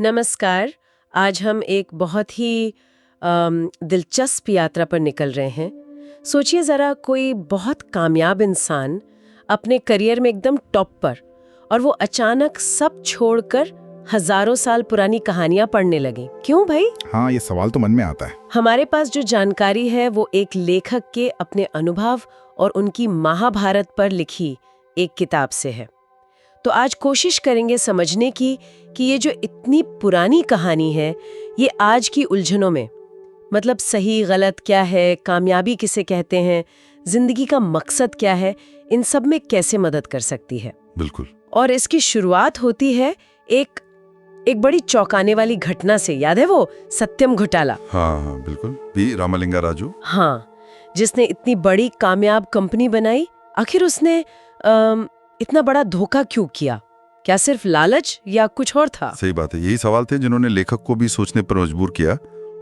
नमस्कार। आज हम एक बहुत ही दिलचस्प यात्रा पर निकल रहे हैं। सोचिए ज़रा, कोई बहुत कामयाब इंसान अपने करियर में एकदम टॉप पर, और वो अचानक सब छोड़कर हजारों साल पुरानी कहानियां पढ़ने लगे। क्यों भाई? हाँ, ये सवाल तो मन में आता है। हमारे पास जो जानकारी है वो एक लेखक के अपने अनुभव और उनकी महाभारत पर लिखी एक किताब से है। तो आज कोशिश करेंगे समझने की कि ये जो इतनी पुरानी कहानी है, ये आज की उलझनों में, मतलब सही गलत क्या है, कामयाबी किसे कहते हैं, जिंदगी का मकसद क्या है, इन सब में कैसे मदद कर सकती है। बिल्कुल। और इसकी शुरुआत होती है एक बड़ी चौंकाने वाली घटना से। याद है वो सत्यम घोटाला? हाँ, बिल्कुल। भी रामलिंगा राजू। हाँ, जिसने इतनी बड़ी कामयाब कंपनी बनाई। आखिर उसने इतना बड़ा धोखा क्यों किया? क्या सिर्फ लालच या कुछ और था? सही बात है, यही सवाल थे जिन्होंने लेखक को भी सोचने पर मजबूर किया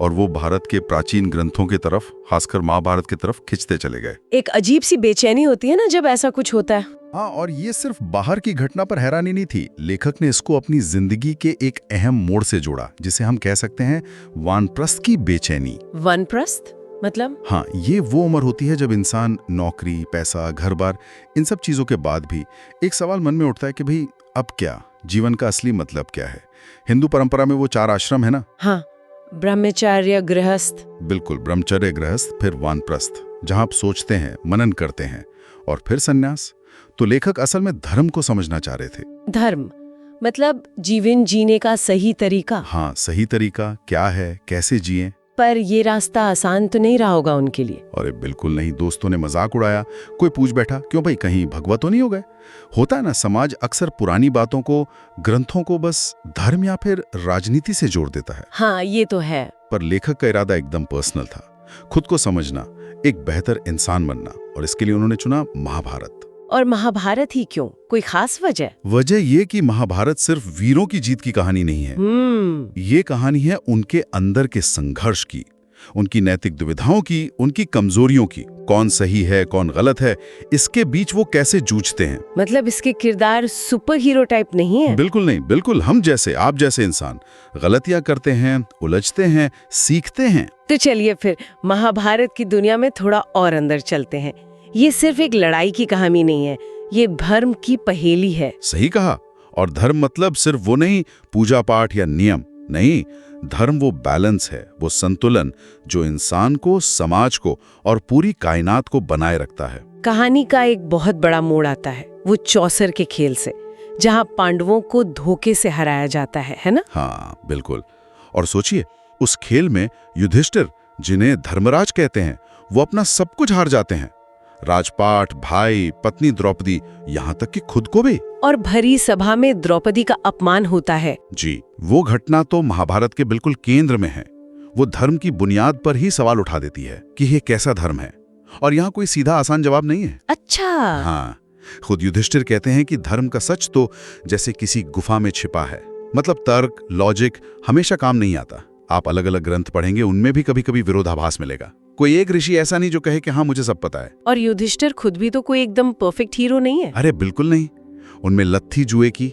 और वो भारत के प्राचीन ग्रंथों की तरफ, खासकर महाभारत की तरफ खिंचते चले गए। एक अजीब सी बेचैनी होती है ना जब ऐसा कुछ होता है। हाँ, और ये सिर्फ बाहर की घटना पर हैरानी नहीं थी। लेखक ने इसको अपनी जिंदगी के एक अहम मोड़ से जोड़ा, जिसे हम कह सकते हैं वानप्रस्थ की बेचैनी। वानप्रस्थ मतलब? हाँ, ये वो उम्र होती है जब इंसान नौकरी, पैसा, घर बार, इन सब चीजों के बाद भी एक सवाल मन में उठता है कि भाई अब क्या, जीवन का असली मतलब क्या है। हिंदू परंपरा में वो 4 आश्रम है ना। हाँ, ब्रह्मचर्य, गृहस्थ। बिल्कुल, ब्रह्मचर्य, गृहस्थ, फिर वानप्रस्थ, जहां आप सोचते हैं, मनन करते हैं, और फिर सन्यास। तो लेखक असल में धर्म को समझना चाह रहे थे। धर्म मतलब जीवन जीने का सही तरीका। हाँ, सही तरीका क्या है, कैसे जिए। पर ये रास्ता आसान तो नहीं रहा होगा उनके लिए। अरे बिल्कुल नहीं। दोस्तों ने मजाक उड़ाया, कोई पूछ बैठा, क्यों भाई कहीं भगवा तो नहीं हो गए। होता है ना, समाज अक्सर पुरानी बातों को, ग्रंथों को बस धर्म या फिर राजनीति से जोड़ देता है। हाँ, ये तो है। पर लेखक का इरादा एकदम पर्सनल था, खुद को समझना, एक बेहतर इंसान बनना, और इसके लिए उन्होंने चुना महाभारत। और महाभारत ही क्यों? कोई खास वजह? वजह ये कि महाभारत सिर्फ वीरों की जीत की कहानी नहीं है। ये कहानी है उनके अंदर के संघर्ष की, उनकी नैतिक दुविधाओं की, उनकी कमजोरियों की। कौन सही है, कौन गलत है, इसके बीच वो कैसे जूझते हैं। मतलब इसके किरदार सुपर हीरो टाइप नहीं है? बिल्कुल नहीं, बिल्कुल हम जैसे, आप जैसे इंसान गलतियां करते हैं, उलझते हैं, सीखते हैं। तो चलिए फिर महाभारत की दुनिया में थोड़ा और अंदर चलते हैं। ये सिर्फ एक लड़ाई की कहानी नहीं है, ये धर्म की पहेली है। सही कहा। और धर्म मतलब सिर्फ वो नहीं, पूजा पाठ या नियम नहीं। धर्म वो बैलेंस है, वो संतुलन जो इंसान को, समाज को और पूरी कायनात को बनाए रखता है। कहानी का एक बहुत बड़ा मोड़ आता है वो चौसर के खेल से, जहां पांडवों को धोखे से हराया जाता है ना? हाँ, बिल्कुल। और सोचिए, उस खेल में युधिष्ठिर, जिन्हें धर्मराज कहते हैं, वो अपना सब कुछ हार जाते हैं। राजपाट, भाई, पत्नी द्रौपदी, यहाँ तक कि खुद को भी। और भरी सभा में द्रौपदी का अपमान होता है। जी, वो घटना तो महाभारत के बिल्कुल केंद्र में है। वो धर्म की बुनियाद पर ही सवाल उठा देती है कि ये कैसा धर्म है, और यहाँ कोई सीधा आसान जवाब नहीं है। अच्छा। हाँ, खुद युधिष्ठिर कहते हैं कि धर्म का सच तो जैसे किसी गुफा में छिपा है। मतलब तर्क, लॉजिक हमेशा काम नहीं आता। आप अलग अलग ग्रंथ पढ़ेंगे, उनमें भी कभी कभी विरोधाभास मिलेगा। कोई एक ऋषि ऐसा नहीं जो कहे कि हाँ मुझे सब पता है। और युधिष्ठिर खुद भी तो कोई एकदम परफेक्ट हीरो नहीं है। अरे बिल्कुल नहीं। उनमें लत थी जुए की।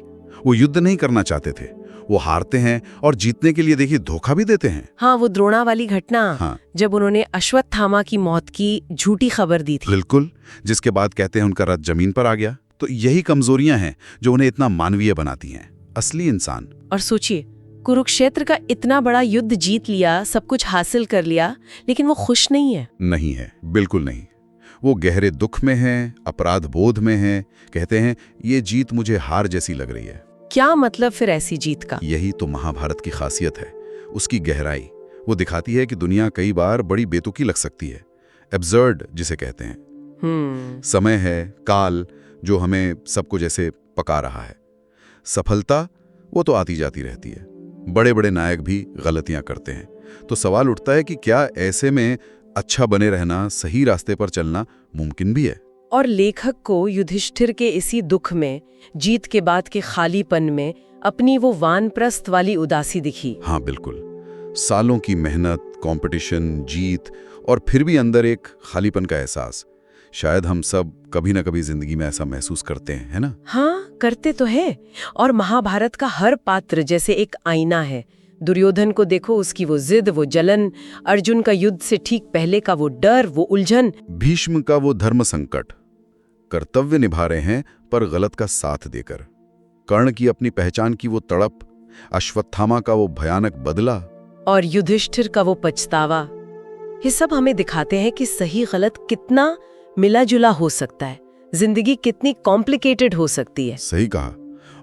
वो युद्ध नहीं करना चाहते थे, वो हारते हैं और जीतने के लिए देखिए धोखा भी देते हैं। हाँ, वो द्रोणा वाली घटना। हाँ। जब उन्होंने अश्वत्थामा की मौत की झूठी खबर दी थी। बिल्कुल, जिसके बाद कहते हैं उनका रथ जमीन पर आ गया। तो यही कमजोरियां हैं जो उन्हें इतना मानवीय बनाती हैं, असली इंसान। और सोचिए, कुरुक्षेत्र का इतना बड़ा युद्ध जीत लिया, सब कुछ हासिल कर लिया, लेकिन वो खुश नहीं है। नहीं है, बिल्कुल नहीं। वो गहरे दुख में है, अपराध बोध में है। कहते हैं ये जीत मुझे हार जैसी लग रही है। क्या मतलब फिर ऐसी जीत का? यही तो महाभारत की खासियत है, उसकी गहराई। वो दिखाती है कि दुनिया कई बार बड़ी बेतुकी लग सकती है, एब्सर्ड जिसे कहते हैं। समय है, काल जो हमें सबको जैसे पका रहा है। सफलता वो तो आती जाती रहती है, बड़े बड़े नायक भी गलतियां करते हैं। तो सवाल उठता है कि क्या ऐसे में अच्छा बने रहना, सही रास्ते पर चलना मुमकिन भी है? और लेखक को युधिष्ठिर के इसी दुख में, जीत के बाद के खालीपन में, अपनी वो वानप्रस्थ वाली उदासी दिखी। हाँ बिल्कुल। सालों की मेहनत, कंपटीशन, जीत, और फिर भी अंदर एक खालीपन का एहसास। शायद हम सब कभी ना कभी जिंदगी में ऐसा महसूस करते हैं, है ना? हाँ, करते तो है। और महाभारत का हर पात्र जैसे एक आईना है। दुर्योधन को देखो, उसकी वो जिद, वो जलन, अर्जुन का युद्ध से ठीक पहले का वो डर, वो उलझन, भीष्म का वो धर्म संकट, कर्तव्य निभा रहे हैं पर गलत का साथ देकर, कर्ण की अपनी पहचान की वो तड़प, अश्वत्थामा का वो भयानक बदला, और युधिष्ठिर का वो पछतावा। ये सब हमें दिखाते हैं कि सही गलत कितना मिला जुला हो सकता है, जिंदगी कितनी कॉम्प्लिकेटेड हो सकती है। सही कहा।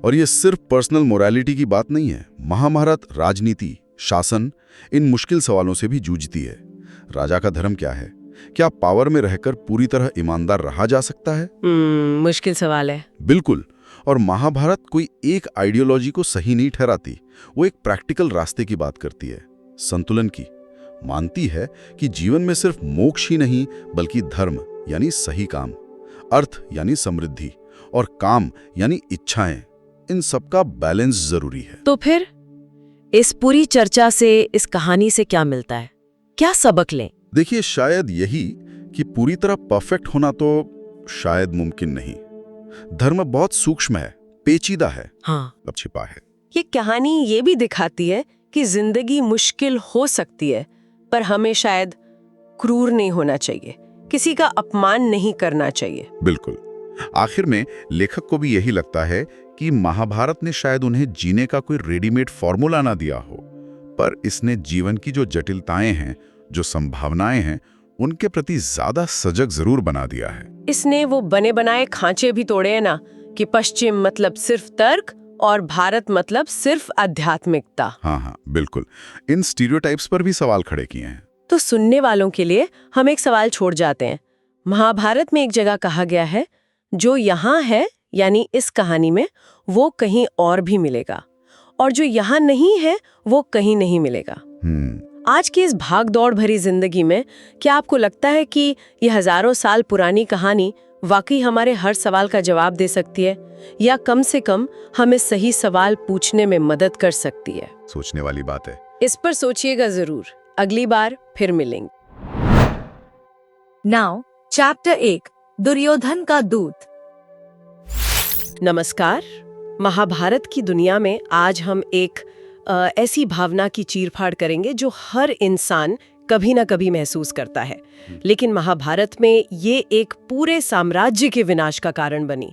और ये सिर्फ पर्सनल मोरालिटी की बात नहीं है। महाभारत राजनीति, शासन, इन मुश्किल सवालों से भी जूझती है। राजा का धर्म क्या है? क्या पावर में रहकर पूरी तरह ईमानदार रहा जा सकता है? मुश्किल सवाल है। बिल्कुल। और महाभारत कोई एक आइडियोलॉजी को सही नहीं ठहराती, वो एक प्रैक्टिकल रास्ते की बात करती है, संतुलन की। मानती है कि जीवन में सिर्फ मोक्ष ही नहीं बल्कि धर्म यानी सही काम, अर्थ यानी समृद्धि, और काम यानी इच्छाएं, इन सबका बैलेंस जरूरी है। तो फिर इस पूरी चर्चा से, इस कहानी से क्या मिलता है? क्या सबक लें? देखिए, शायद यही कि पूरी तरह परफेक्ट होना तो शायद मुमकिन नहीं। धर्म बहुत सूक्ष्म है, पेचीदा है, हाँ, अब छिपा है। ये कहानी ये भी दिखाती है कि जिंदगी मुश्किल हो सकती है, पर हमें शायद क्रूर नहीं होना चाहिए, किसी का अपमान नहीं करना चाहिए। बिल्कुल। आखिर में लेखक को भी यही लगता है कि महाभारत ने शायद उन्हें जीने का कोई रेडीमेड फॉर्मूला ना दिया हो, पर इसने जीवन की जो जटिलताएं हैं, जो संभावनाएं हैं, उनके प्रति ज्यादा सजग जरूर बना दिया है। इसने वो बने बनाए खांचे भी तोड़े हैं ना, कि पश्चिम मतलब सिर्फ तर्क और भारत मतलब सिर्फ आध्यात्मिकता। हाँ, बिल्कुल। इन स्टीरियोटाइप्स पर भी सवाल खड़े किए हैं। तो सुनने वालों के लिए हम एक सवाल छोड़ जाते हैं। महाभारत में एक जगह कहा गया है, जो यहाँ है यानी इस कहानी में, वो कहीं और भी मिलेगा, और जो यहाँ नहीं है वो कहीं नहीं मिलेगा। आज की इस भाग-दौड़ भरी जिंदगी में क्या आपको लगता है कि ये हजारों साल पुरानी कहानी वाकई हमारे हर सवाल का जवाब दे सकती है, या कम से कम हमें सही सवाल पूछने में मदद कर सकती है? सोचने वाली बात है। इस पर सोचिएगा जरूर। अगली बार फिर मिलेंगे। नाउ चैप्टर 1, दुर्योधन का दूत। नमस्कार। महाभारत की दुनिया में आज हम एक ऐसी भावना की चीरफाड़ करेंगे जो हर इंसान कभी ना कभी महसूस करता है, लेकिन महाभारत में ये एक पूरे साम्राज्य के विनाश का कारण बनी।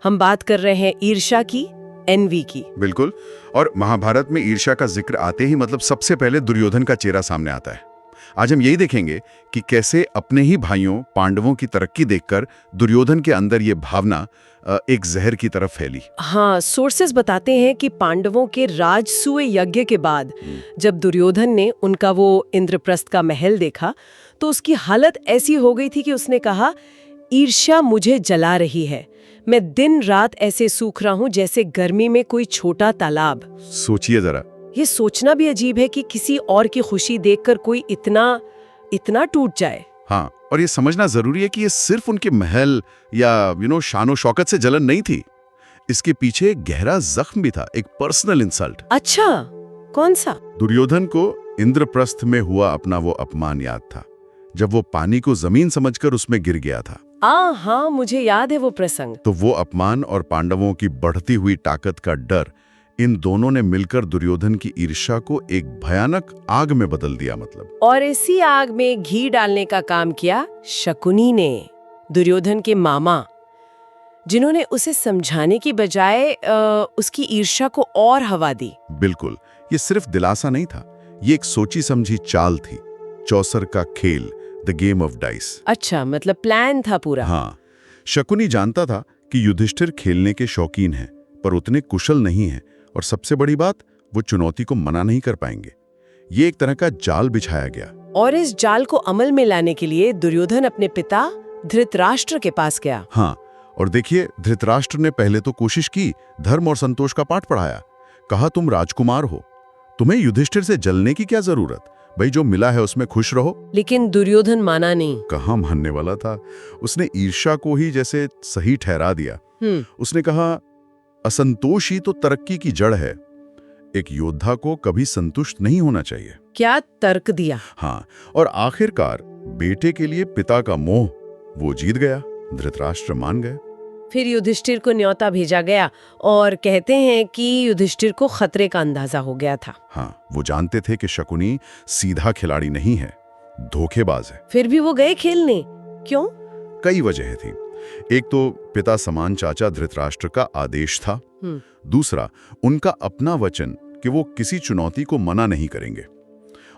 हम बात कर रहे हैं ईर्ष्या की, एनवी की। बिल्कुल। और महाभारत में ईर्ष्या का जिक्र आते ही मतलब सबसे पहले दुर्योधन का चेहरा सामने आता है। आज हम यही देखेंगे कि कैसे अपने ही भाइयों पांडवों की तरक्की देखकर दुर्योधन के अंदर ये भावना एक जहर की तरफ फैली। हाँ, सोर्सेस बताते हैं कि पांडवों के राजसूय यज्ञ के बाद जब दुर्योधन ने उनका वो इंद्रप्रस्थ का महल देखा, तो उसकी हालत ऐसी हो गई थी कि उसने कहा, ईर्ष्या मुझे जला रही है, मैं दिन रात ऐसे सूख रहा हूँ जैसे गर्मी में कोई छोटा तालाब। सोचिए जरा। ये सोचना भी अजीब है कि किसी और की खुशी देखकर कोई इतना टूट जाए। हाँ, और ये समझना जरूरी है कि ये सिर्फ उनके महल या शानो शौकत से जलन नहीं थी। इसके पीछे एक गहरा जख्म भी था, एक पर्सनल इंसल्ट। अच्छा, कौन सा? दुर्योधन को इंद्रप्रस्थ में हुआ अपना वो अपमान याद था, जब वो पानी को जमीन समझकर उसमें गिर गया था। हाँ, मुझे याद है वो प्रसंग। तो वो अपमान और पांडवों की बढ़ती हुई ताकत का डर, इन दोनों ने मिलकर दुर्योधन की ईर्ष्या को एक भयानक आग में बदल दिया मतलब। और इसी आग में घी डालने का काम किया शकुनी ने, दुर्योधन के मामा, जिन्होंने उसे समझाने की बजाय उसकी ईर्ष्या को और हवा दी। बिल्कुल। ये सिर्फ दिलासा नहीं था, ये एक सोची समझी चाल थी, चौसर का खेल, द गेम ऑफ डाइस। अच्छा, मतलब प्लान था पूरा। हाँ, शकुनी जानता था कि युधिष्ठिर खेलने के शौकीन हैं, पर उतने कुशल नहीं हैं, और सबसे बड़ी बात, वो चुनौती को मना नहीं कर पाएंगे। ये एक तरह का जाल बिछाया गया। और इस जाल को अमल में लाने के लिए दुर्योधन अपने पिता धृतराष्ट्र के पास गया। हाँ, और देखिए, धृतराष्ट्र ने पहले तो कोशिश की, धर्म और संतोष का पाठ पढ़ाया, कहा तुम राजकुमार हो, तुम्हें युधिष्ठिर से जलने की क्या जरूरत, भाई जो मिला है उसमें खुश रहो। लेकिन दुर्योधन माना नहीं। कहाँ मानने वाला था, उसने ईर्ष्या को ही जैसे सही ठहरा दिया। उसने कहा, असंतोष ही तो तरक्की की जड़ है, एक योद्धा को कभी संतुष्ट नहीं होना चाहिए। क्या तर्क दिया। हाँ, और आखिरकार बेटे के लिए पिता का मोह, वो जीत गया, धृतराष्ट्र मान गए। फिर युधिष्ठिर को न्योता भेजा गया और कहते हैं कि युधिष्ठिर को खतरे का अंदाजा हो गया था। हाँ, वो जानते थे कि शकुनी सीधा खिलाड़ी नहीं है, धोखेबाज है। फिर भी वो गए खेलने, क्यों? कई वजह थी। एक तो पिता समान चाचा धृतराष्ट्र का आदेश था। दूसरा, उनका अपना वचन कि वो किसी चुनौती को मना नहीं करेंगे।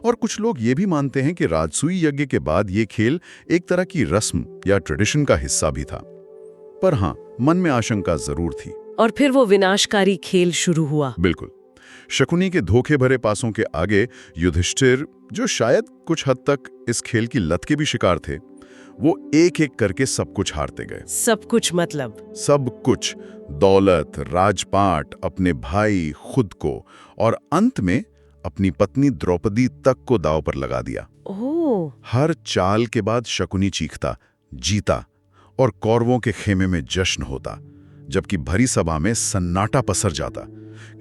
और कुछ लोग ये भी मानते हैं कि राजसूय यज्ञ के बाद ये खेल एक तरह की रस्म या ट्रेडिशन का हिस्सा भी था। पर हाँ, मन में आशंका जरूर थी। और फिर वो विनाशकारी खेल शुरू हुआ। बिल्कुल। शकुनी के धोखे भरे पासों के आगे युधिष्ठिर, जो शायद कुछ हद तक इस खेल की लत के भी शिकार थे, वो एक एक करके सब कुछ हारते गए। सब कुछ मतलब? सब कुछ, दौलत, राजपाट, अपने भाई, खुद को, और अंत में अपनी पत्नी द्रौपदी तक को दांव पर लगा दिया। ओह! हर चाल के बाद शकुनी चीखता, जीता, और कौरवों के खेमे में जश्न होता, जबकि भरी सभा में सन्नाटा पसर जाता।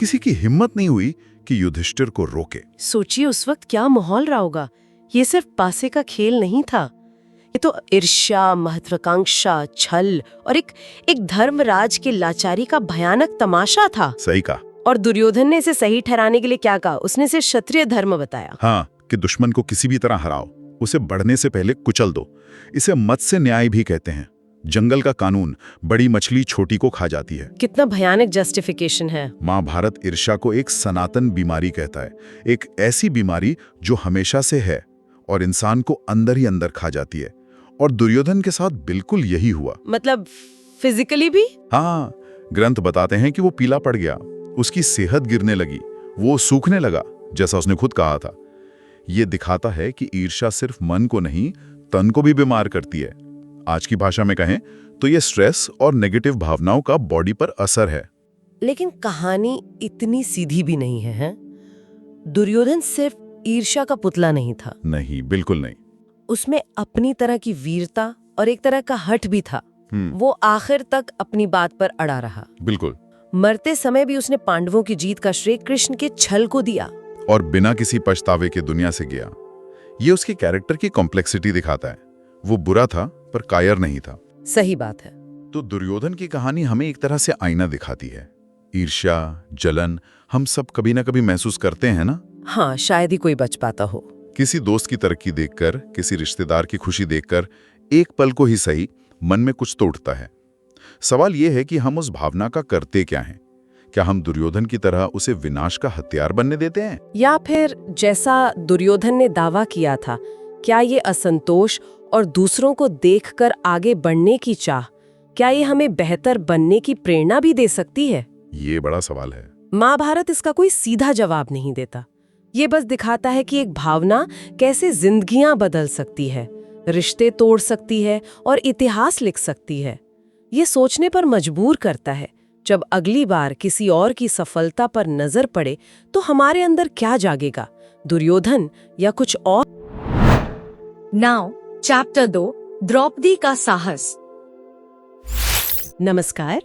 किसी की हिम्मत नहीं हुई कि युधिष्ठिर को रोके। सोचिए उस वक्त क्या माहौल रहा होगा। ये सिर्फ पासे का खेल नहीं था, ये तो ईर्ष्या, महत्वाकांक्षा, छल और एक धर्मराज के लाचारी का भयानक तमाशा था। सही कहा। और दुर्योधन ने इसे सही ठहराने के लिए क्या कहा? उसने इसे क्षत्रिय धर्म बताया। हाँ, कि दुश्मन को किसी भी तरह हराओ, उसे बढ़ने से पहले कुचल दो। इसे मत्स्य न्याय भी कहते हैं। जंगल का कानून, बड़ी मछली छोटी को खा जाती है। कितना भयानक जस्टिफिकेशन है। महाभारत ईर्ष्या को एक सनातन बीमारी कहता है, एक ऐसी बीमारी जो हमेशा से है और इंसान को अंदर ही अंदर खा जाती है। और दुर्योधन के साथ बिल्कुल यही हुआ। मतलब फिजिकली भी? हाँ, ग्रंथ बताते हैं कि वो पीला पड़ गया, उसकी सेहत गिरने लगी, वो सूखने लगा, जैसा उसने खुद कहा था। ये दिखाता है कि ईर्ष्या सिर्फ मन को नहीं, तन को भी बीमार करती है। आज की भाषा में कहें तो ये स्ट्रेस और नेगेटिव भावनाओं का बॉडी पर असर है। लेकिन कहानी इतनी सीधी भी नहीं है, हैं? दुर्योधन सिर्फ ईर्ष्या का पुतला नहीं था। नहीं, बिल्कुल नहीं। उसमें अपनी तरह की वीरता और एक तरह का हठ भी था। वो आखिर तक अपनी बात पर अड़ा रहा। बिल्कुल। मरते समय भी उसने पांडवों की जीत का श्रेय कृष्ण के छल को दिया और बिना किसी पछतावे के दुनिया से गया। ये उसके कैरेक्टर की कॉम्प्लेक्सिटी दिखाता है। वो बुरा था पर कायर नहीं था। सही बात है। तो दुर्योधन की कहानी हमें एक तरह से आईना दिखाती है। ईर्ष्या, जलन हम सब कभी ना कभी महसूस करते हैं ना। हाँ, शायद ही कोई बच पाता हो। किसी दोस्त की तरक्की देखकर, किसी रिश्तेदार की खुशी देखकर एक पल को ही सही मन में कुछ तो उठता है। सवाल यह है कि हम उस भावना का करते क्या हैं? क्या हम दुर्योधन की तरह उसे विनाश का हथियार बनने देते हैं? या फिर जैसा दुर्योधन ने दावा किया था, क्या ये असंतोष और दूसरों को देखकर आगे बढ़ने की चाह, क्या ये हमें बेहतर बनने की प्रेरणा भी दे सकती है? ये बड़ा सवाल है। महाभारत इसका कोई सीधा जवाब नहीं देता। ये बस दिखाता है कि एक भावना कैसे जिंदगियां बदल सकती है, रिश्ते तोड़ सकती है और इतिहास लिख सकती है। ये सोचने पर मजबूर करता है, जब अगली बार किसी और की सफलता पर नजर पड़े तो हमारे अंदर क्या जागेगा, दुर्योधन या कुछ और? नाउ चैप्टर 2, द्रौपदी का साहस। नमस्कार।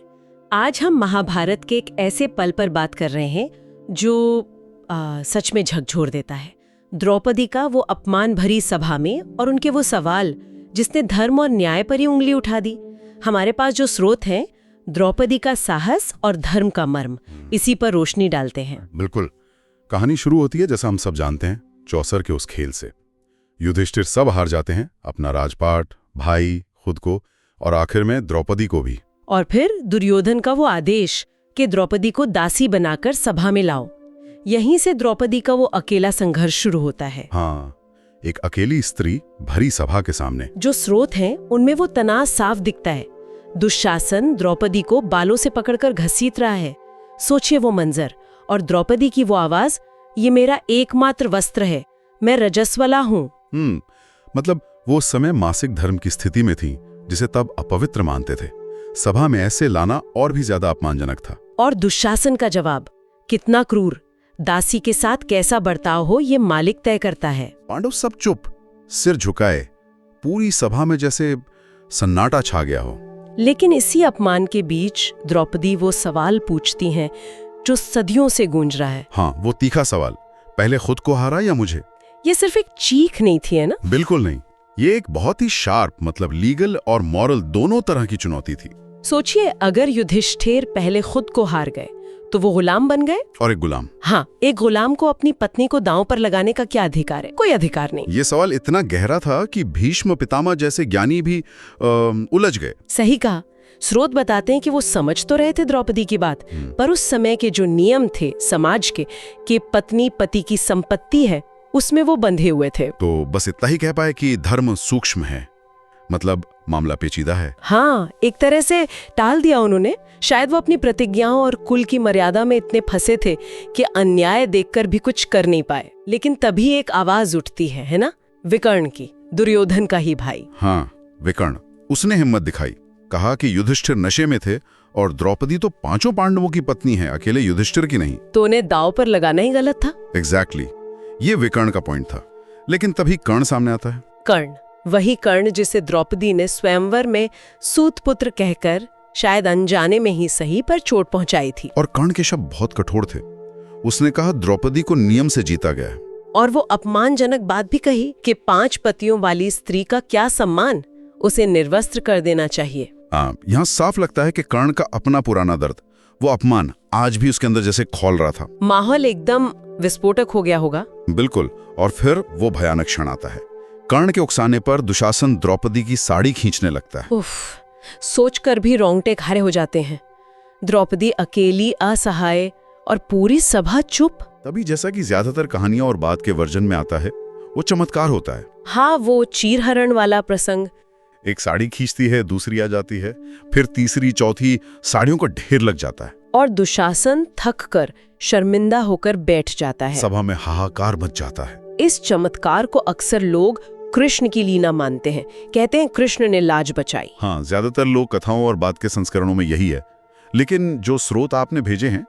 आज हम महाभारत के एक ऐसे पल पर बात कर रहे हैं जो सच में झकझोर देता है। द्रौपदी का वो अपमान भरी सभा में और उनके वो सवाल जिसने धर्म और न्याय पर ही उंगली उठा दी। हमारे पास जो स्रोत हैं, द्रौपदी का साहस और धर्म का मर्म, इसी पर रोशनी डालते हैं। बिल्कुल। कहानी शुरू होती है जैसा हम सब जानते हैं, चौसर के उस खेल से। युधिष्ठिर सब हार जाते हैं, अपना राजपाट, भाई, खुद को और आखिर में द्रौपदी को भी। और फिर दुर्योधन का वो आदेश कि द्रौपदी को दासी बनाकर सभा में लाओ। यहीं से द्रौपदी का वो अकेला संघर्ष शुरू होता है। हाँ, एक अकेली स्त्री भरी सभा के सामने। जो स्रोत हैं उनमें वो तनाव साफ दिखता है। दुशासन द्रौपदी को बालों से पकड़कर घसीट रहा है। सोचिए वो मंजर, और द्रौपदी की वो आवाज, ये मेरा एकमात्र वस्त्र है, मैं रजस्वला हूँ। मतलब वो उस समय मासिक धर्म की स्थिति में थी, जिसे तब अपवित्र मानते थे। सभा में ऐसे लाना और भी ज्यादा अपमानजनक था। और दुशासन का जवाब कितना क्रूर। दासी के साथ कैसा बर्ताव हो ये मालिक तय करता है। पांडव सब चुप, सिर झुकाए, पूरी सभा में जैसे सन्नाटा छा गया हो। लेकिन इसी अपमान के बीच द्रौपदी वो सवाल पूछती हैं जो सदियों से गूंज रहा है। हाँ, वो तीखा सवाल, पहले खुद को हारा या मुझे? ये सिर्फ एक चीख नहीं थी, है ना? बिल्कुल नहीं। ये एक बहुत ही शार्प, मतलब लीगल और मॉरल दोनों तरह की चुनौती थी। सोचिए, अगर युधिष्ठिर पहले खुद को हार गए तो वो गुलाम बन गए। और एक गुलाम। हाँ, एक गुलाम को अपनी पत्नी को दांव पर लगाने का क्या अधिकार है? कोई अधिकार नहीं। ये सवाल इतना गहरा था कि भीष्म पितामह जैसे ज्ञानी भी उलझ गए। सही कहा। स्रोत बताते हैं कि वो समझ तो रहे थे द्रौपदी की बात, पर उस समय के जो नियम थे समाज के कि पत्नी पति की संपत्ति है, उसमें वो बंधे हुए थे। तो बस इतना ही कह पाए कि धर्म सूक्ष्म है, मतलब मामला पेचीदा है। हाँ, एक तरह से टाल दिया उन्होंने। शायद वो अपनी प्रतिज्ञाओं और कुल की मर्यादा में इतने फंसे थे कि अन्याय देखकर भी कुछ कर नहीं पाए। लेकिन तभी एक आवाज उठती है ना, विकर्ण की, दुर्योधन का ही भाई। हाँ, विकर्ण। उसने हिम्मत दिखाई, कहा कि युधिष्ठिर नशे में थे और द्रौपदी तो 5 पांडवों की पत्नी है, अकेले युधिष्ठिर की नहीं। तो उन्हें दांव पर लगाना ही गलत था। एग्जैक्टली, ये विकर्ण का पॉइंट था। लेकिन तभी कर्ण सामने आता है। कर्ण, वही कर्ण जिसे द्रौपदी ने स्वयंवर में सूतपुत्र कहकर शायद अनजाने में ही सही पर चोट पहुंचाई थी। और कर्ण के शब्द बहुत कठोर थे। उसने कहा द्रौपदी को नियम से जीता गया है। और वो अपमानजनक बात भी कही कि 5 पतियों वाली स्त्री का क्या सम्मान, उसे निर्वस्त्र कर देना चाहिए। यहाँ साफ लगता है कि कर्ण का अपना पुराना दर्द, वो अपमान आज भी उसके अंदर जैसे खौल रहा था। माहौल एकदम विस्फोटक हो गया होगा। बिल्कुल। और फिर वो भयानक क्षण आता है। कर्ण के उकसाने पर दुशासन द्रौपदी की साड़ी खींचने लगता है। उफ, सोचकर भी रोंगटे खड़े हो जाते हैं। द्रौपदी अकेली, असहाय, और पूरी सभा चुप। तभी जैसा कि ज्यादातर कहानियां और बात के वर्जन में आता है, वो चमत्कार होता है। हाँ, वो चीरहरण वाला प्रसंग। एक साड़ी खींचती है, दूसरी आ जाती है, फिर तीसरी, चौथी, साड़ियों का ढेर लग जाता है। और दुशासन थक कर, शर्मिंदा होकर बैठ जाता है। सभा में हाहाकार मच जाता है। इस चमत्कार को अक्सर लोग कृष्ण की लीला मानते हैं। कहते हैं कृष्ण ने लाज बचाई। हाँ, ज्यादातर लोक कथाओं और बात के संस्करणों में यही है। लेकिन जो स्रोत आपने भेजे हैं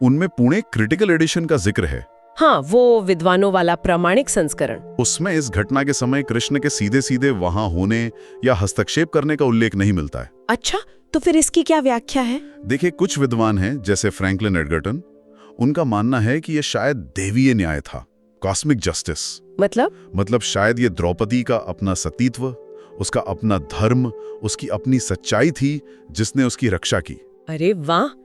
उनमें पुणे क्रिटिकल एडिशन का जिक्र है। हाँ, वो विद्वानों वाला प्रामाणिक संस्करण। उसमें इस घटना के समय कृष्ण के सीधे सीधे वहां होने या हस्तक्षेप करने का उल्लेख नहीं मिलता है। अच्छा, तो फिर इसकी क्या व्याख्या है? देखिए, कुछ विद्वान हैं जैसे फ्रैंकलिन एडगर्टन, उनका मानना है कि यह शायद देवीय न्याय था, कॉस्मिक जस्टिस। मतलब शायद ये द्रौपदी का अपना सतीत्व, उसका अपना धर्म, उसकी अपनी सच्चाई थी जिसने उसकी रक्षा की। अरे वाह,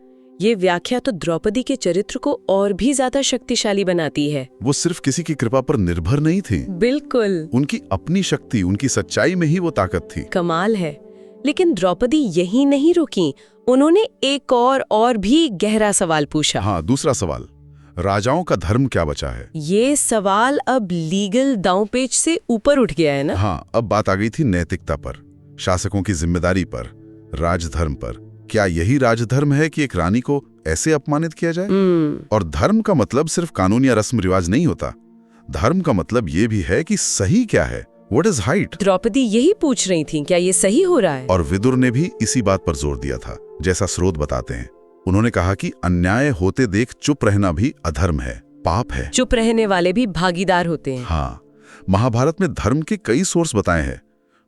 ये व्याख्या तो द्रौपदी के चरित्र को और भी ज्यादा शक्तिशाली बनाती है। वो सिर्फ किसी की कृपा पर निर्भर नहीं थी। बिल्कुल, उनकी अपनी शक्ति, उनकी सच्चाई में ही वो ताकत थी। कमाल है। लेकिन द्रौपदी यही नहीं रुकी, उन्होंने एक और भी गहरा सवाल पूछा। हाँ, दूसरा सवाल, राजाओं का धर्म क्या बचा है? ये सवाल अब लीगल दांवपेच से ऊपर उठ गया है ना? हाँ, अब बात आ गई थी नैतिकता पर, शासकों की जिम्मेदारी पर, राजधर्म पर। क्या यही राजधर्म है कि एक रानी को ऐसे अपमानित किया जाए? और धर्म का मतलब सिर्फ कानून या रस्म रिवाज नहीं होता। धर्म का मतलब ये भी है कि सही क्या है, व्हाट इज हाइट। द्रौपदी यही पूछ रही थी, क्या ये सही हो रहा है? और विदुर ने भी इसी बात पर जोर दिया था, जैसा स्रोत बताते हैं। उन्होंने कहा कि अन्याय होते देख चुप रहना भी अधर्म है, पाप है। चुप रहने वाले भी भागीदार होते हैं। हाँ, महाभारत में धर्म के कई सोर्स बताए हैं।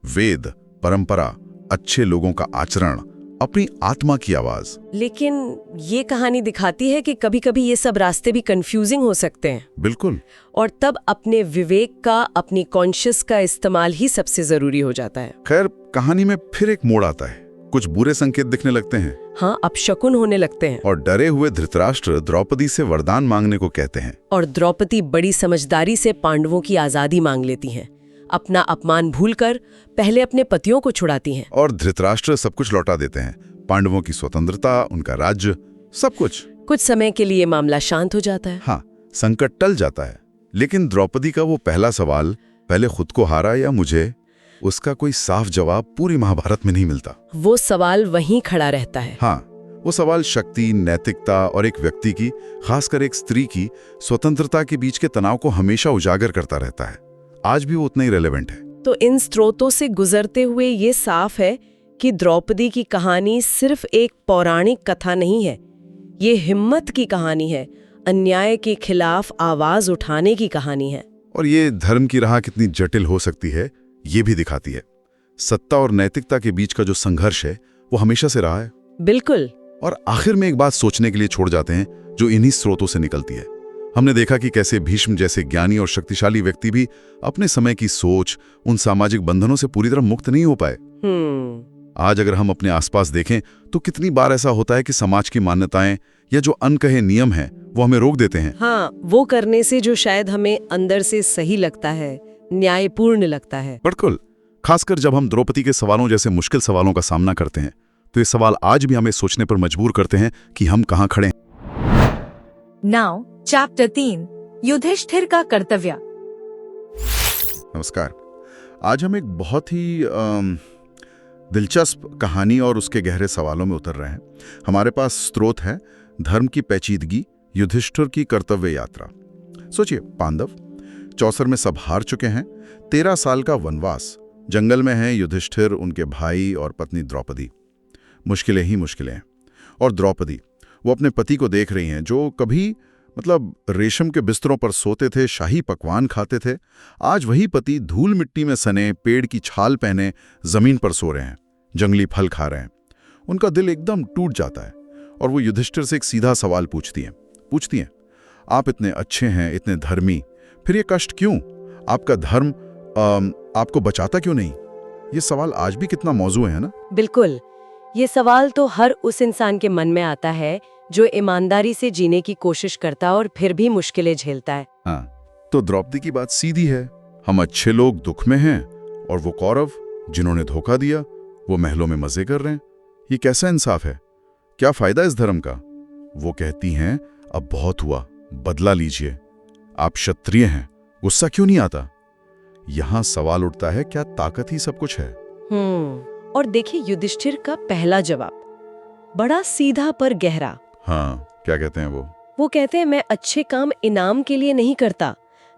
वेद, परंपरा, अच्छे लोगों का आचरण, अपनी आत्मा की आवाज। लेकिन ये कहानी दिखाती है कि कभी-कभी ये सब रास्ते भी कंफ्यूजिंग हो सकते हैं। बिल्कुल। और तब अपने विवेक का, अपनी कॉन्शियस का इस्तेमाल ही सबसे जरूरी हो जाता है। खैर, कहानी में फिर एक मोड़ आता है। कुछ बुरे संकेत दिखने लगते हैं। हाँ, अपशकुन होने लगते हैं। और डरे हुए धृतराष्ट्र द्रौपदी से वरदान मांगने को कहते हैं। और द्रौपदी बड़ी समझदारी से पांडवों की आजादी मांग लेती हैं। अपना अपमान भूलकर पहले अपने पतियों को छुड़ाती हैं। और धृतराष्ट्र सब कुछ लौटा देते हैं, पांडवों की स्वतंत्रता, उनका राज्य, सब कुछ। कुछ समय के लिए मामला शांत हो जाता है। हाँ, संकट टल जाता है। लेकिन द्रौपदी का वो पहला सवाल, पहले खुद को हारा या मुझे, उसका कोई साफ जवाब पूरी महाभारत में नहीं मिलता। वो सवाल वहीं खड़ा रहता है। हाँ, वो सवाल शक्ति, नैतिकता और एक व्यक्ति की, खासकर एक स्त्री की स्वतंत्रता के बीच के तनाव को हमेशा उजागर करता रहता है। आज भी वो उतना ही रेलेवेंट है। तो इन स्रोतों से गुजरते हुए ये साफ है कि द्रौपदी की कहानी सिर्फ एक पौराणिक कथा नहीं है। ये हिम्मत की कहानी है, अन्याय के खिलाफ आवाज उठाने की कहानी है। और ये धर्म की राह कितनी जटिल हो सकती है, ये भी दिखाती है। सत्ता और नैतिकता के बीच का जो संघर्ष है, वो हमेशा से रहा है। बिल्कुल। और आखिर में एक बात सोचने के लिए छोड़ जाते हैं, जो इन्हीं स्रोतों से निकलती है। हमने देखा कि कैसे भीष्म जैसे ज्ञानी और शक्तिशाली व्यक्ति भी अपने समय की सोच, उन सामाजिक बंधनों से पूरी तरह मुक्त नहीं हो पाए। आज अगर हम अपने आसपास देखें तो कितनी बार ऐसा होता है कि समाज की मान्यताएं या जो अनकहे नियम हैं वो हमें रोक देते हैं। हाँ, वो करने से जो शायद हमें अंदर से सही लगता है, न्यायपूर्ण लगता है। बिल्कुल, खासकर जब हम द्रौपदी के सवालों जैसे मुश्किल सवालों का सामना करते हैं तो ये सवाल आज भी हमें सोचने पर मजबूर करते हैं कि हम कहाँ खड़े हैं। नाउ चैप्टर 3 युधिष्ठिर का कर्तव्य। नमस्कार। आज हम एक बहुत ही दिलचस्प कहानी और उसके गहरे सवालों में उतर रहे हैं। हमारे पास स्रोत है धर्म की पेचीदगी, युधिष्ठिर की कर्तव्य यात्रा। सोचिए, पांडव चौसर में सब हार चुके हैं, 13 साल का वनवास, जंगल में हैं युधिष्ठिर, उनके भाई और पत्नी द्रौपदी। मुश्किलें ही मुश्किलें। और द्रौपदी, वो अपने पति को देख रही हैं जो कभी रेशम के बिस्तरों पर सोते थे, शाही पकवान खाते थे। आज वही पति धूल मिट्टी में सने, पेड़ की छाल पहने जमीन पर सो रहे हैं, जंगली फल खा रहे हैं। उनका दिल एकदम टूट जाता है और वो युधिष्ठिर से एक सीधा सवाल पूछती हैं, आप इतने अच्छे हैं, इतने धर्मी, फिर ये कष्ट क्यों? आपका धर्म आपको बचाता क्यों नहीं? ये सवाल आज भी कितना मौजू है ना? बिल्कुल, ये सवाल तो हर उस इंसान के मन में आता है जो ईमानदारी से जीने की कोशिश करता और फिर भी मुश्किलें झेलता है। हाँ, तो द्रौपदी की बात सीधी है, हम अच्छे लोग दुख में हैं और वो कौरव जिन्होंने धोखा दिया वो महलों में मजे कर रहे हैं। ये कैसा इंसाफ है? क्या फायदा इस धर्म का? वो कहती हैं, अब बहुत हुआ, बदला लीजिए, आप क्षत्रिय हैं, गुस्सा क्यों नहीं आता? यहां सवाल उठता है, क्या ताकत ही सब कुछ है? और देखिए युधिष्ठिर का पहला जवाब बड़ा सीधा पर गहरा। हाँ, क्या कहते हैं वो कहते हैं, मैं अच्छे काम इनाम के लिए नहीं करता,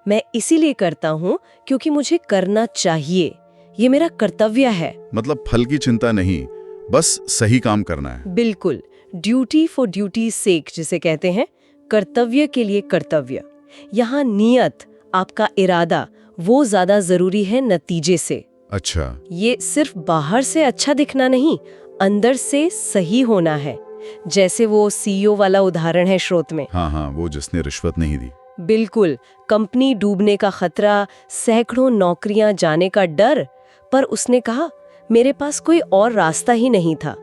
मैं इसीलिए करता हूँ क्योंकि मुझे करना चाहिए, ये मेरा कर्तव्य है। मतलब फल की चिंता नहीं, बस सही काम करना है। बिल्कुल, ड्यूटी फॉर ड्यूटी सेक जिसे कहते हैं, कर्तव्य के लिए कर्तव्य। यहाँ नियत, आपका इरादा, वो ज्यादा जरूरी है नतीजे से। अच्छा, ये सिर्फ बाहर से अच्छा दिखना नहीं, अंदर से सही होना है। जैसे वो सीईओ वाला उदाहरण है स्रोत में। हाँ, वो जिसने रिश्वत नहीं दी। बिल्कुल, कंपनी डूबने का खतरा, सैकड़ों नौकरियां जाने का डर, पर उसने कहा मेरे पास कोई और रास्ता ही नहीं था,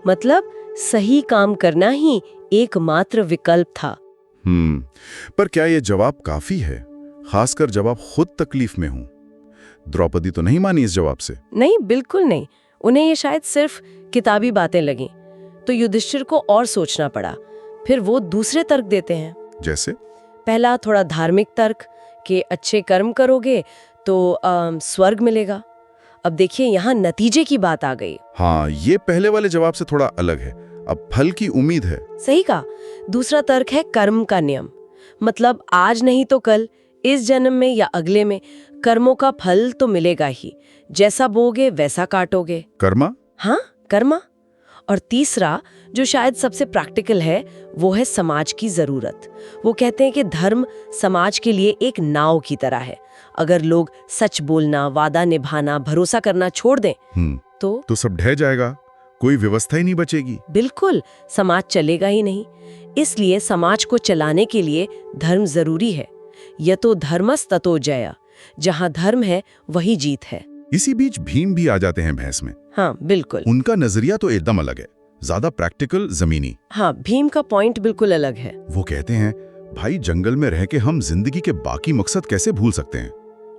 मतलब सही काम करना ही एकमात्र विकल्प था। पर क्या ये जवाब काफी है, खासकर जब आप खुद तकलीफ में हों? द्रौपदी तो नहीं मानी इस जवाब से। नहीं, बिल्कुल नहीं। उन्हें ये शायद सिर्फ किताबी बातें लगीं, तो युधिष्ठिर को और सोचना पड़ा। फिर वो दूसरे तर्क देते हैं। जैसे? पहला थोड़ा धार्मिक तर्क कि अच्छे कर्म करोगे तो स्वर्ग मिलेगा। अब देखिए, यहाँ नतीजे की बात आ गई। हाँ, ये पहले वाले जवाब से थोड़ा अलग है, अब फल की उम्मीद है। सही कहा। दूसरा तर्क है कर्म का नियम, मतलब आज नहीं तो कल, इस जन्म में या अगले में कर्मों का फल तो मिलेगा ही, जैसा बोगे वैसा काटोगे। कर्मा? हाँ, कर्मा। और तीसरा, जो शायद सबसे प्रैक्टिकल है, वो है समाज की जरूरत। वो कहते हैं कि धर्म समाज के लिए एक नाव की तरह है। अगर लोग सच बोलना, वादा निभाना, भरोसा करना छोड़ दें तो सब ढह जाएगा, कोई व्यवस्था ही नहीं बचेगी। बिल्कुल, समाज चलेगा ही नहीं। इसलिए समाज को चलाने के लिए धर्म जरूरी है। यतो धर्मस् ततो जय, जहाँ धर्म है वही जीत है। इसी बीच भीम भी आ जाते हैं भैंस में। हाँ, बिल्कुल। उनका नजरिया तो एकदम अलग है, ज्यादा प्रैक्टिकल, जमीनी। हाँ, भीम का पॉइंट बिल्कुल अलग है। वो कहते हैं, भाई जंगल में रह के हम जिंदगी के बाकी मकसद कैसे भूल सकते हैं?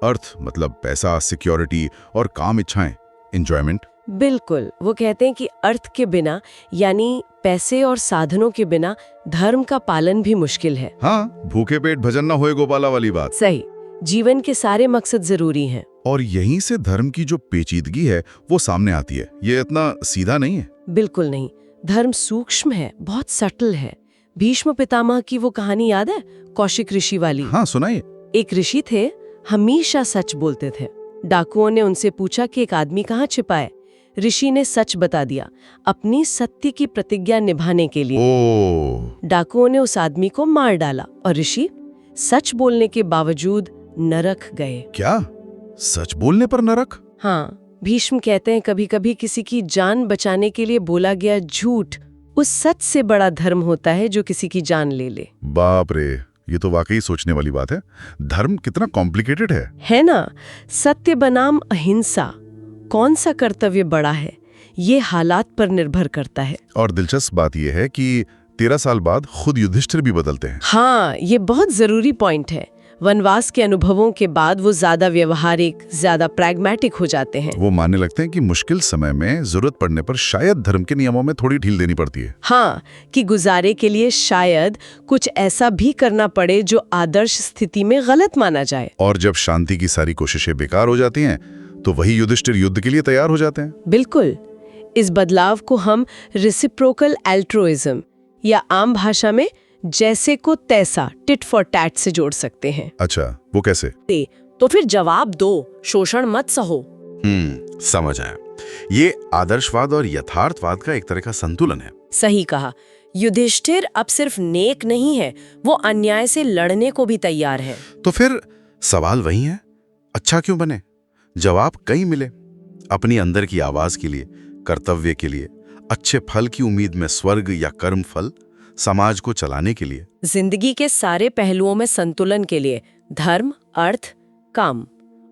अर्थ मतलब पैसा, सिक्योरिटी और काम इच्छाएं, एंजॉयमेंट। बिल्कुल, वो कहते हैं कि अर्थ के बिना, यानी पैसे और साधनों के बिना, धर्म का पालन भी मुश्किल है। हाँ, भूखे पेट भजन ना होए गोपाला वाली बात। सही, जीवन के सारे मकसद जरूरी हैं। और यहीं से धर्म की जो पेचीदगी है वो सामने आती है। ये इतना सीधा नहीं है। बिल्कुल नहीं, धर्म सूक्ष्म है, बहुत सटल है। भीष्म पितामह की वो कहानी याद है, कौशिक ऋषि वाली? हाँ, सुनाइए। एक ऋषि थे, हमेशा सच बोलते थे। डाकुओं ने उनसे पूछा कि एक आदमी कहाँ छिपा है। ऋषि ने सच बता दिया, अपनी सत्य की प्रतिज्ञा निभाने के लिए। डाकुओं ने उस आदमी को मार डाला और ऋषि सच बोलने के बावजूद नरक गए। क्या? सच बोलने पर नरक? हाँ, भीष्म कहते हैं कभी कभी किसी की जान बचाने के लिए बोला गया झूठ उस सच से बड़ा धर्म होता है जो किसी की जान ले ले। बाप रे, ये तो वाकई सोचने वाली बात है। धर्म कितना कॉम्प्लिकेटेड है ना? सत्य बनाम अहिंसा, कौन सा कर्तव्य बड़ा है, ये हालात पर निर्भर करता है। और दिलचस्प बात यह है कि 13 साल बाद खुद युधिष्ठिर भी बदलते हैं। हाँ, ये बहुत जरूरी पॉइंट है। वनवास के अनुभवों के बाद वो ज्यादा व्यवहारिक, ज्यादा प्रैग्मेटिक हो जाते हैं। वो मानने लगते हैं कि मुश्किल समय में जरूरत पड़ने पर शायद धर्म के नियमों में थोड़ी ढील देनी पड़ती है। हाँ, कि गुजारे के लिए शायद कुछ ऐसा भी करना पड़े जो आदर्श स्थिति में गलत माना जाए। और जब शांति की सारी कोशिशें बेकार हो जाती हैं, तो वही युधिष्ठिर युद्ध के लिए तैयार हो जाते हैं। बिल्कुल। इस बदलाव को हम रेसिप्रोकल एल्ट्रुइज्म या आम भाषा में जैसे को तैसा, टिट फॉर टैट से जोड़ सकते हैं। अच्छा, वो कैसे? तो फिर जवाब दो, शोषण मत सहो। समझ आया। ये आदर्शवाद और यथार्थवाद का एक तरह का संतुलन है। सही कहा। युधिष्ठिर अब सिर्फ नेक नहीं है, वो अन्याय से लड़ने को भी तैयार है। तो फिर सवाल वही है, अच्छा क्यों बने? जवाब कई मिले। अपनी अंदर की आवाज के लिए, कर्तव्य के लिए, अच्छे फल की उम्मीद में स्वर्ग या कर्म फल, समाज को चलाने के लिए, जिंदगी के सारे पहलुओं में संतुलन के लिए, धर्म, अर्थ, काम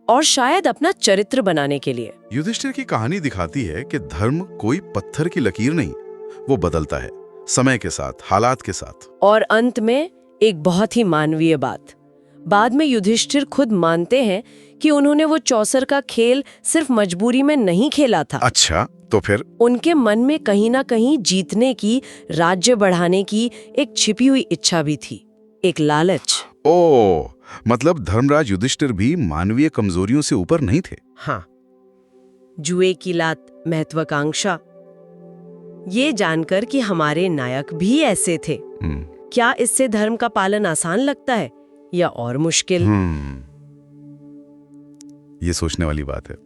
और शायद अपना चरित्र बनाने के लिए। युधिष्ठिर की कहानी दिखाती है कि धर्म कोई पत्थर की लकीर नहीं, वो बदलता है समय के साथ, हालात के साथ। और अंत में एक बहुत ही मानवीय बात, बाद में युधिष्ठिर खुद मानते हैं कि उन्होंने वो चौसर का खेल सिर्फ मजबूरी में नहीं खेला था। अच्छा, तो फिर उनके मन में कहीं ना कहीं जीतने की, राज्य बढ़ाने की एक छिपी हुई इच्छा भी थी, एक लालच। ओ, मतलब धर्मराज युधिष्ठिर भी मानवीय कमजोरियों से ऊपर नहीं थे। हाँ, जुए की लात, महत्वाकांक्षा, ये जानकर कि हमारे नायक भी ऐसे थे। क्या इससे धर्म का पालन आसान लगता है या और मुश्किल? ये सोचने वाली बात है।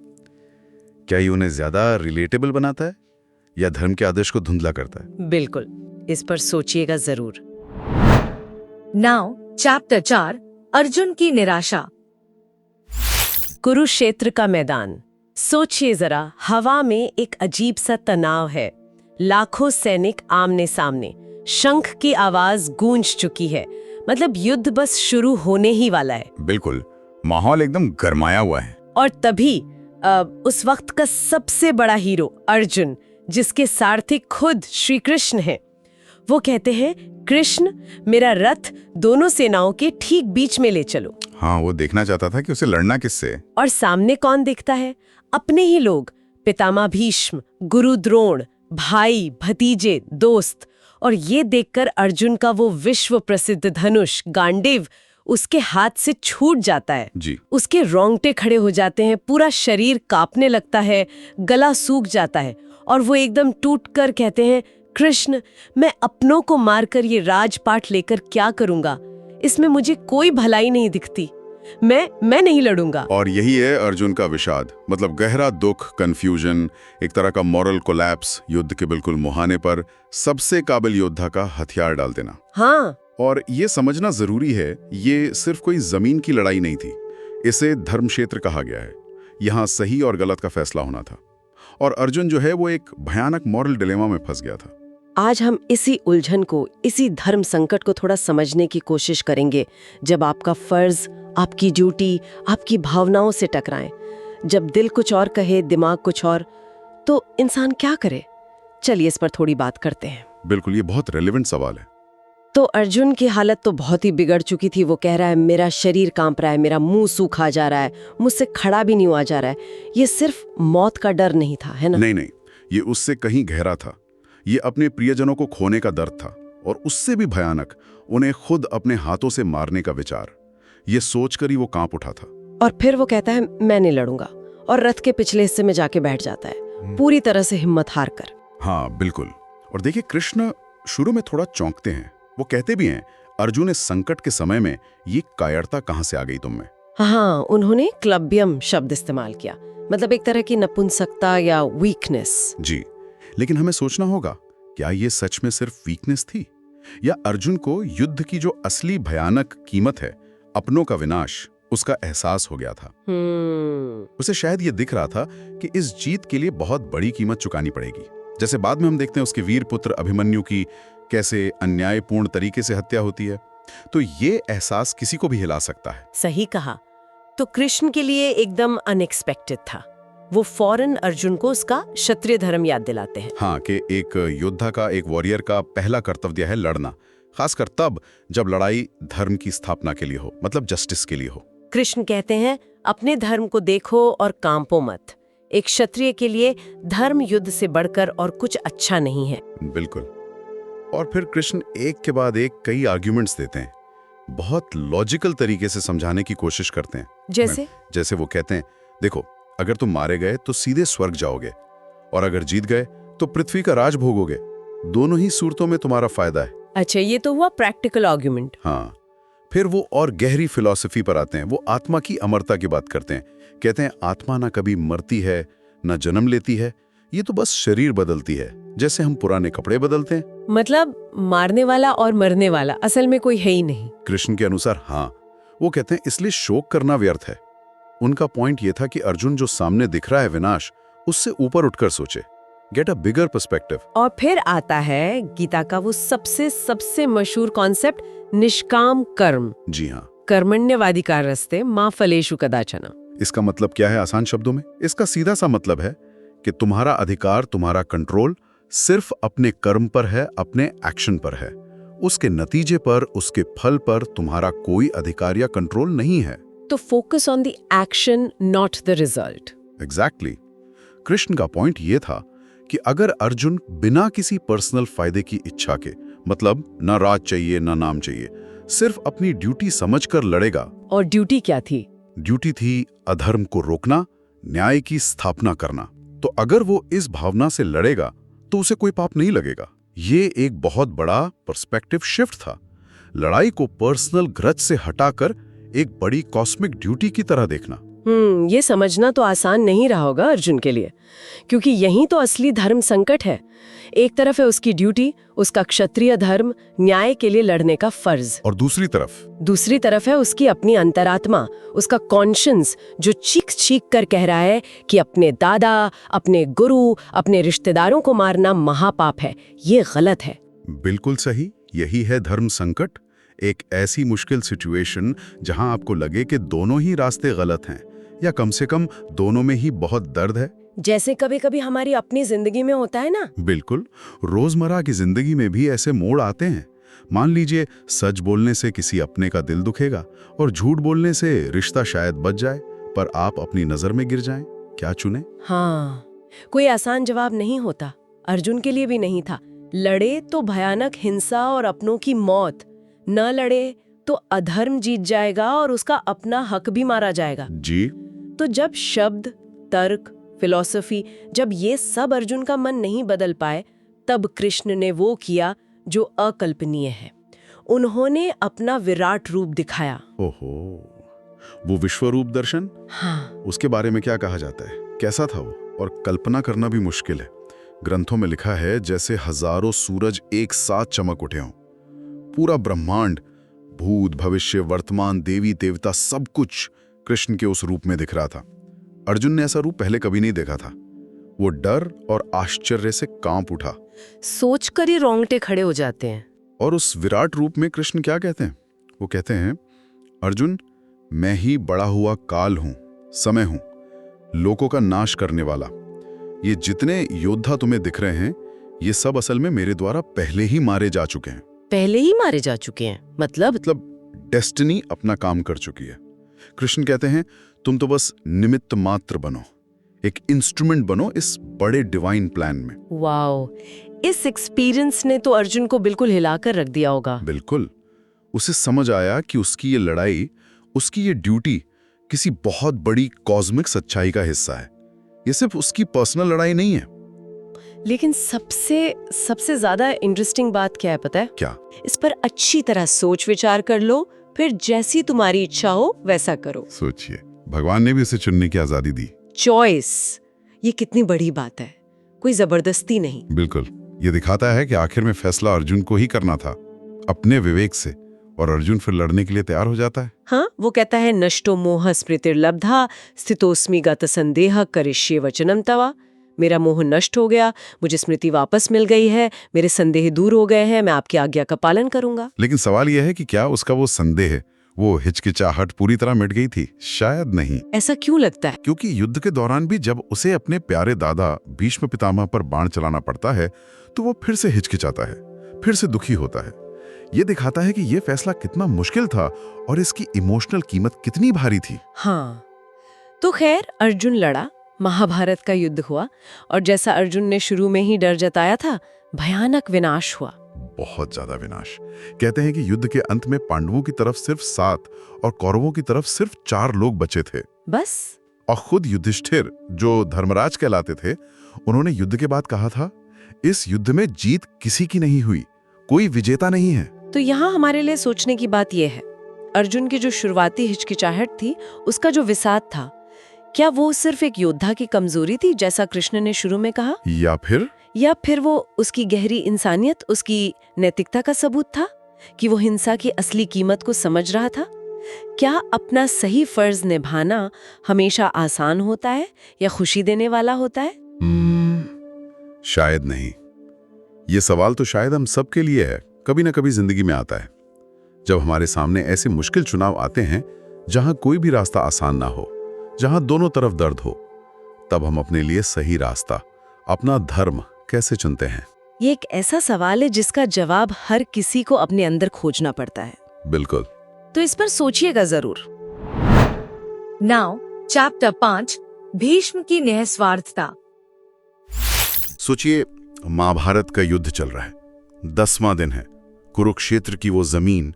क्या ये उन्हें ज्यादा रिलेटेबल बनाता है या धर्म के आदर्श को धुंधला करता है? बिल्कुल, इस पर सोचिएगा जरूर। नाउ चैप्टर 4, अर्जुन की निराशा। कुरुक्षेत्र का मैदान। सोचिए जरा, हवा में एक अजीब सा तनाव है। लाखों सैनिक आमने सामने, शंख की आवाज गूंज चुकी है। मतलब युद्ध बस शुरू होने ही वाला है। बिल्कुल, माहौल एकदम गरमाया हुआ है। और तभी उस वक्त का सबसे बड़ा हीरो अर्जुन, जिसके सारथी खुद श्री कृष्ण हैं, वो कहते हैं, कृष्ण, मेरा रथ दोनों सेनाओं के ठीक बीच में ले चलो। हाँ, वो देखना चाहता था कि उसे लड़ना किससे। और सामने कौन दिखता है? अपने ही लोग, पितामह भीष्म, गुरु द्रोण, भाई, भतीजे, दोस्त। और ये देखकर अर्जुन का वो विश्व प्रसिद्ध धनुष गांडीव उसके हाथ से छूट जाता है जी। उसके रोंगटे खड़े हो जाते हैं, पूरा शरीर कांपने लगता है, गला सूख जाता है और वो एकदम टूटकर कहते हैं, कृष्ण, मैं अपनों को मारकर ये राजपाट लेकर क्या करूंगा? इसमें मुझे कोई भलाई नहीं दिखती। मैं नहीं लड़ूंगा। और यही है अर्जुन का विषाद, मतलब गहरा दुख, कंफ्यूजन, एक तरह का मॉरल कोलैप्स, युद्ध के बिल्कुल मुहाने पर सबसे काबिल योद्धा का हथियार डाल देना। हाँ, और ये समझना जरूरी है, ये सिर्फ कोई जमीन की लड़ाई नहीं थी, इसे धर्म क्षेत्र कहा गया है। यहाँ सही और गलत का फैसला होना था और अर्जुन जो है वो एक भयानक मॉरल डिलेमा में फंस गया था। आज हम इसी उलझन को, इसी धर्म संकट को थोड़ा समझने की कोशिश करेंगे। जब आपका फर्ज, आपकी ड्यूटी, आपकी भावनाओं से टकराएं, जब दिल कुछ और कहे, दिमाग कुछ और, तो इंसान क्या करे? चलिए इस पर थोड़ी बात करते हैं। बिल्कुल, ये बहुत रेलेवेंट सवाल है। तो अर्जुन की हालत तो बहुत ही बिगड़ चुकी थी। वो कह रहा है, मेरा शरीर कांप रहा है, मेरा मुंह सूखा जा रहा है, मुझसे खड़ा भी नहीं हुआ जा रहा है। ये सिर्फ मौत का डर नहीं था, है ना? नहीं, ये उससे कहीं गहरा था। ये अपने प्रियजनों को खोने का दर्द था और उससे भी भयानक, उन्हें खुद अपने हाथों से मारने का विचार। ये सोचकर ही वो कांप उठा था। और फिर वो कहता है, मैं नहीं लड़ूंगा, और रथ के पिछले हिस्से में जाके बैठ जाता है, पूरी तरह से हिम्मत हार कर। हाँ, बिल्कुल। और देखिए, कृष्ण शुरू में थोड़ा चौंकते हैं। वो कहते भी हैं, अर्जुन, इस संकट के समय में ये कायरता कहां से आ गई तुम में? हाँ, उन्होंने क्लब्यम शब्द इस्तेमाल किया, मतलब एक तरह की नपुंसकता या वीकनेस। जी, लेकिन हमें सोचना होगा, क्या ये सच में सिर्फ वीकनेस थी या अर्जुन को युद्ध की जो असली भयानक कीमत है, अपनों का विनाश, उसका एहसास हो गया था? उसे शायद ये दिख रहा था कि इस जीत के लिए बहुत बड़ी कीमत चुकानी पड़ेगी। जैसे बाद में हम देखते हैं उसके वीर पुत्र अभिमन्यु की कैसे अन्यायपूर्ण तरीके से हत्या होती है, तो ये एहसास किसी को भी हिला सकता है। सही कहा। तो कृष्ण के लिए एकदम अनएक्सपेक्टेड था। वो फौरन अर्जुन को उसका क्षत्रिय धर्म याद दिलाते हैं। हाँ, कि एक योद्धा का, एक वॉरियर का पहला कर्तव्य है लड़ना, खासकर तब जब लड़ाई धर्म की स्थापना के लिए हो, मतलब जस्टिस के लिए हो। कृष्ण कहते हैं अपने धर्म को देखो और कांपो मत। एक क्षत्रिय के लिए धर्म युद्ध से बढ़कर और कुछ अच्छा नहीं है। बिल्कुल। और फिर कृष्ण एक के बाद एक कई आर्ग्यूमेंट्स देते हैं, बहुत लॉजिकल तरीके से समझाने की कोशिश करते हैं। जैसे वो कहते हैं, देखो अगर तुम मारे गए तो सीधे स्वर्ग जाओगे, और अगर जीत गए तो पृथ्वी का राज भोगोगे। दोनों ही सूरतों में तुम्हारा फायदा है। अच्छा, ये तो हुआ प्रैक्टिकल आर्ग्यूमेंट। हाँ, फिर वो और गहरी फिलॉसफी पर आते हैं। वो आत्मा की अमरता की बात करते हैं। कहते हैं आत्मा ना कभी मरती है ना जन्म लेती है, ये तो बस शरीर बदलती है, जैसे हम पुराने कपड़े बदलते हैं। मतलब मारने वाला और मरने वाला असल में कोई है ही नहीं। कृष्ण के अनुसार हाँ। वो कहते हैं इसलिए शोक करना व्यर्थ है। उनका पॉइंट ये था कि अर्जुन जो सामने दिख रहा है विनाश, उससे ऊपर उठकर सोचे, गेट अ बिगर पर्सपेक्टिव। और फिर आता है गीता का वो सबसे मशहूर कॉन्सेप्ट, निष्काम कर्म। जी हाँ, कर्मण्यवाधिकारस्ते मा फलेषु कदाचन। इसका मतलब क्या है आसान शब्दों में? इसका सीधा सा मतलब है कि तुम्हारा अधिकार, तुम्हारा कंट्रोल सिर्फ अपने कर्म पर है, अपने एक्शन पर है। उसके नतीजे पर, उसके फल पर तुम्हारा कोई अधिकार या कंट्रोल नहीं है। तो focus on the action, not the result. Exactly. Krishna का पॉइंट ये था कि अगर अर्जुन बिना किसी पर्सनल फायदे की इच्छा के, मतलब ना राज चाहिए ना नाम चाहिए, सिर्फ अपनी ड्यूटी समझकर लड़ेगा। और ड्यूटी क्या थी? ड्यूटी थी अधर्म को रोकना, न्याय की स्थापना करना। तो अगर वो इस भावना से लड़ेगा तो उसे कोई पाप नहीं लगेगा। ये एक बहुत बड़ा पर्सपेक्टिव शिफ्ट था। लड़ाई को पर्सनल ग्रज से हटाकर एक बड़ी कॉस्मिक ड्यूटी की तरह देखना। ये समझना तो आसान नहीं रहा होगा अर्जुन के लिए, क्योंकि यही तो असली धर्म संकट है। एक तरफ है उसकी ड्यूटी, उसका क्षत्रिय धर्म, न्याय के लिए लड़ने का फर्ज, और दूसरी तरफ है उसकी अपनी अंतरात्मा, उसका कॉन्शियंस, जो चीख चीख कर कह रहा है कि अपने दादा, अपने गुरु, अपने रिश्तेदारों को मारना महापाप है, ये गलत है। बिल्कुल सही, यही है धर्म संकट। एक ऐसी मुश्किल सिचुएशन जहां आपको लगे कि दोनों ही रास्ते गलत हैं, या कम से कम दोनों में ही बहुत दर्द है। जैसे कभी कभी हमारी अपनी जिंदगी में होता है ना। बिल्कुल, रोजमर्रा की जिंदगी में भी ऐसे मोड़ आते हैं। मान लीजिए सच बोलने से किसी अपने का दिल दुखेगा और झूठ बोलने से रिश्ता शायद बच जाए, पर आप अपनी नजर में गिर जाएं। क्या चुने? हाँ, कोई आसान जवाब नहीं होता। अर्जुन के लिए भी नहीं था। लड़े तो भयानक हिंसा और अपनों की मौत, न लड़े तो अधर्म जीत जाएगा और उसका अपना हक भी मारा जाएगा। जी। तो जब शब्द, तर्क, फिलॉसफी, जब ये सब अर्जुन का मन नहीं बदल पाए, तब कृष्ण ने वो किया जो अकल्पनीय है। उन्होंने अपना विराट रूप दिखाया। ओहो, वो विश्वरूप दर्शन। हाँ। उसके बारे में क्या कहा जाता है? कैसा था वो? और कल्पना करना भी मुश्किल है। ग्रंथों में लिखा है जैसे हजारों सूरज एक साथ चमक उठे हों। पूरा ब्रह्मांड, भूत, भविष्य, वर्तमान, देवी देवता, सब कुछ कृष्ण के उस रूप में दिख रहा था। अर्जुन ने ऐसा रूप पहले कभी नहीं देखा था। वो डर और आश्चर्य से कांप उठा। सोचकर ही रोंगटे खड़े हो जाते हैं। और उस विराट रूप में कृष्ण क्या कहते हैं? वो कहते हैं, अर्जुन, मैं ही बड़ा हुआ काल हूं, समय हूं, लोगों का नाश करने वाला। ये जितने योद्धा तुम्हें दिख रहे हैं, ये सब असल में मेरे द्वारा पहले ही मारे जा चुके हैं। पहले ही मारे जा चुके हैं? मतलब डेस्टिनी अपना काम कर चुकी है। कृष्ण कहते हैं, तुम तो बस निमित्त मात्र बनो, एक इंस्ट्रूमेंट बनो इस बड़े डिवाइन प्लान में। वाओ, इस एक्सपीरियंस ने तो अर्जुन को बिल्कुल हिलाकर रख दिया होगा। बिल्कुल। उसे समझ आया कि उसकी ये लड़ाई, उसकी ये ड्यूटी किसी बहुत बड़ी कॉस्मिक सच्चाई का हिस्सा है। ये सिर्फ उसकी पर्सनल लड़ाई नहीं है। लेकिन सबसे ज्यादा इंटरेस्टिंग बात क्या है पता है? क्या? इस पर अच्छी तरह सोच विचार कर लो, फिर जैसी तुम्हारी इच्छा हो वैसा करो। सोचिए, भगवान ने भी उसे चुनने की आजादी दी। चॉइस, ये कितनी बड़ी बात है, कोई जबरदस्ती नहीं। बिल्कुल। ये दिखाता है कि आखिर में फैसला अर्जुन को ही करना था, अपने विवेक से, और अर्जुन फिर लड़ने के लिए तैयार हो जाता है। हाँ, वो कहता है, नष्टो मोह स्मृतिर्लब्धा स्थितोस्मि गत संदेह करिष्ये वचनम तवा। मेरा मोह नष्ट हो गया, मुझे स्मृति वापस मिल गई है, मेरे संदेह दूर हो गए हैं, मैं आपकी आज्ञा का पालन करूंगा। लेकिन सवाल यह है कि क्या उसका वो संदेह, वो हिचकिचाहट पूरी तरह मिट गई थी? शायद नहीं। ऐसा क्यों लगता है? क्योंकि युद्ध के दौरान भी जब उसे अपने प्यारे दादा भीष्म पितामह पर बाण चलाना पड़ता है तो वो फिर से हिचकिचाता है, फिर से दुखी होता है। ये दिखाता है कि ये फैसला कितना मुश्किल था और इसकी इमोशनल कीमत कितनी भारी थी। हाँ, तो खैर अर्जुन लड़ा, महाभारत का युद्ध हुआ और जैसा अर्जुन ने शुरू में ही डर जताया था, भयानक विनाश हुआ। बहुत ज्यादा विनाश। कहते हैं कि युद्ध के अंत में पांडवों की तरफ सिर्फ 7 और कौरवों की तरफ सिर्फ 4 लोग बचे थे बस। और खुद युधिष्ठिर, जो धर्मराज कहलाते थे, उन्होंने युद्ध के बाद कहा था, इस युद्ध में जीत किसी की नहीं हुई, कोई विजेता नहीं है। तो यहाँ हमारे लिए सोचने की बात यह है, अर्जुन की जो शुरुआती हिचकिचाहट थी, उसका जो विषाद था, क्या वो सिर्फ एक योद्धा की कमजोरी थी जैसा कृष्ण ने शुरू में कहा, या फिर वो उसकी गहरी इंसानियत, उसकी नैतिकता का सबूत था कि वो हिंसा की असली कीमत को समझ रहा था? क्या अपना सही फर्ज निभाना हमेशा आसान होता है या खुशी देने वाला होता है? शायद नहीं। ये सवाल तो शायद हम सब के लिए है, कभी ना कभी जिंदगी में आता है। जब हमारे सामने ऐसे मुश्किल चुनाव आते हैं जहां कोई भी रास्ता आसान ना हो, जहां दोनों तरफ दर्द हो, तब हम अपने लिए सही रास्ता, अपना धर्म कैसे चुनते हैं? ये एक ऐसा सवाल है जिसका जवाब हर किसी को अपने अंदर खोजना पड़ता है। बिल्कुल। तो इस पर सोचिएगा जरूर। नाउ चैप्टर 5, भीष्म की निस्वार्थता। सोचिए, महाभारत का युद्ध चल रहा है, 10वां दिन है। कुरुक्षेत्र की वो जमीन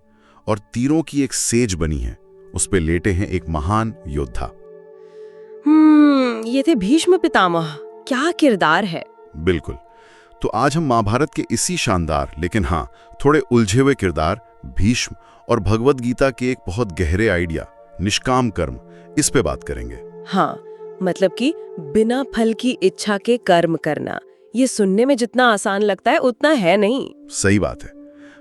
और तीरों की एक सेज बनी है, उस पे लेटे हैं एक महान योद्धा। ये थे भीष्म पितामह। क्या किरदार है। बिल्कुल। तो आज हम महाभारत के इसी शानदार लेकिन हाँ थोड़े उलझे हुए किरदार भीष्म और भगवद गीता के एक बहुत गहरे आइडिया, निष्काम कर्म, इस पे बात करेंगे। हाँ, मतलब कि बिना फल की इच्छा के कर्म करना, ये सुनने में जितना आसान लगता है उतना है नहीं। सही बात है।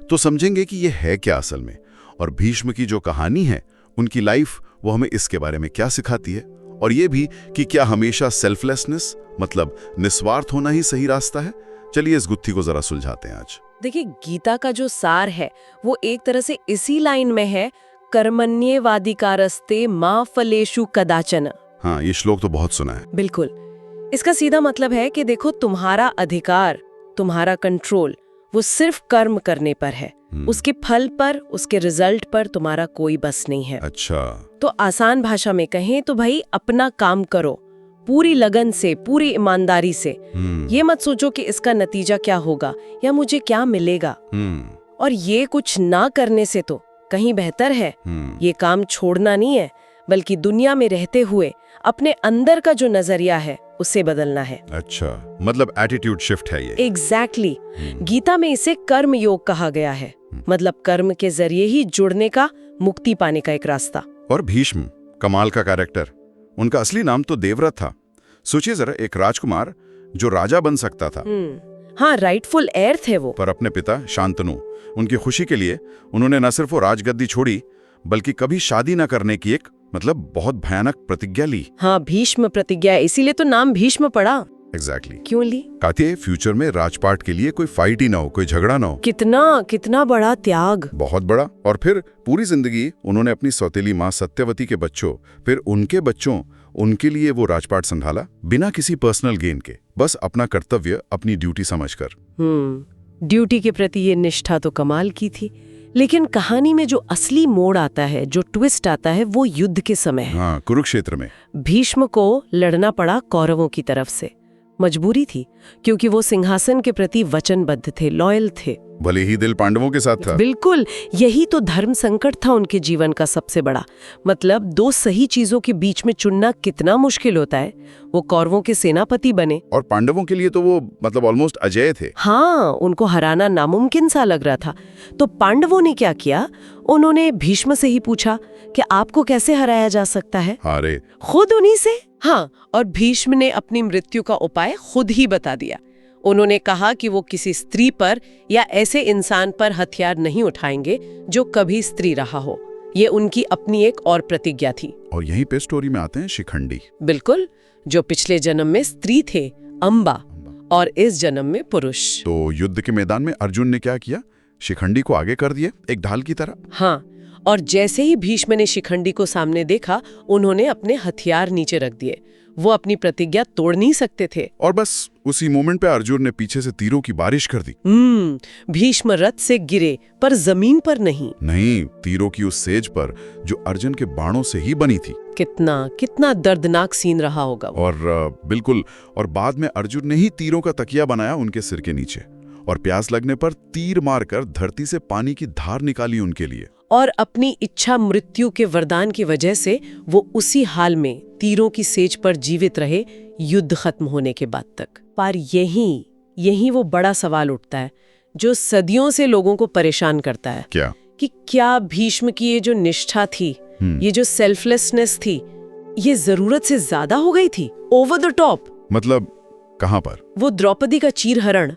तो समझेंगे कि ये है क्या असल में, और भीष्म की जो कहानी है, उनकी लाइफ, वो हमें इसके बारे में क्या सिखाती है, और ये भी कि क्या हमेशा सेल्फलेसनेस, मतलब निस्वार्थ होना ही सही रास्ता है। चलिए इस गुत्थी को जरा सुलझाते हैं आज। देखिए, गीता का जो सार है वो एक तरह से इसी लाइन में है, कर्मण्येवाधिकारस्ते मा फलेषु कदाचन। हाँ, ये श्लोक तो बहुत सुना है। बिल्कुल। इसका सीधा मतलब है कि देखो, तुम्हारा अधिकार, तुम्हारा कंट्रोल, वो सिर्फ कर्म करने पर है, उसके फल पर, उसके रिजल्ट पर तुम्हारा कोई बस नहीं है। अच्छा। तो आसान भाषा में कहें तो भाई, अपना काम करो पूरी लगन से, पूरी ईमानदारी से। ये मत सोचो कि इसका नतीजा क्या होगा या मुझे क्या मिलेगा। और ये कुछ ना करने से तो कहीं बेहतर है ये काम छोड़ना नहीं है, बल्कि दुनिया में रहते हुए अपने अंदर का जो नजरिया है उसे बदलना है। अच्छा, मतलब एटीट्यूड शिफ्ट है ये। एग्जैक्टली। गीता में इसे कर्म योग कहा गया है, मतलब कर्म के जरिए ही जुड़ने का, मुक्ति पाने का एक रास्ता। और भीष्म, कमाल का कैरेक्टर। उनका असली नाम तो देवव्रत था। सोचिए जरा, एक राजकुमार जो राजा बन सकता था। हाँ, राइटफुल एयर थे वो। पर अपने पिता शांतनु, उनकी खुशी के लिए उन्होंने न सिर्फ वो राजगद्दी छोड़ी, बल्कि कभी शादी न करने की एक, मतलब बहुत भयानक प्रतिज्ञा ली। हाँ, भीष्म प्रतिज्ञा, इसीलिए तो नाम भीष्म पड़ा। एग्जैक्टली। क्यों ली? कहते फ्यूचर में राजपाट के लिए कोई फाइट ही ना हो, कोई झगड़ा ना हो। कितना बड़ा त्याग। बहुत बड़ा। और फिर पूरी जिंदगी उन्होंने अपनी सौतेली माँ सत्यवती के बच्चों, फिर उनके बच्चों, उनके लिए वो राजपाट संभाला, बिना किसी पर्सनल गेन के, बस अपना कर्तव्य, अपनी ड्यूटी समझकर। ड्यूटी के प्रति ये निष्ठा तो कमाल की थी। लेकिन कहानी में जो असली मोड़ आता है, जो ट्विस्ट आता है, वो युद्ध के समय है। हाँ, कुरुक्षेत्र में भीष्म को लड़ना पड़ा कौरवों की तरफ से। मजबूरी थी, क्योंकि वो सिंहासन के प्रति वचनबद्ध थे, लॉयल थे। भले ही दिल पांडवों के साथ था। बिल्कुल, यही तो धर्म संकट था उनके जीवन का सबसे बड़ा। मतलब दो सही चीजों के बीच में चुनना कितना मुश्किल होता है। वो कौरवों के सेनापति बने और पांडवों के लिए तो वो मतलब ऑलमोस्ट अजेय थे। हाँ, उनको हराना नामुमकिन सा लग रहा था। तो पांडवों ने क्या किया, उन्होंने भीष्म से ही पूछा कि आपको कैसे हराया जा सकता है। अरे खुद उन्हीं से। हाँ, और भीष्म ने अपनी मृत्यु का उपाय खुद ही बता दिया। उन्होंने कहा कि वो किसी स्त्री पर या ऐसे इंसान पर हथियार नहीं उठाएंगे जो कभी स्त्री रहा हो, ये उनकी अपनी एक और प्रतिज्ञा थी। और यहीं पे स्टोरी में आते हैं शिखंडी। बिल्कुल, जो पिछले जन्म में स्त्री थे, अंबा, और इस जन्म में पुरुष। तो युद्ध के मैदान में अर्जुन ने क्या किया? शिखंडी को आगे कर दिए, एक ढाल की तरह। हाँ, और जैसे ही भीष्म ने शिखंडी को सामने देखा, उन्होंने अपने हथियार नीचे रख दिए। वो अपनी प्रतिज्ञा तोड़ नहीं सकते थे। और बस उसी मोमेंट पे अर्जुन ने पीछे से तीरों की बारिश कर दी। भीष्म रथ से गिरे, पर जमीन पर नहीं, तीरों की उस सेज पर जो अर्जुन के बाणों से ही बनी थी। कितना दर्दनाक सीन रहा होगा वो। और बिल्कुल, और बाद में अर्जुन ने ही तीरों का तकिया बनाया उनके सिर के नीचे, और प्यास लगने पर तीर मारकर धरती से पानी की धार निकाली उनके लिए। और अपनी इच्छा मृत्यु के वरदान की वजह से वो उसी हाल में तीरों की सेज पर जीवित रहे, युद्ध खत्म होने के बाद तक। पर यही वो बड़ा सवाल उठता है जो सदियों से लोगों को परेशान करता है। क्या भीष्म की ये जो निष्ठा थी, ये जो सेल्फलेसनेस थी, ये जरूरत से ज्यादा हो गई थी? Over the top. मतलब कहां पर? वो द्रौपदी का चीरहरण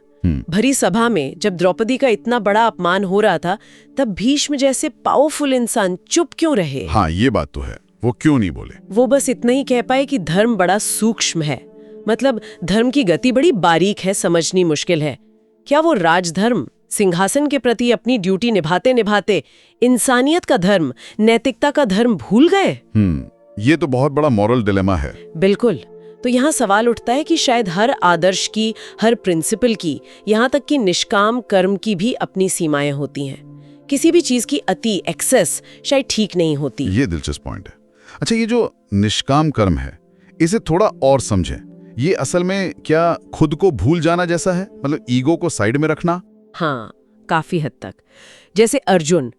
भरी सभा में, जब द्रौपदी का इतना बड़ा अपमान हो रहा था, तब भीष्म जैसे पावरफुल इंसान चुप क्यों रहे? हाँ, ये बात तो है, वो क्यों नहीं बोले? वो बस इतना ही कह पाए कि धर्म बड़ा सूक्ष्म है, मतलब धर्म की गति बड़ी बारीक है, समझनी मुश्किल है। क्या वो राजधर्म, सिंहासन के प्रति अपनी ड्यूटी निभाते निभाते इंसानियत का धर्म, नैतिकता का धर्म भूल गए? ये तो बहुत बड़ा मॉरल डिलेमा है। बिल्कुल। तो यहाँ सवाल उठता है कि शायद हर आदर्श की, हर प्रिंसिपल की, यहाँ तक कि निष्काम कर्म की भी अपनी सीमाएं होती हैं। किसी भी चीज की अति, एक्सेस शायद ठीक नहीं होती। ये दिलचस्प पॉइंट है। अच्छा, ये जो निष्काम कर्म है, इसे थोड़ा और समझें। ये असल में क्या खुद को भूल जाना जैसा है? मतलब ईगो को साइड में रखना? हाँ, काफी हद तक। जैसे अर्जुन,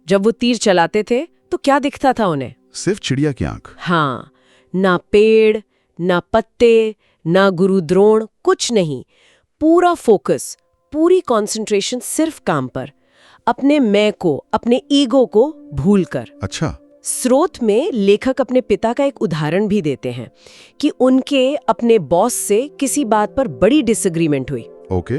जब वो तीर चलाते थे तो क्या दिखता था उन्हें? सिर्फ चिड़िया की आंख। हाँ, ना पेड़, ना पत्ते, ना गुरु द्रोण, कुछ नहीं। पूरा फोकस, पूरी कंसंट्रेशन सिर्फ काम पर, अपने मैं को, अपने ईगो को भूलकर। अच्छा। स्रोत में लेखक अपने पिता का एक उदाहरण भी देते हैं कि उनके अपने बॉस से किसी बात पर बड़ी डिसएग्रीमेंट हुई। ओके।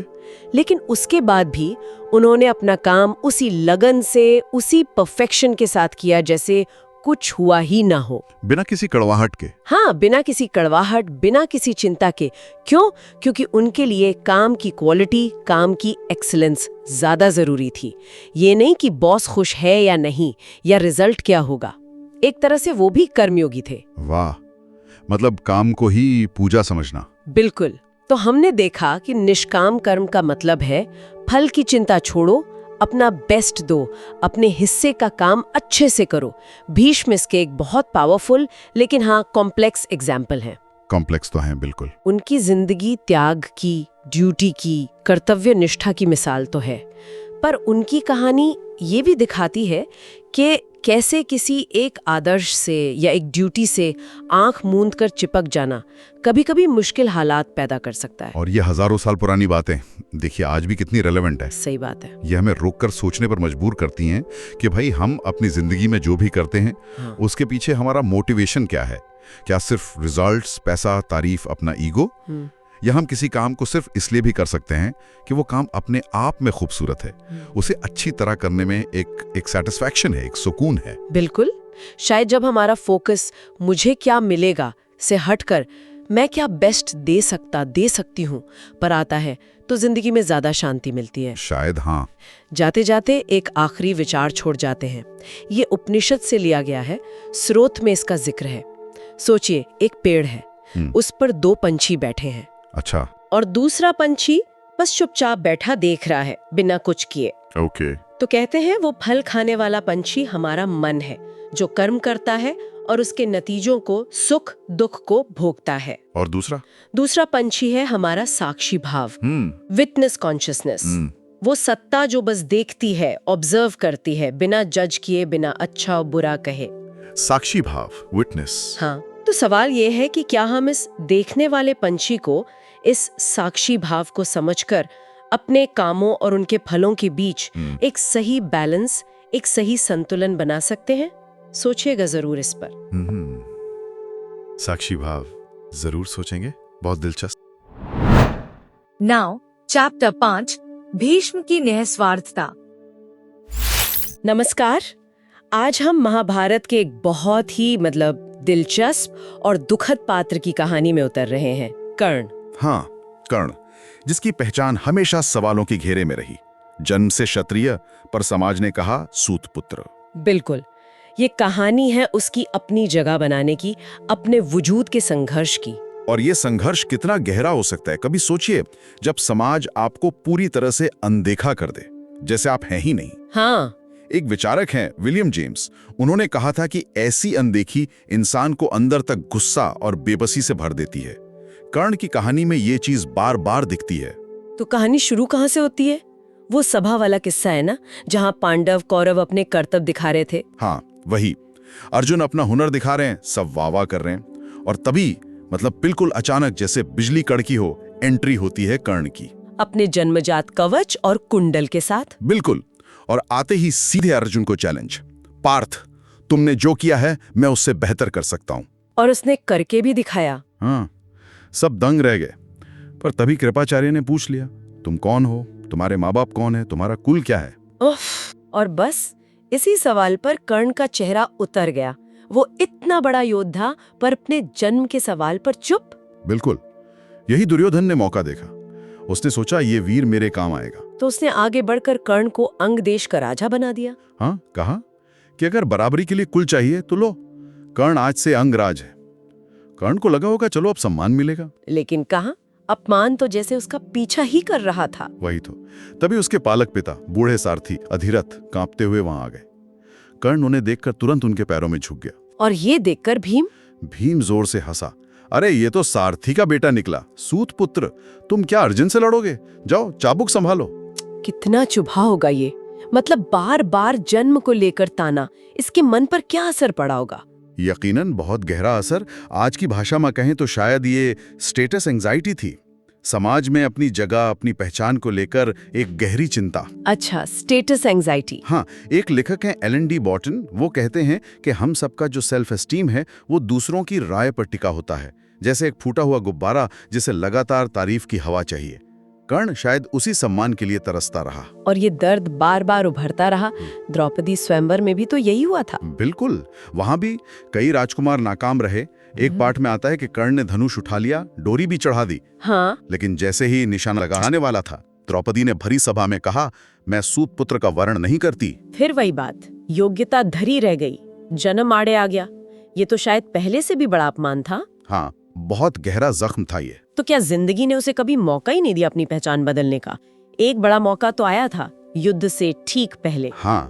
लेकिन उसके बाद भी उन्होंने अपना काम उसी लगन से, उसी परफेक्शन के साथ किया जैसे कुछ हुआ ही ना हो। बिना किसी कड़वाहट के। हाँ, बिना किसी कड़वाहट, बिना किसी चिंता के। क्यों? क्योंकि उनके लिए काम की क्वालिटी, काम की एक्सीलेंस ज्यादा जरूरी थी। ये नहीं कि बॉस खुश है या नहीं, या रिजल्ट क्या होगा। एक तरह से वो भी कर्मयोगी थे। वाह, मतलब काम को ही पूजा समझना। बिल्कुल। तो हमने देखा कि निष्काम कर्म का मतलब है फल की चिंता छोड़ो, अपना बेस्ट दो, अपने हिस्से का काम अच्छे से करो। भीष्म इसके एक बहुत पावरफुल लेकिन हाँ कॉम्प्लेक्स एग्जाम्पल है। कॉम्प्लेक्स तो हैं, बिल्कुल। उनकी जिंदगी त्याग की, ड्यूटी की, कर्तव्य निष्ठा की मिसाल तो है, पर उनकी कहानी ये भी दिखाती है कि कैसे किसी एक आदर्श से या एक ड्यूटी से आंख मूंद कर चिपक जाना कभी-कभी मुश्किल हालात पैदा कर सकता है। और ये हजारों साल पुरानी बातें देखिए आज भी कितनी रेलेवेंट है। सही बात है। ये हमें रोककर सोचने पर मजबूर करती हैं कि भाई हम अपनी जिंदगी में जो भी करते हैं उसके पीछे हमारा मोटिवेशन क्या है। क्या सिर्फ रिजल्ट्स, पैसा, तारीफ, अपना ईगो, या हम किसी काम को सिर्फ इसलिए भी कर सकते हैं कि वो काम अपने आप में खूबसूरत है, उसे अच्छी तरह करने में एक सेटिस्फैक्शन है, एक सुकून है। बिल्कुल। शायद जब हमारा फोकस मुझे क्या मिलेगा से हटकर मैं क्या बेस्ट दे सकती हूँ पर आता है तो जिंदगी में ज्यादा शांति मिलती है। शायद। हाँ। जाते जाते एक आखिरी विचार छोड़ जाते हैं। ये उपनिषद से लिया गया है, स्रोत में इसका जिक्र है। सोचिए, एक पेड़ है, उस पर 2 पंछी बैठे हैं। अच्छा। और दूसरा पंछी बस चुपचाप बैठा देख रहा है बिना कुछ किए। ओके। तो कहते हैं वो फल खाने वाला पंछी हमारा मन है, जो कर्म करता है और उसके नतीजों को, सुख दुख को भोगता है। और दूसरा पंछी है हमारा साक्षी भाव, विटनेस कॉन्शियसनेस। वो सत्ता जो बस देखती है, ऑब्जर्व करती है, बिना जज किए, बिना अच्छा और बुरा कहे। साक्षी भाव, विटनेस। हाँ, तो सवाल ये है कि क्या हम इस देखने वाले पंछी को, इस साक्षी भाव को समझकर अपने कामों और उनके फलों के बीच एक सही बैलेंस, एक सही संतुलन बना सकते हैं? सोचिएगा जरूर इस पर। साक्षी भाव, जरूर सोचेंगे। बहुत दिलचस्प। नाउ चैप्टर 5, भीष्म की निस्वार्थता। नमस्कार। आज हम महाभारत के एक बहुत ही दिलचस्प और दुखद पात्र की कहानी में उतर रहे हैं, कर्ण। हाँ, कर्ण, जिसकी पहचान हमेशा सवालों की घेरे में रही। जन्म से क्षत्रिय, पर समाज ने कहा सूत पुत्र। बिल्कुल, ये कहानी है उसकी अपनी जगह बनाने की, अपने वजूद के संघर्ष की। और ये संघर्ष कितना गहरा हो सकता है, कभी सोचिए, जब समाज आपको पूरी तरह से अनदेखा कर दे, जैसे आप हैं ही नहीं। हाँ, एक विचारक हैं विलियम जेम्स, उन्होंने कहा था कि ऐसी अनदेखी इंसान को अंदर तक गुस्सा और बेबसी से भर देती है। कर्ण की कहानी में ये चीज बार बार दिखती है। तो कहानी शुरू कहाँ से होती है? वो सभा वाला किस्सा है ना, जहाँ पांडव कौरव अपने कर्तव्य दिखा रहे थे। हाँ, वही। अर्जुन अपना हुनर दिखा रहे हैं, सब वाह वाह कर रहे हैं, और तभी बिल्कुल अचानक, जैसे बिजली कड़की हो, एंट्री होती है कर्ण की, अपने जन्मजात कवच और कुंडल के साथ। बिल्कुल। और आते ही सीधे अर्जुन को चैलेंज, पार्थ, तुमने जो किया है मैं उससे बेहतर कर सकता हूं। और उसने करके भी दिखाया। हाँ, सब दंग रह गए। पर तभी कृपाचार्य ने पूछ लिया, तुम कौन हो, तुम्हारे माँ बाप कौन है, तुम्हारा कुल क्या है? उफ, और बस इसी सवाल पर कर्ण का चेहरा उतर गया। वो इतना बड़ा योद्धा, पर अपने जन्म के सवाल पर चुप। बिल्कुल, यही दुर्योधन ने मौका देखा। उसने सोचा ये वीर मेरे काम आएगा, तो उसने आगे बढ़कर कर्ण को अंग देश का राजा बना दिया। हाँ, कहा कि अगर बराबरी के लिए कुल चाहिए तो लो, कर्ण आज से अंगराज है। कर्ण को लगा होगा चलो अब सम्मान मिलेगा, लेकिन कहाँ, अपमान तो जैसे उसका पीछा ही कर रहा था। वही तो। तभी उसके पालक पिता बूढ़े सारथी अधिरथ कांपते हुए वहां आ गए। कर्ण उन्हें देखकर तुरंत उनके पैरों में झुक गया। और ये देखकर भीम जोर से हंसा, अरे ये तो सारथी का बेटा निकला, सूत पुत्र, तुम क्या अर्जुन से लड़ोगे? जाओ चाबुक संभालो। कितना चुभा होगा ये, बार बार जन्म को लेकर ताना, इसके मन पर क्या असर पड़ा होगा? यकीनन बहुत गहरा असर। आज की भाषा में कहें तो शायद ये स्टेटस एंजाइटी थी। समाज में अपनी जगह, अपनी पहचान को लेकर एक गहरी चिंता। अच्छा, स्टेटस एंजाइटी। हाँ, एक लेखक हैं एलन डी बॉटन, वो कहते हैं कि हम सबका जो सेल्फ एस्टीम है वो दूसरों की राय पर टिका होता है, जैसे एक फूटा हुआ गुब्बारा जिसे लगातार तारीफ की हवा चाहिए। कर्ण शायद उसी सम्मान के लिए तरसता रहा। और ये दर्द बार बार उभरता रहा। द्रौपदी स्वयंवर में भी तो यही हुआ था। बिल्कुल, वहां भी कई राजकुमार नाकाम रहे। एक पाठ में आता है कि कर्ण ने धनुष उठा लिया, डोरी भी चढ़ा दी। हाँ, लेकिन जैसे ही निशाना लगाने वाला था, द्रौपदी ने भरी सभा में कहा, मैं सूत पुत्र का वर्ण नहीं करती। फिर वही बात, योग्यता धरी रह गई, जन्म आड़े आ गया। ये तो शायद पहले से भी बड़ा अपमान था। हाँ, बहुत गहरा जख्म था ये। तो क्या जिंदगी ने उसे कभी मौका ही नहीं दिया अपनी पहचान बदलने का? एक बड़ा मौका तो आया था, युद्ध से ठीक पहले। हाँ,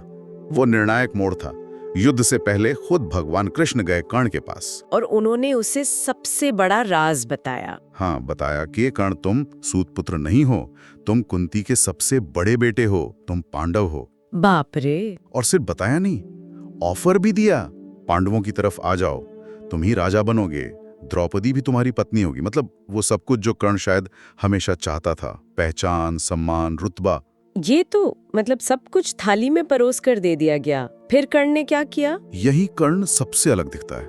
वो निर्णायक मोड़ था। युद्ध से पहले खुद भगवान कृष्ण गए कर्ण के पास, और उन्होंने उसे सबसे बड़ा राज बताया। हाँ, बताया कि कर्ण, तुम सूत पुत्र नहीं हो, तुम कुंती के सबसे बड़े बेटे हो, तुम पांडव हो। बाप रे! और सिर्फ बताया नहीं, ऑफर भी दिया, पांडवों की तरफ आ जाओ, तुम ही राजा बनोगे, द्रौपदी भी तुम्हारी पत्नी होगी। वो सब कुछ जो कर्ण शायद हमेशा चाहता था, पहचान, सम्मान, रुतबा। ये तो सब कुछ थाली में परोस कर दे दिया गया। फिर कर्ण ने क्या किया? यही कर्ण सबसे अलग दिखता है।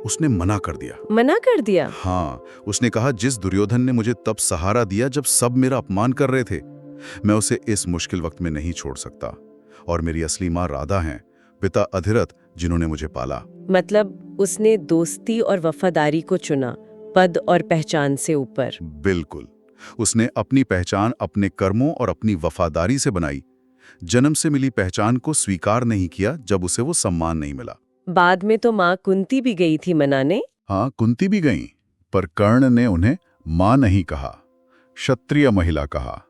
उसने मना कर दिया। मना कर दिया? हाँ, उसने कहा, जिस दुर्योधन ने मुझे तब सहारा दिया जब सब मेरा अपमान कर रहे थे, मैं उसे इस मुश्किल वक्त में नहीं छोड़ सकता। और मेरी असली माँ राधा हैं, पिता अधिरथ, जिन्होंने मुझे पाला। उसने दोस्ती और वफादारी को चुना, पद और पहचान से ऊपर। बिल्कुल, उसने अपनी पहचान अपने कर्मों और अपनी वफादारी से बनाई। जन्म से मिली पहचान को स्वीकार नहीं किया जब उसे वो सम्मान नहीं मिला। बाद में तो माँ कुंती भी गई थी मनाने। हाँ, कुंती भी गईं, पर कर्ण ने उन्हें माँ नहीं कहा, क्षत्रिय महिला कहा।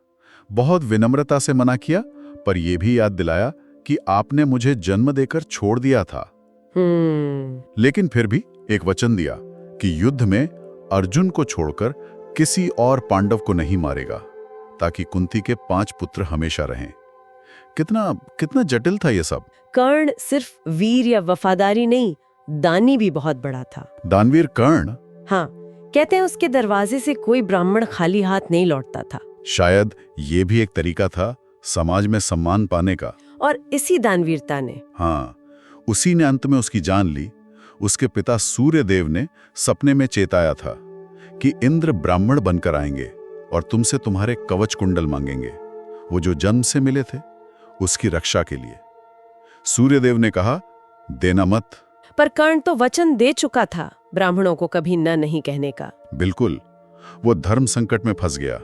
बहुत विनम्रता से मना किया, पर यह भी याद दिलाया कि आपने मुझे जन्म देकर छोड़ दिया था। लेकिन फिर भी एक वचन दिया कि युद्ध में अर्जुन को छोड़कर किसी और पांडव को नहीं मारेगा, ताकि कुंती के 5 पुत्र हमेशा रहें। कितना जटिल था ये सब। कर्ण सिर्फ वीर या वफादारी नहीं, दानी भी बहुत बड़ा था। दानवीर कर्ण? हाँ, कहते हैं उसके दरवाजे से कोई ब्राह्मण खाली हाथ नहीं लौटता था। शायद ये भी एक तरीका था समाज में सम्मान पाने का। और इसी दानवीरता ने, हाँ, उसी ने अंत में उसकी जान ली। उसके पिता सूर्यदेव ने सपने में चेताया था कि इंद्र ब्राह्मण बनकर आएंगे और तुमसे तुम्हारे कवच कुंडल मांगेंगे, वो जो जन्म से मिले थे, उसकी रक्षा के लिए। सूर्यदेव ने कहा, देना मत। पर कर्ण तो वचन दे चुका था ब्राह्मणों को कभी न नहीं कहने का। बिल्कुल, वो धर्म संकट में फंस गया।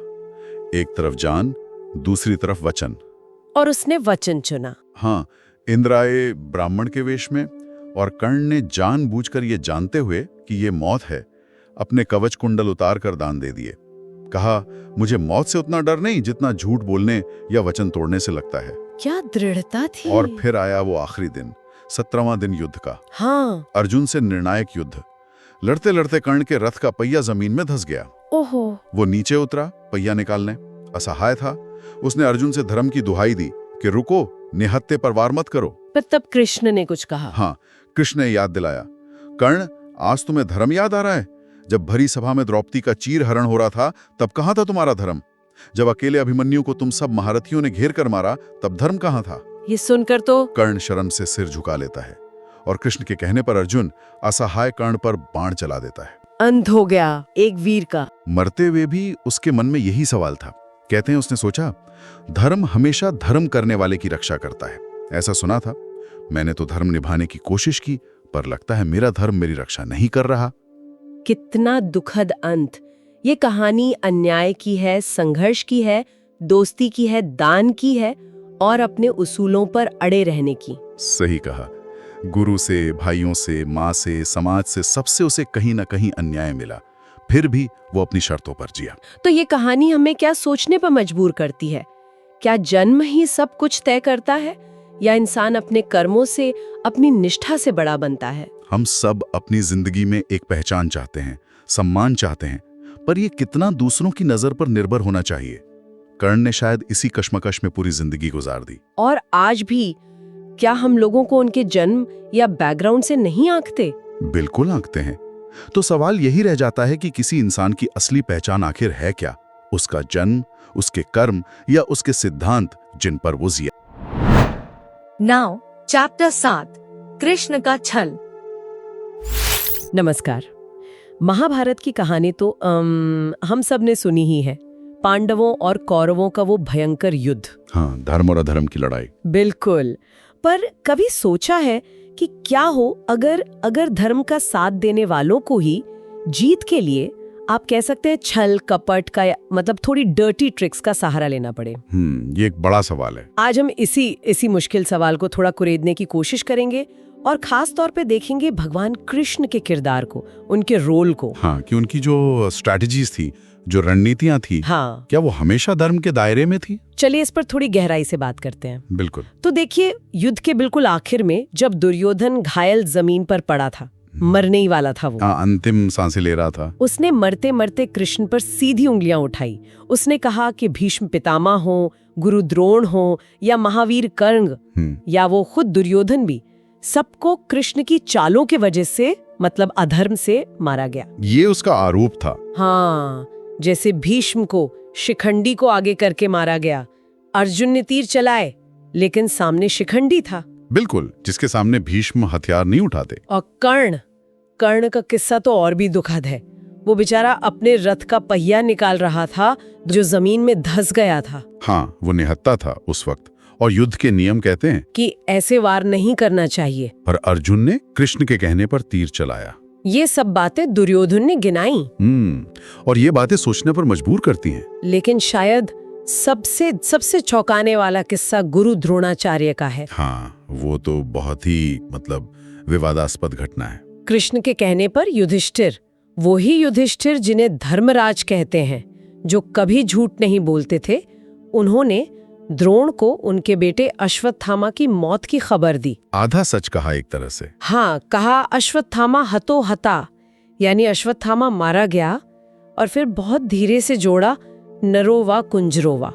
एक तरफ जान, दूसरी तरफ वचन। और उसने वचन चुना। हाँ, इंद्र आए ब्राह्मण के वेश में, और कर्ण ने जानबूझकर ये जानते हुए कि ये मौत है, अपने कवच कुंडल उतार कर दान दे दिए। कहा, मुझे मौत से उतना डर नहीं जितना झूठ बोलने या वचन तोड़ने से लगता है। क्या दृढ़ता थी। और फिर आया वो आखिरी दिन, 17वां दिन युद्ध का। हाँ। अर्जुन से निर्णायक युद्ध। लड़ते लड़ते कर्ण के रथ का पहिया जमीन में धंस गया। ओहो। वो नीचे उतरा पहिया निकालने, असहाय था। उसने अर्जुन से धर्म की दुहाई दी कि रुको, निहत्थे पर वार मत करो। पर तब कृष्ण ने कुछ कहा। हाँ, कृष्ण ने याद दिलाया, कर्ण, आज तुम्हें धर्म याद आ रहा है? जब भरी सभा में द्रौपदी का चीर हरण हो रहा था, तब कहाँ था तुम्हारा धर्म? जब अकेले अभिमन्यु को तुम सब महारथियों ने घेर कर मारा, तब धर्म कहाँ था? ये सुनकर तो कर्ण शर्म से सिर झुका लेता है, और कृष्ण के कहने पर अर्जुन असहाय कर्ण पर बाण चला देता है। अंत हो गया एक वीर का। मरते हुए भी उसके मन में यही सवाल था। कहते हैं उसने सोचा, धर्म हमेशा धर्म करने वाले की रक्षा करता है। ऐसा सुना था, मैंने तो धर्म निभाने की कोशिश की, पर लगता है मेरा धर्म मेरी रक्षा नहीं कर रहा। कितना दुखद अंत। ये कहानी अन्याय की है, संघर्ष की है, दोस्ती की है, दान की है, और अपने उसूलों पर अड़े रहने की। सही कहा। गुरु से, भाइयों से, माँ से, समाज से, सबसे उसे कहीं ना कहीं अन्याय मिला, फिर भी वो अपनी शर्तों पर जिया। तो ये कहानी हमें क्या सोचने पर मजबूर करती है? क्या जन्म ही सब कुछ तय करता है, या इंसान अपने कर्मों से, अपनी निष्ठा से बड़ा बनता है? हम सब अपनी जिंदगी में एक पहचान चाहते हैं, सम्मान चाहते हैं, पर ये कितना दूसरों की नजर पर निर्भर होना चाहिए? कर्ण ने शायद इसी कश्मकश में पूरी जिंदगी गुजार दी। और आज भी क्या हम लोगों को उनके जन्म या बैकग्राउंड से नहीं आंकते? बिल्कुल आंकते हैं। तो सवाल यही रह जाता है कि किसी इंसान की असली पहचान आखिर है क्या? उसका जन्म, उसके कर्म, या उसके सिद्धांत जिन पर वो जिया? नाउ चैप्टर 7, कृष्ण का छल। नमस्कार। महाभारत की कहानी तो हम सब ने सुनी ही है। पांडवों और कौरवों का वो भयंकर युद्ध। हाँ, धर्म और अधर्म की लड़ाई। बिल्कुल। पर कभी सोचा है कि क्या हो अगर धर्म का साथ देने वालों को ही जीत के लिए, आप कह सकते हैं, छल कपट का, मतलब थोड़ी डर्टी ट्रिक्स का सहारा लेना पड़े? ये एक बड़ा सवाल है। आज हम इसी मुश्किल सवाल को थोड़ा कुरेदने की कोशिश करेंगे, और खास तौर पे देखेंगे भगवान कृष्ण के किरदार को, उनके रोल को। हाँ, कि उनकी जो स्ट्रैटेजीज थी, जो रणनीतियां थी, हाँ, क्या वो हमेशा धर्म के दायरे में थी? चलिए इस पर थोड़ी गहराई से बात करते हैं। बिल्कुल। तो देखिए, युद्ध के बिल्कुल आखिर में जब दुर्योधन घायल जमीन पर पड़ा था, मरने ही वाला था वो, अंतिम सांसें ले रहा था, उसने मरते मरते कृष्ण पर सीधी उंगलियां उठाई। उसने कहा कि भीष्म पितामह हो, गुरु द्रोण हो, या महावीर कर्ण, या वो खुद दुर्योधन भी, सबको कृष्ण की चालों के वजह से, मतलब अधर्म से मारा गया। ये उसका आरोप था। हाँ, जैसे भीष्म को शिखंडी को आगे करके मारा गया। अर्जुन ने तीर चलाए, लेकिन सामने शिखंडी था। बिल्कुल, जिसके सामने भीष्म हथियार नहीं उठाते। और कर्ण का किस्सा तो और भी दुखद है। वो बेचारा अपने रथ का पहिया निकाल रहा था, जो जमीन में धंस गया था। हाँ, वो निहत्था था उस वक्त, और युद्ध के नियम कहते हैं कि ऐसे वार नहीं करना चाहिए। पर अर्जुन ने कृष्ण के कहने पर तीर चलाया। ये सब बातें दुर्योधन ने गिनाई। और ये बातें सोचने पर मजबूर करती हैं। लेकिन शायद सबसे चौंकाने वाला किस्सा गुरु द्रोणाचार्य का है। हाँ, वो तो बहुत ही विवादास्पद घटना है। कृष्ण के कहने पर युधिष्ठिर, वो ही युधिष्ठिर जिन्हें धर्मराज कहते हैं, जो कभी झूठ नहीं बोलते थे, उन्होंने द्रोण को उनके बेटे अश्वत्थामा की मौत की खबर दी। आधा सच कहा एक तरह से। हाँ, कहा अश्वत्थामा हतो हता, यानी अश्वत्थामा मारा गया, और फिर बहुत धीरे से जोड़ा नरोवा कुंजरोवा,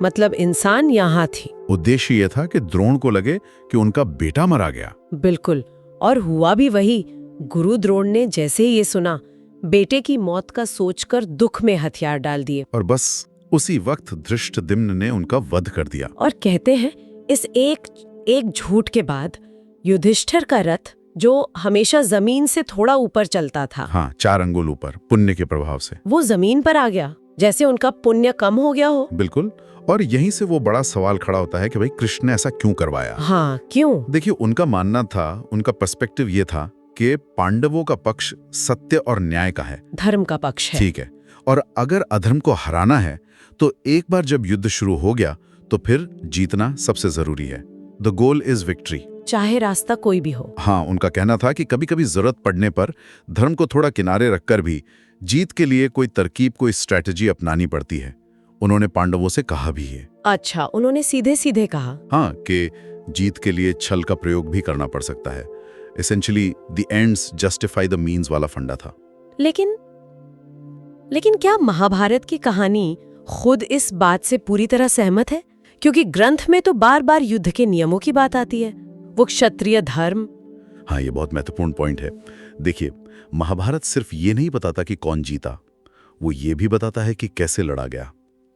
मतलब इंसान यहाँ थी। उद्देश्य यह था कि द्रोण को लगे कि उनका बेटा मरा गया। बिल्कुल, और हुआ भी वही। गुरु द्रोण ने जैसे ही ये सुना, बेटे की मौत का सोचकर दुख में हथियार डाल दिए, और बस उसी वक्त धृष्टद्युम्न ने उनका वध कर दिया। और कहते हैं इस एक झूठ के बाद युधिष्ठिर का रथ, जो हमेशा जमीन से थोड़ा ऊपर चलता था, हाँ, 4 अंगुल ऊपर, पुण्य के प्रभाव से, वो जमीन पर आ गया, जैसे उनका पुण्य कम हो गया हो। बिल्कुल, और यहीं से वो बड़ा सवाल खड़ा होता है कि भाई कृष्ण ने ऐसा क्यों करवाया। हाँ, क्यों? देखिए, उनका मानना था, उनका पर्सपेक्टिव ये था कि पांडवों का पक्ष सत्य और न्याय का है, धर्म का पक्ष है। ठीक है, और अगर अधर्म को हराना है तो एक बार जब युद्ध शुरू हो गया तो फिर जीतना सबसे जरूरी है। द गोल इज विक्ट्री, चाहे रास्ता कोई भी हो। हाँ, उनका कहना था कि कभी कभी जरूरत पड़ने पर धर्म को थोड़ा किनारे रखकर भी जीत के लिए कोई तरकीब, कोई स्ट्रैटेजी अपनानी पड़ती है। उन्होंने पांडवों से कहा भी है, अच्छा, उन्होंने सीधे सीधे कहा। हाँ, कि जीत के लिए छल का प्रयोग भी करना पड़ सकता है। Essentially the ends justify the means वाला फंडा था। लेकिन क्या महाभारत की कहानी खुद इस बात से पूरी तरह सहमत है? क्योंकि ग्रंथ में तो बार बार युद्ध के नियमों की बात आती है, वो क्षत्रिय धर्म। हाँ, ये बहुत महत्वपूर्ण पॉइंट है। देखिए, महाभारत सिर्फ ये नहीं बताता कि कौन जीता, वो ये भी बताता है कि कैसे लड़ा गया।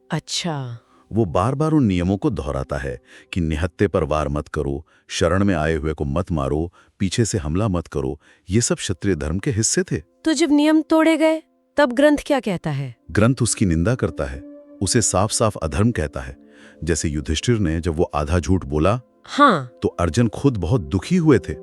अच्छा, वो बार बार उन नियमों को दोहराता है कि निहत्थे पर वार मत करो, शरण में आए हुए को मत मारो, पीछे से हमला मत करो। ये सब क्षत्रिय धर्म के हिस्से थे। तो जब नियम तोड़े गए तब ग्रंथ क्या कहता है? ग्रंथ उसकी निंदा करता है, उसे साफ साफ अधर्म कहता है। जैसे युधिष्ठिर ने जब वो आधा झूठ बोला, हाँ, तो अर्जुन खुद बहुत दुखी हुए थे।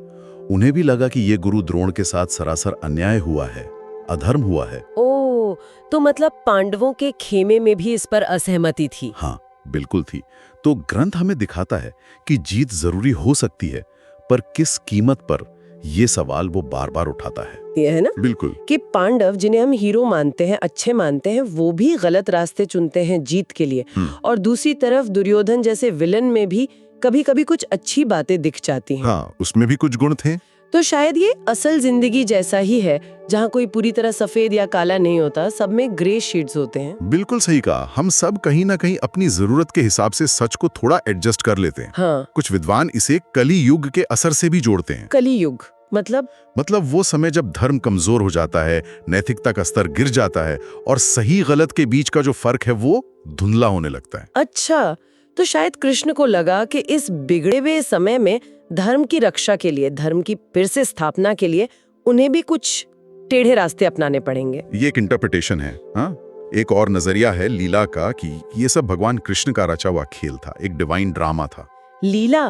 उन्हें भी लगा कि ये गुरु द्रोण के साथ सरासर अन्याय हुआ है, अधर्म हुआ है। ओ, तो मतलब पांडवों के खेमे में भी इस पर असहमति थी। हाँ, बिल्कुल थी। तो ग्रंथ हमें दिखाता है कि जीत जरूरी हो सकती है, पर किस कीमत पर, ये सवाल वो बार बार उठाता है। ये है ना बिल्कुल, कि पांडव, जिन्हें हम हीरो मानते हैं, अच्छे मानते हैं, वो भी गलत रास्ते चुनते हैं जीत के लिए। और दूसरी तरफ दुर्योधन जैसे विलन में भी कभी कभी कुछ अच्छी बातें दिख जाती हैं। हाँ, उसमें भी कुछ गुण थे। तो शायद ये असल जिंदगी जैसा ही है, जहाँ कोई पूरी तरह सफेद या काला नहीं होता, सब में ग्रे शेड्स होते हैं। बिल्कुल सही कहा। हम सब कहीं ना कहीं अपनी जरूरत के हिसाब से सच को थोड़ा एडजस्ट कर लेते हैं। हाँ, कुछ विद्वान इसे कली युग के असर से भी जोड़ते हैं। कली युग मतलब वो समय जब धर्म कमजोर हो जाता है, नैतिकता का स्तर गिर जाता है और सही गलत के बीच का जो फर्क है वो धुंधला होने लगता है। अच्छा, तो शायद कृष्ण को लगा कि इस बिगड़े हुए समय में धर्म की रक्षा के लिए, धर्म की फिर से स्थापना के लिए उन्हें भी कुछ टेढ़े रास्ते अपनाने पड़ेंगे। ये एक इंटरप्रिटेशन है। हाँ, एक और नजरिया है लीला का कि ये सब भगवान कृष्ण का रचा हुआ खेल था, एक डिवाइन ड्रामा था। लीला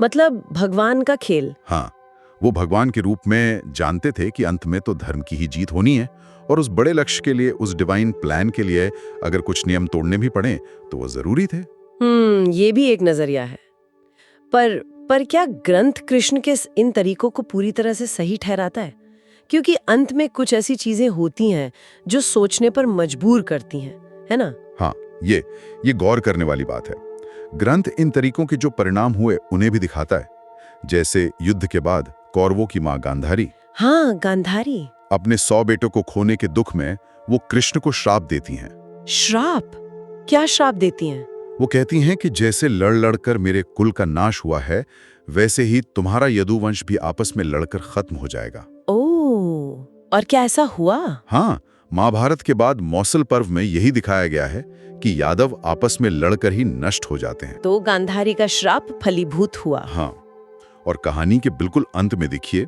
मतलब भगवान का खेल। हाँ, वो भगवान के रूप में जानते थे कि अंत में तो धर्म की ही जीत होनी है, और उस बड़े लक्ष्य के लिए, उस डिवाइन प्लान के लिए अगर कुछ नियम तोड़ने भी पड़े तो वो जरूरी थे। ये भी एक नजरिया है। पर क्या ग्रंथ कृष्ण के इन तरीकों को पूरी तरह से सही ठहराता है? क्योंकि अंत में कुछ ऐसी चीजें होती हैं जो सोचने पर मजबूर करती हैं, है ना? हाँ, ये गौर करने वाली बात है। ग्रंथ इन तरीकों के जो परिणाम हुए उन्हें भी दिखाता है। जैसे युद्ध के बाद कौरवों की मां गांधारी, हाँ, गांधारी अपने 100 बेटों को खोने के दुख में वो कृष्ण को श्राप देती हैं। श्राप? क्या श्राप देती हैं? वो कहती हैं कि जैसे लड़ लड़कर मेरे कुल का नाश हुआ है, वैसे ही तुम्हारा यदुवंश भी आपस में लड़कर खत्म हो जाएगा। ओह, और क्या ऐसा हुआ? हाँ, महाभारत के बाद मौसल पर्व में यही दिखाया गया है कि यादव आपस में लड़कर ही नष्ट हो जाते हैं। तो गांधारी का श्राप फलीभूत हुआ। हाँ, और कहानी के बिल्कुल अंत में देखिए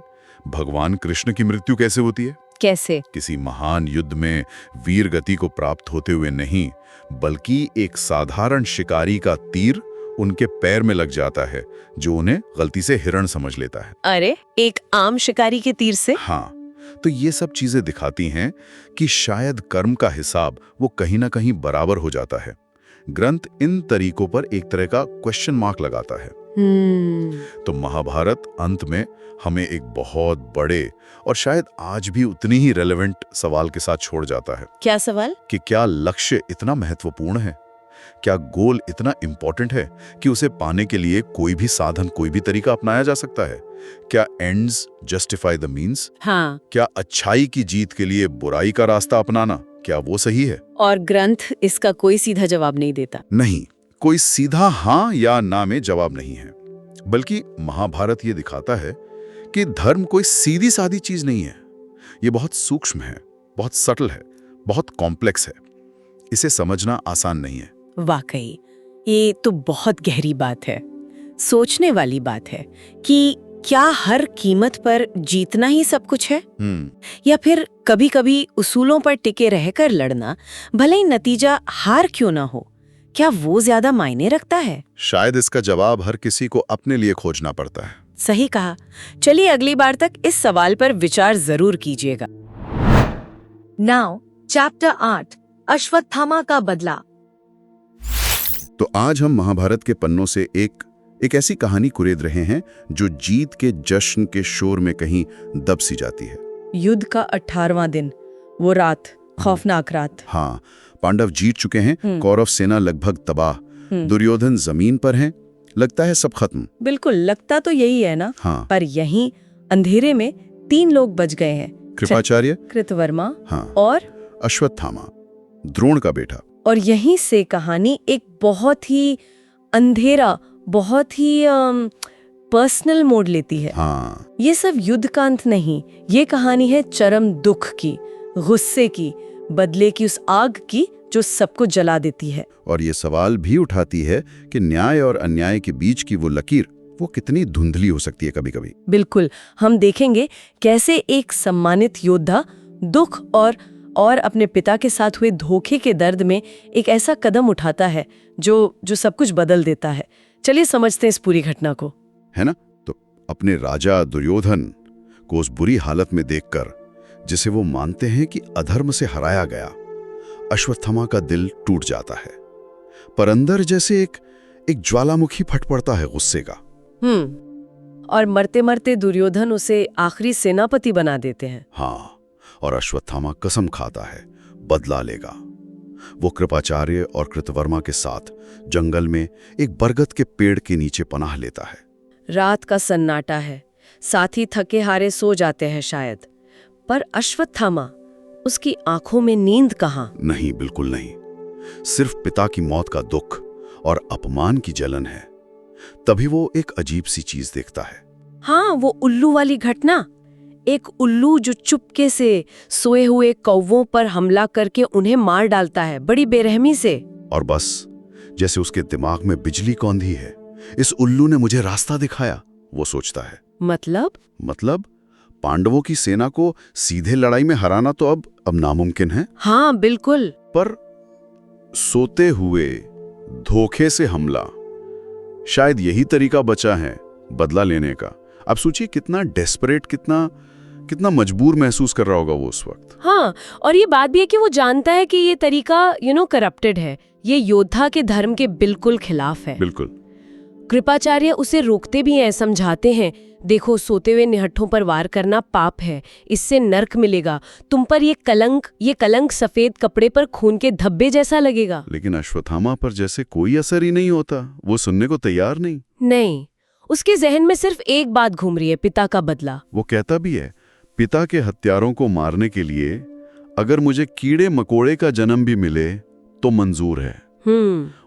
भगवान कृष्ण की मृत्यु कैसे होती है। कैसे? किसी महान युद्ध में वीर गति को प्राप्त होते हुए नहीं, बल्कि एक साधारण शिकारी का तीर उनके पैर में लग जाता है, जो उन्हें गलती से हिरण समझ लेता है। अरे, एक आम शिकारी के तीर से? हाँ, तो ये सब चीजें दिखाती हैं कि शायद कर्म का हिसाब वो कहीं ना कहीं बराबर हो जाता है। ग्रंथ इन तरीकों पर एक तरह का क्वेश्चन मार्क लगाता है। तो महाभारत अंत में हमें एक बहुत बड़े और शायद आज भी उतनी ही रेलेवेंट सवाल के साथ छोड़ जाता है। क्या सवाल? कि क्या लक्ष्य इतना महत्वपूर्ण है? क्या गोल इतना इंपॉर्टेंट है कि उसे पाने के लिए कोई भी साधन, कोई भी तरीका अपनाया जा सकता है? क्या एंड्स जस्टिफाई द मीन्स? हाँ। क्या अच्छाई की जीत के लिए बुराई का रास्ता अपनाना, क्या वो सही है? और ग्रंथ इसका कोई सीधा जवाब नहीं देता। नहीं, कोई सीधा हाँ या ना में जवाब नहीं है, बल्कि महाभारत ये दिखाता है कि धर्म कोई सीधी सादी चीज नहीं है। ये बहुत सूक्ष्म है, बहुत सटल है, बहुत कॉम्प्लेक्स है। इसे समझना आसान नहीं है। वाकई ये तो बहुत गहरी बात है, सोचने वाली बात है कि क्या हर कीमत पर जीतना ही सब कुछ है, या फिर कभी-कभी उसूलों पर टिके रहकर लड़ना, भले ही नतीजा हार क्यों ना हो, क्या वो ज्यादा मायने रखता है? शायद इसका जवाब हर किसी को अपने लिए खोजना पड़ता है। सही कहा। चलिए अगली बार तक इस सवाल पर विचार जरूर कीजिएगा। नाउ चैप्टर 8 अश्वत्थामा का बदला। तो आज हम महाभारत के पन्नों से एक ऐसी कहानी कुरेद रहे हैं जो जीत के जश्न के शोर में कहीं दब सी जाती है। युद्ध का 18वां दिन, वो रात, खौफनाक रात। हाँ, पांडव जीत चुके हैं, कौरव सेना लगभग तबाह, दुर्योधन जमीन पर हैं, लगता है सब खत्म। बिल्कुल, लगता तो यही है ना। हाँ। पर यहीं अंधेरे में 3 लोग बच गए हैं। कृपाचार्य, कृतवर्मा हाँ, और अश्वत्थामा, द्रोण का बेटा। और यहीं से कहानी एक बहुत ही अंधेरा, बहुत ही पर्सनल मोड़ लेती है। हाँ, ये सब युद्ध का अंत नहीं, ये कहानी है चरम दुख की, गुस्से की, बदले की, उस आग की जो सबको जला देती है। और ये सवाल भी उठाती है कि न्याय और अन्याय के बीच की वो लकीर वो कितनी धुंधली हो सकती है कभी-कभी। बिल्कुल, हम देखेंगे कैसे एक सम्मानित योद्धा दुख और अपने पिता के साथ हुए धोखे के दर्द में एक ऐसा कदम उठाता है जो सब कुछ बदल देता है। चलिए समझते हैं इस पूरी घटना को, है ना? तो अपने राजा दुर्योधन को उस बुरी हालत में देखकर, जिसे वो मानते हैं कि अधर्म से हराया गया, अश्वत्थामा का दिल टूट जाता है। पर अंदर जैसे एक ज्वालामुखी फट पड़ता है गुस्से का। और मरते मरते दुर्योधन उसे आखिरी सेनापति बना देते हैं। हाँ, और अश्वत्थामा कसम खाता है बदला लेगा। वो कृपाचार्य और कृतवर्मा के साथ जंगल में एक बरगद के पेड़ के नीचे पनाह लेता है। रात का सन्नाटा है, साथी थके हारे सो जाते हैं शायद, पर अश्वत्थामा, उसकी आंखों में नींद कहाँ? नहीं, बिल्कुल नहीं। सिर्फ पिता की मौत का दुख और अपमान की जलन है। तभी वो एक अजीब सी चीज देखता है। हाँ, वो उल्लू वाली घटना। एक उल्लू जो चुपके से सोए हुए कौवों पर हमला करके उन्हें मार डालता है, बड़ी बेरहमी से। और बस जैसे उसके दिमाग में बिजली कौंधी है, इस उल्लू ने मुझे रास्ता दिखाया, वो सोचता है। मतलब पांडवों की सेना को सीधे लड़ाई में हराना तो अब नामुमकिन है। हाँ, बिल्कुल। पर सोते हुए धोखे से हमला, शायद यही तरीका बचा है बदला लेने का। अब सोचिए कितना डेस्परेट, कितना मजबूर महसूस कर रहा होगा वो उस वक्त। हाँ, और ये बात भी है कि वो जानता है कि ये तरीका करप्टेड है, ये योद्धा के धर्म के बिल्कुल खिलाफ है। बिल्कुल। कृपाचार्य उसे रोकते भी हैं, समझाते हैं, देखो सोते हुए निहट्ठों पर वार करना पाप है, इससे नर्क मिलेगा, तुम पर ये कलंक सफेद कपड़े पर खून के धब्बे जैसा लगेगा। लेकिन अश्वत्थामा पर जैसे कोई असर ही नहीं होता, वो सुनने को तैयार नहीं। उसके जहन में सिर्फ एक बात घूम रही है, पिता का बदला। वो कहता भी है, पिता के हत्यारों को मारने के लिए अगर मुझे कीड़े मकोड़े का जन्म भी मिले तो मंजूर है।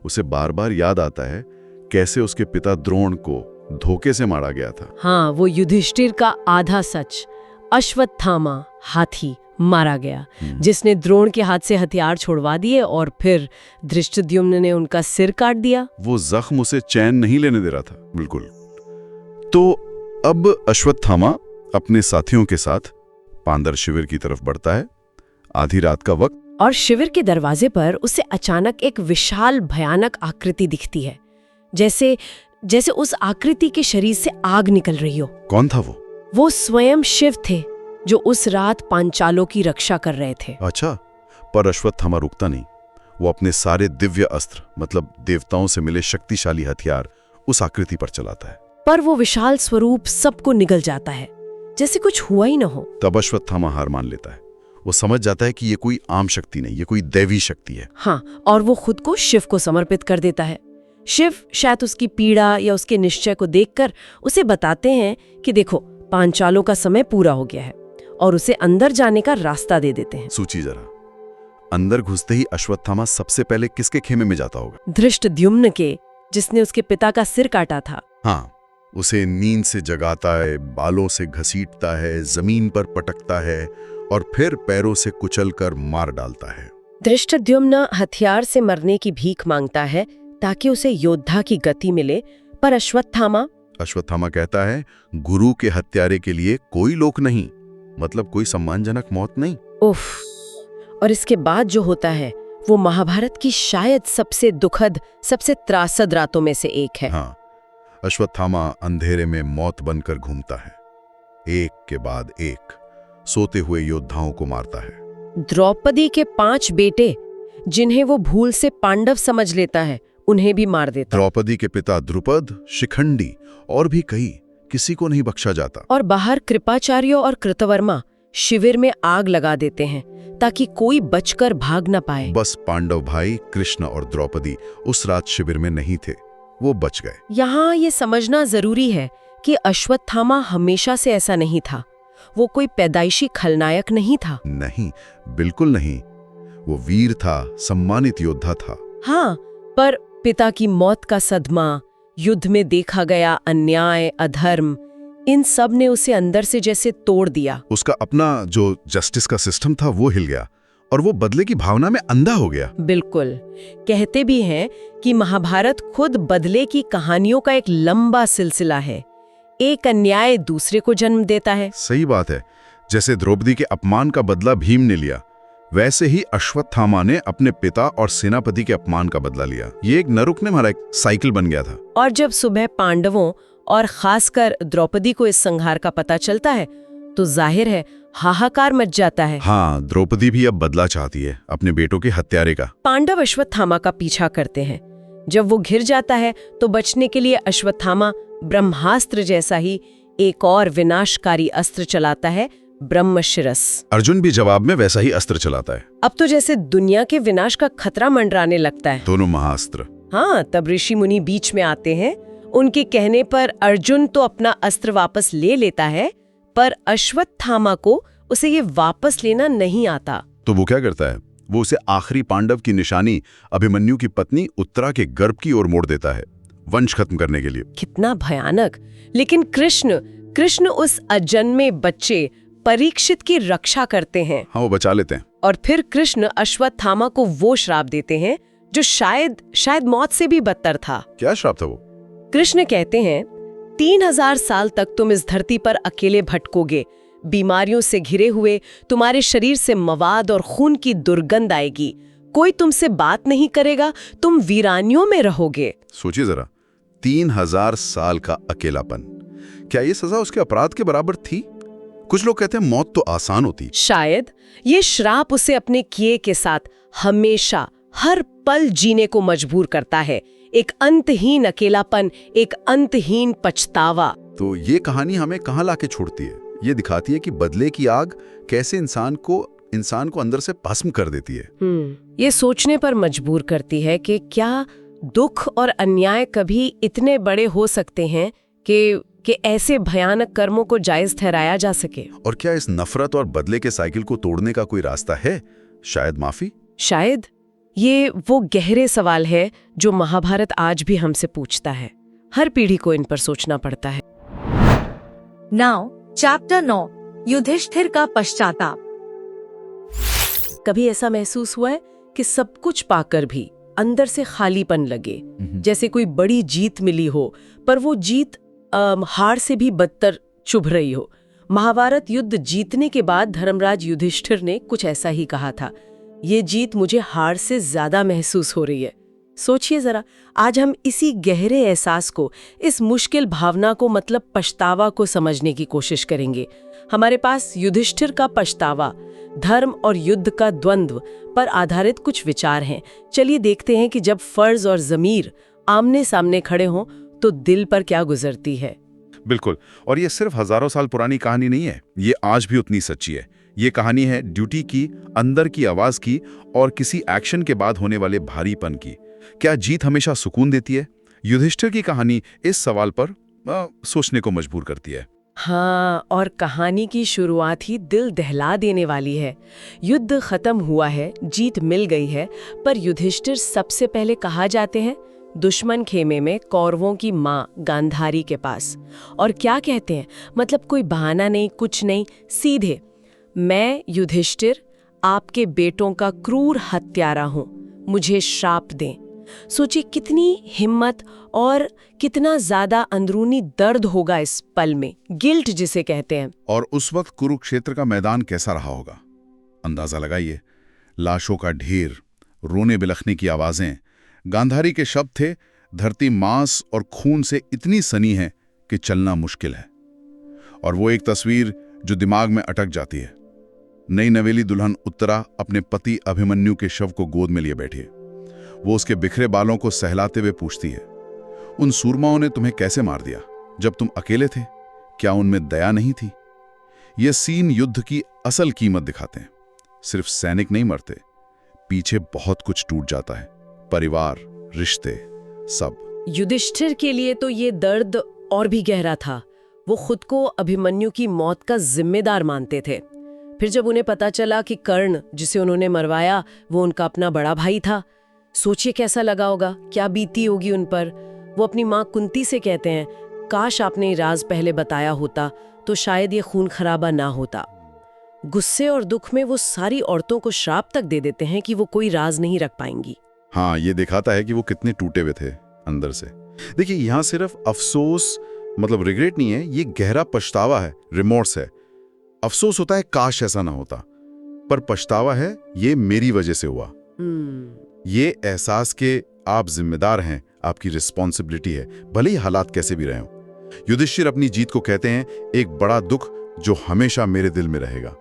उसे बार बार याद आता है कैसे उसके पिता द्रोण को धोखे से मारा गया था। हाँ, वो युधिष्ठिर का आधा सच, अश्वत्थामा हाथी मारा गया, जिसने द्रोण के हाथ से हथियार छुड़वा दिए और फिर धृष्टद्युम्न ने उनका सिर काट दिया। वो जख्म उसे चैन नहीं लेने दे रहा था। बिल्कुल। तो अब अश्वत्थामा अपने साथियों के साथ पांडर शिविर की तरफ बढ़ता है। आधी रात का वक्त, और शिविर के दरवाजे पर उसे अचानक एक विशाल भयानक आकृति दिखती है, जैसे उस आकृति के शरीर से आग निकल रही हो। कौन था वो? वो स्वयं शिव थे, जो उस रात पांचालों की रक्षा कर रहे थे। अच्छा, पर अश्वत्थामा रुकता नहीं। वो अपने सारे दिव्य अस्त्र, मतलब देवताओं से मिले शक्तिशाली हथियार, उस आकृति पर चलाता है। पर वो विशाल स्वरूप सबको निगल जाता है, जैसे कुछ हुआ ही न हो। तब अश्वत्थामा हार मान लेता है। वो समझ जाता है कि ये कोई आम शक्ति नहीं, ये कोई दैवी शक्ति है। हाँ, और वो खुद को शिव को समर्पित कर देता है। शिव शायद उसकी पीड़ा या उसके निश्चय को देखकर उसे बताते हैं कि देखो, पांचालों का समय पूरा हो गया है, और उसे अंदर जाने का रास्ता दे देते हैं। सोचिए जरा, अंदर घुसते ही अश्वत्थामा सबसे पहले किसके खेमे में जाता होगा? धृष्टद्युम्न के, जिसने उसके पिता का सिर काटा था। हाँ, उसे नींद से जगाता है, बालों से घसीटता है, जमीन पर पटकता है और फिर पैरों से कुचलकर मार डालता है। धृष्टद्युम्न हथियार से मरने की भीख मांगता है ताकि उसे योद्धा की गति मिले, पर अश्वत्थामा कहता है, गुरु के हत्यारे के लिए कोई लोक नहीं, मतलब कोई सम्मानजनक मौत नहीं। उफ। और इसके बाद जो होता है वो महाभारत की शायद सबसे दुखद, सबसे त्रासद रातों में से एक है। हाँ, अश्वत्थामा अंधेरे में मौत बनकर घूमता है, एक के बाद एक सोते हुए योद्धाओं को मारता है। द्रौपदी के 5 बेटे जिन्हें वो भूल से पांडव समझ लेता है, उन्हें भी मार देता। द्रौपदी के पिता द्रुपद, शिखंडी और भी कई, किसी को नहीं बख्शा जाता। और बाहर कृपाचार्य और कृतवर्मा शिविर में आग लगा देते हैं ताकि कोई बचकर भाग न पाए। बस पांडव भाई कृष्ण और द्रौपदी उस रात शिविर में नहीं थे, वो बच गए। यहाँ ये समझना जरूरी है कि अश्वत्थामा हमेशा से ऐसा नहीं था। वो कोई पैदाइशी खलनायक नहीं था। नहीं, बिल्कुल नहीं। वो वीर था, सम्मानित योद्धा था। हाँ, पर पिता की मौत का सदमा, युद्ध में देखा गया अन्याय, अधर्म, इन सब ने उसे अंदर से जैसे तोड़ दिया। उसका अपना जो जस्टिस का सिस्टम था वो हिल गया और वो बदले की भावना में अंधा हो गया। बिल्कुल। कहते भी हैं कि महाभारत खुद बदले की कहानियों का एक लंबा सिलसिला है। एक अन्याय दूसरे को जन्म देता है। सही बात है। जैसे द्रौपदी के अपमान का बदला भीम ने लिया, वैसे ही अश्वत्थामा ने अपने पिता और सेनापति के अपमान का बदला लिया। ये एक न रुकने वाला एक साइकिल बन गया था। और जब सुबह पांडवों और खासकर द्रौपदी को इस संहार का पता चलता है तो जाहिर है हाहाकार मच जाता है। हाँ, द्रौपदी भी अब बदला चाहती है अपने बेटों के हत्यारे का। पांडव अश्वत्थामा का पीछा करते हैं। जब वो घिर जाता है तो बचने के लिए अश्वत्थामा ब्रह्मास्त्र जैसा ही एक और विनाशकारी अस्त्र चलाता है, ब्रह्मशिरस। अर्जुन भी जवाब में वैसा ही अस्त्र चलाता है। अब तो जैसे दुनिया के विनाश का खतरा मंडराने लगता है। दोनों महाअस्त्र। हाँ, तब ऋषि मुनि बीच में आते हैं। उनके कहने पर अर्जुन तो अपना अस्त्र वापस ले लेता है, पर अश्वत्थामा को उसे ये वापस लेना नहीं आता। तो वो क्या करता है? वो उसे आखिरी पांडव की निशानी अभिमन्यु की पत्नी उत्तरा के गर्भ की ओर मोड़ देता है, वंश खत्म करने के लिए। कितना भयानक। लेकिन कृष्ण उस अजन्मे बच्चे परीक्षित की रक्षा करते हैं। हाँ, वो बचा लेते हैं। और फिर कृष्ण अश्वत्थामा को वो श्राप देते हैं जो शायद मौत से भी बदतर था। क्या श्राप था वो? कृष्ण कहते हैं, 3000 साल तक तुम इस धरती पर अकेले भटकोगे, बीमारियों से घिरे हुए तुम्हारे शरीर से मवाद और खून की दुर्गंध आएगी, कोई तुमसे बात नहीं करेगा, तुम वीरानियों में रहोगे। सोचिए जरा, 3000 साल का अकेलापन। क्या ये सजा उसके अपराध के बराबर थी? कुछ लोग कहते हैं मौत तो आसान होती। शायद ये श्राप उसे अपने किए के साथ हमेशा हर पल जीने को मजबूर करता है। एक अंतहीन अकेलापन, एक अंतहीन पछतावा। तो ये कहानी हमें कहाँ लाके छोड़ती है? ये दिखाती है कि बदले की आग कैसे इंसान को अंदर से भस्म कर देती है। ये सोचने पर मजबूर करती है कि क्या दुख और अन्याय कभी इतने बड़े हो सकते हैं कि ऐसे भयानक कर्मों को जायज ठहराया जा सके। और क्या इस नफरत और बदले के साइकिल को तोड़ने का कोई रास्ता है? शायद माफी। शायद ये वो गहरे सवाल है जो महाभारत आज भी हमसे पूछता है। हर पीढ़ी को इन पर सोचना पड़ता है। नाउ चैप्टर 9, युधिष्ठिर का पश्चाताप। कभी ऐसा महसूस हुआ है कि सब कुछ पाकर भी अंदर से खालीपन लगे, जैसे कोई बड़ी जीत मिली हो पर वो जीत हार से भी बदतर चुभ रही हो। महाभारत युद्ध जीतने के बाद धर्मराज युधिष्ठिर ने कुछ ऐसा ही कहा था, ये जीत मुझे हार से ज्यादा महसूस हो रही है। सोचिए जरा, आज हम इसी गहरे एहसास को, इस मुश्किल भावना को, मतलब पछतावा को समझने की कोशिश करेंगे। हमारे पास युधिष्ठिर का पछतावा, धर्म और युद्ध का द्वंद्व पर आधारित कुछ विचार हैं। चलिए देखते हैं कि जब फर्ज और ज़मीर आमने सामने खड़े हों तो दिल पर क्या गुजरती है। बिल्कुल, और ये सिर्फ हजारों साल पुरानी कहानी नहीं है, ये आज भी उतनी सच्ची है। ये कहानी है ड्यूटी की, अंदर की आवाज की और किसी एक्शन के बाद होने वाले भारीपन की। क्या जीत हमेशा सुकून देती है? युधिष्ठिर की कहानी इस सवाल पर सोचने को मजबूर करती है। हाँ, और कहानी की शुरुआत ही दिल दहला देने वाली है। युद्ध खत्म हुआ है, जीत मिल गई है, पर युधिष्ठिर सबसे पहले कहा जाते हैं दुश्मन खेमे में कौरवों की माँ गांधारी के पास। और क्या कहते हैं, मतलब कोई बहाना नहीं, कुछ नहीं, सीधे, मैं युधिष्ठिर आपके बेटों का क्रूर हत्यारा हूं, मुझे श्राप दें। सोचिए कितनी हिम्मत और कितना ज्यादा अंदरूनी दर्द होगा इस पल में, गिल्ट जिसे कहते हैं। और उस वक्त कुरुक्षेत्र का मैदान कैसा रहा होगा? अंदाजा लगाइए, लाशों का ढेर, रोने बिलखने की आवाजें। गांधारी के शब्द थे, धरती मांस और खून से इतनी सनी है कि चलना मुश्किल है। और वो एक तस्वीर जो दिमाग में अटक जाती है। नई नवेली दुल्हन उत्तरा अपने पति अभिमन्यु के शव को गोद में लिए बैठी है। वो उसके बिखरे बालों को सहलाते हुए पूछती है, उन सूरमाओं ने तुम्हें कैसे मार दिया जब तुम अकेले थे? क्या उनमें दया नहीं थी? ये सीन युद्ध की असल कीमत दिखाते हैं। सिर्फ सैनिक नहीं मरते, पीछे बहुत कुछ टूट जाता है, परिवार, रिश्ते, सब। युधिष्ठिर के लिए तो ये दर्द और भी गहरा था। वो खुद को अभिमन्यु की मौत का जिम्मेदार मानते थे। फिर जब उन्हें पता चला कि कर्ण, जिसे उन्होंने मरवाया, वो उनका अपना बड़ा भाई था, सोचिए कैसा लगा होगा, क्या बीती होगी उन पर। वो अपनी माँ कुंती से कहते हैं, काश आपने ये राज पहले बताया होता तो शायद ये खून खराबा ना होता। गुस्से और दुख में वो सारी औरतों को श्राप तक दे देते हैं कि वो कोई राज नहीं रख पाएंगी। हाँ, ये दिखाता है कि वो कितने टूटे हुए थे अंदर से। देखिए, यहाँ सिर्फ अफसोस मतलब रिग्रेट नहीं है, ये गहरा पछतावा है, रिमोर्स है। अफसोस होता है काश ऐसा ना होता, पर पछतावा है ये मेरी वजह से हुआ। ये एहसास के आप जिम्मेदार हैं, आपकी रिस्पॉन्सिबिलिटी है, भले ही हालात कैसे भी रहे हों। युधिष्ठिर अपनी जीत को कहते हैं, एक बड़ा दुख जो हमेशा मेरे दिल में रहेगा।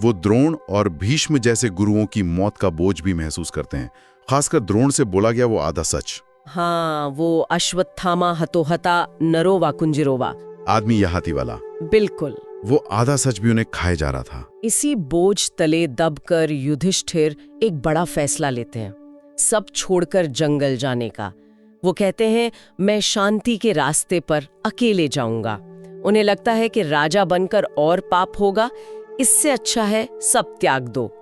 वो द्रोण और भीष्म जैसे गुरुओं की मौत का बोझ भी महसूस करते हैं। खासकर द्रोण से बोला गया वो आधा सच। हाँ, वो अश्वत्थामा हतोहता नरो वा कुंजरोवा, आदमी या हाथी वाला। बिल्कुल। वो आधा सच भी उन्हें खाए जा रहा था। इसी बोझ तले दबकर युधिष्ठिर एक बड़ा फैसला लेते हैं, सब छोड़कर जंगल जाने का। वो कहते हैं, मैं शांति के रास्ते पर अकेले जाऊंगा। उन्हें लगता है कि राजा बनकर और पाप होगा, इससे अच्छा है सब त्याग दो।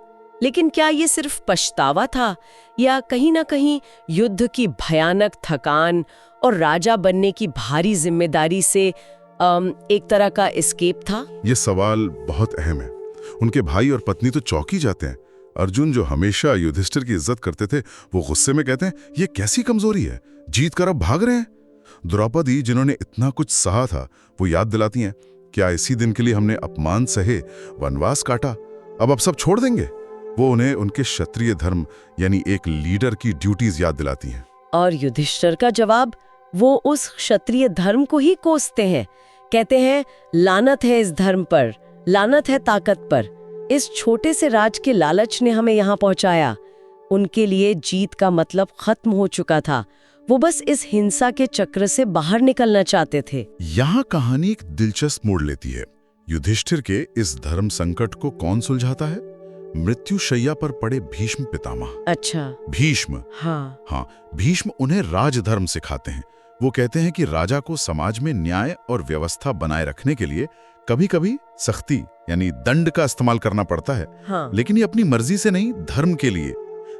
लेकिन क्या ये सिर्फ पछतावा था, या कहीं ना कहीं युद्ध की भयानक थकान और राजा बनने की भारी जिम्मेदारी से एक तरह का एस्केप था? ये सवाल बहुत अहम है। उनके भाई और पत्नी तो चौंक ही जाते हैं। अर्जुन, जो हमेशा युधिष्ठिर की इज्जत करते थे, वो गुस्से में कहते हैं, ये कैसी कमजोरी है, जीत कर अब भाग रहे हैं। द्रौपदी, जिन्होंने इतना कुछ सहा था, वो याद दिलाती हैं, क्या इसी दिन के लिए हमने अपमान सहे, वनवास काटा, अब सब छोड़ देंगे? वो उन्हें उनके क्षत्रिय धर्म यानी एक लीडर की ड्यूटीज याद दिलाती हैं। और युधिष्ठिर का जवाब, वो उस क्षत्रिय धर्म को ही कोसते हैं। कहते हैं, लानत है इस धर्म पर, लानत है ताकत पर। इस छोटे से राज के लालच ने हमें यहाँ पहुंचाया। उनके लिए जीत का मतलब खत्म हो चुका था। वो बस इस हिंसा के चक्र से बाहर निकलना चाहते थे। यहाँ कहानी एक दिलचस्प मोड़ लेती है। युधिष्ठिर के इस धर्म संकट को कौन सुलझाता है? मृत्यु शैया पर पड़े भीष्म पितामह। अच्छा, भीष्म। हाँ, भीष्म उन्हें राजधर्म सिखाते हैं। वो कहते हैं कि राजा को समाज में न्याय और व्यवस्था बनाए रखने के लिए कभी-कभी सख्ती यानी दंड का इस्तेमाल करना पड़ता है। हाँ। लेकिन ये अपनी मर्जी से नहीं, धर्म के लिए।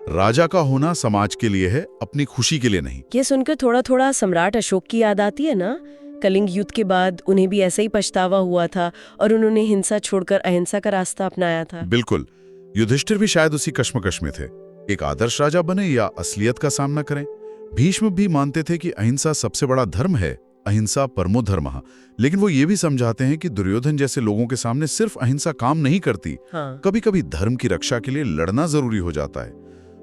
राजा का होना समाज के लिए है, अपनी खुशी के लिए नहीं। ये सुनकर थोड़ा थोड़ा सम्राट अशोक की याद आती है ना। कलिंग युद्ध के बाद उन्हें भी ऐसा ही पछतावा हुआ था और उन्होंने हिंसा छोड़कर अहिंसा का रास्ता अपनाया था। बिल्कुल। युधिष्ठिर भी शायद उसी कश्मकश में थे, एक आदर्श राजा बने या असलियत का सामना करें। भीष्म भी मानते थे कि अहिंसा सबसे बड़ा धर्म है, अहिंसा परमो धर्मः। लेकिन वो ये भी समझाते हैं कि दुर्योधन जैसे लोगों के सामने सिर्फ अहिंसा काम नहीं करती। हाँ। कभी कभी धर्म की रक्षा के लिए लड़ना जरूरी हो जाता है।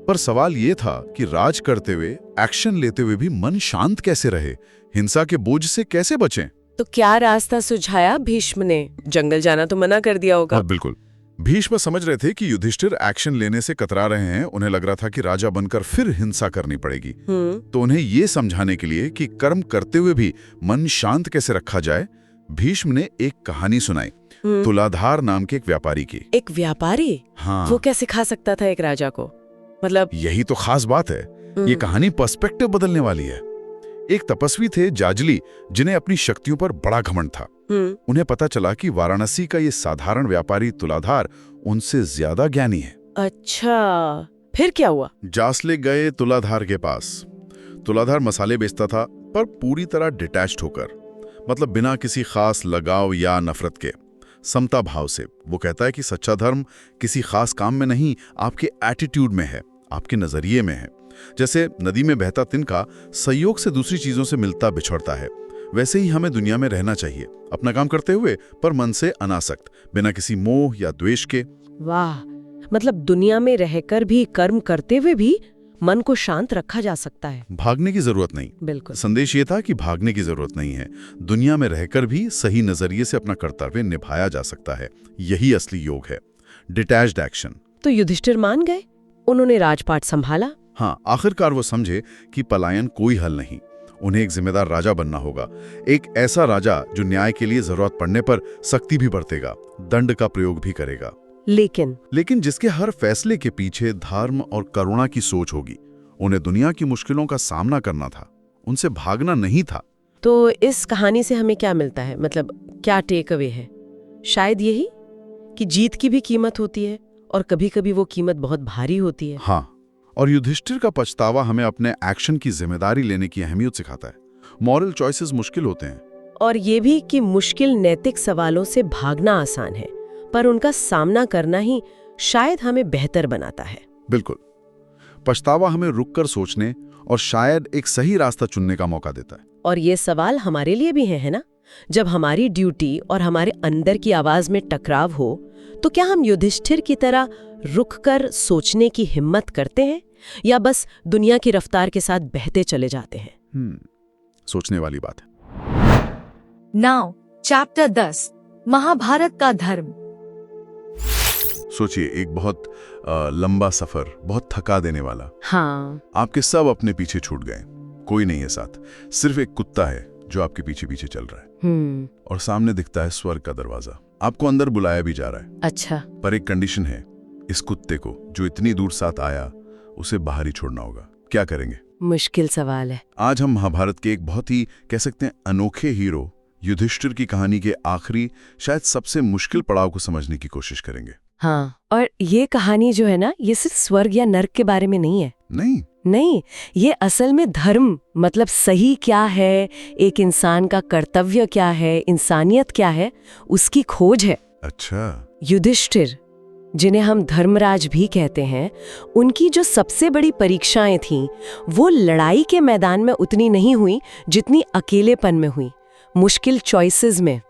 पर सवाल ये था कि राज करते हुए, एक्शन लेते हुए भी मन शांत कैसे रहे, हिंसा के बोझ से कैसे बचें? तो क्या रास्ता सुझाया भीष्म ने? जंगल जाना तो मना कर दिया होगा। बिल्कुल। भीष्म समझ रहे थे कि युधिष्ठिर एक्शन लेने से कतरा रहे हैं। उन्हें लग रहा था कि राजा बनकर फिर हिंसा करनी पड़ेगी। तो उन्हें ये समझाने के लिए कि कर्म करते हुए भी मन शांत कैसे रखा जाए, भीष्म ने एक कहानी सुनाई, तुलाधार नाम के एक व्यापारी की। एक व्यापारी? हाँ। वो क्या सिखा सकता था एक राजा को? मतलब यही तो खास बात है। ये कहानी पर्सपेक्टिव बदलने वाली है। एक तपस्वी थे जाजली, जिन्हें अपनी शक्तियों पर बड़ा घमंड था। उन्हें पता चला कि वाराणसी का ये साधारण व्यापारी तुलाधार उनसे ज्यादा ज्ञानी है। अच्छा, फिर क्या हुआ? जासले गए तुलाधार के पास। तुलाधार मसाले बेचता था, पर पूरी तरह डिटैच्ड होकर, मतलब बिना किसी खास लगाव या नफरत के, समता भाव से। वो कहता है कि सच्चा धर्म किसी खास काम में नहीं, आपके एटीट्यूड में है, आपके नजरिए में है। जैसे नदी में बहता तिनका संयोग से दूसरी चीजों से मिलता बिछड़ता है, वैसे ही हमें दुनिया में रहना चाहिए, अपना काम करते हुए पर मन से अनासक्त, बिना किसी मोह या द्वेष के। वाह, मतलब दुनिया में रहकर भी, कर्म करते हुए भी मन को शांत रखा जा सकता है। भागने की जरूरत नहीं। बिल्कुल। संदेश ये था कि भागने की जरूरत नहीं है, दुनिया में रहकर भी सही नजरिए से अपना कर्तव्य निभाया जा सकता है। यही असली योग है, डिटैच्ड एक्शन। तो युधिष्ठिर मान गए, उन्होंने राजपाट संभाला। हाँ, आखिरकार वो समझे कि पलायन कोई हल नहीं, उन्हें एक जिम्मेदार राजा बनना होगा। एक ऐसा राजा जो न्याय के लिए जरूरत पड़ने पर सख्ती भी बरतेगा, दंड का प्रयोग भी करेगा, लेकिन जिसके हर फैसले के पीछे धर्म और करुणा की सोच होगी। उन्हें दुनिया की मुश्किलों का सामना करना था, उनसे भागना नहीं था। तो इस कहानी से हमें क्या मिलता है, मतलब क्या टेक अवे है? शायद यही कि जीत की भी कीमत होती है और कभी-कभी वो कीमत बहुत भारी होती है। हाँ, और युधिष्ठिर का पछतावा हमें अपने एक्शन की जिम्मेदारी लेने की अहमियत सिखाता है। मॉरल चॉइसेस मुश्किल होते हैं, और ये भी कि मुश्किल नैतिक सवालों से भागना आसान है, पर उनका सामना करना ही शायद हमें बेहतर बनाता है। बिल्कुल। पछतावा हमें रुककर सोचने और शायद एक सही रास्ता चुनने का मौका देता है। और ये सवाल हमारे लिए भी है ना? जब हमारी ड्यूटी और हमारे अंदर की आवाज में टकराव हो, तो क्या हम युधिष्ठिर की तरह रुककर सोचने की हिम्मत करते हैं, या बस दुनिया की रफ्तार के साथ बहते चले जाते हैं? सोचने वाली बात है। नाउ चैप्टर 10 महाभारत का धर्म। सोचिए, एक बहुत लंबा सफर, बहुत थका देने वाला। हाँ। आपके सब अपने पीछे छूट गए, कोई नहीं है साथ, सिर्फ एक कुत्ता है जो आपके पीछे पीछे चल रहा है। और सामने दिखता है स्वर्ग का दरवाजा, आपको अंदर बुलाया भी जा रहा है। अच्छा। पर एक कंडीशन है, इस कुत्ते को जो इतनी दूर साथ आया, उसे बाहर ही छोड़ना होगा। क्या करेंगे? मुश्किल सवाल है। आज हम महाभारत के एक बहुत ही, कह सकते हैं, अनोखे हीरो युधिष्ठिर की कहानी के आखिरी, शायद सबसे मुश्किल पड़ाव को समझने की कोशिश करेंगे। हाँ, और ये कहानी जो है ना, ये सिर्फ स्वर्ग या नर्क के बारे में नहीं है। नहीं, ये असल में धर्म, मतलब सही क्या है, एक इंसान का कर्तव्य क्या है, इंसानियत क्या है, उसकी खोज है। अच्छा। युधिष्ठिर, जिन्हें हम धर्मराज भी कहते हैं, उनकी जो सबसे बड़ी परीक्षाएं थीं, वो लड़ाई के मैदान में उतनी नहीं हुई जितनी अकेलेपन में हुई, मुश्किल चॉइसेस में।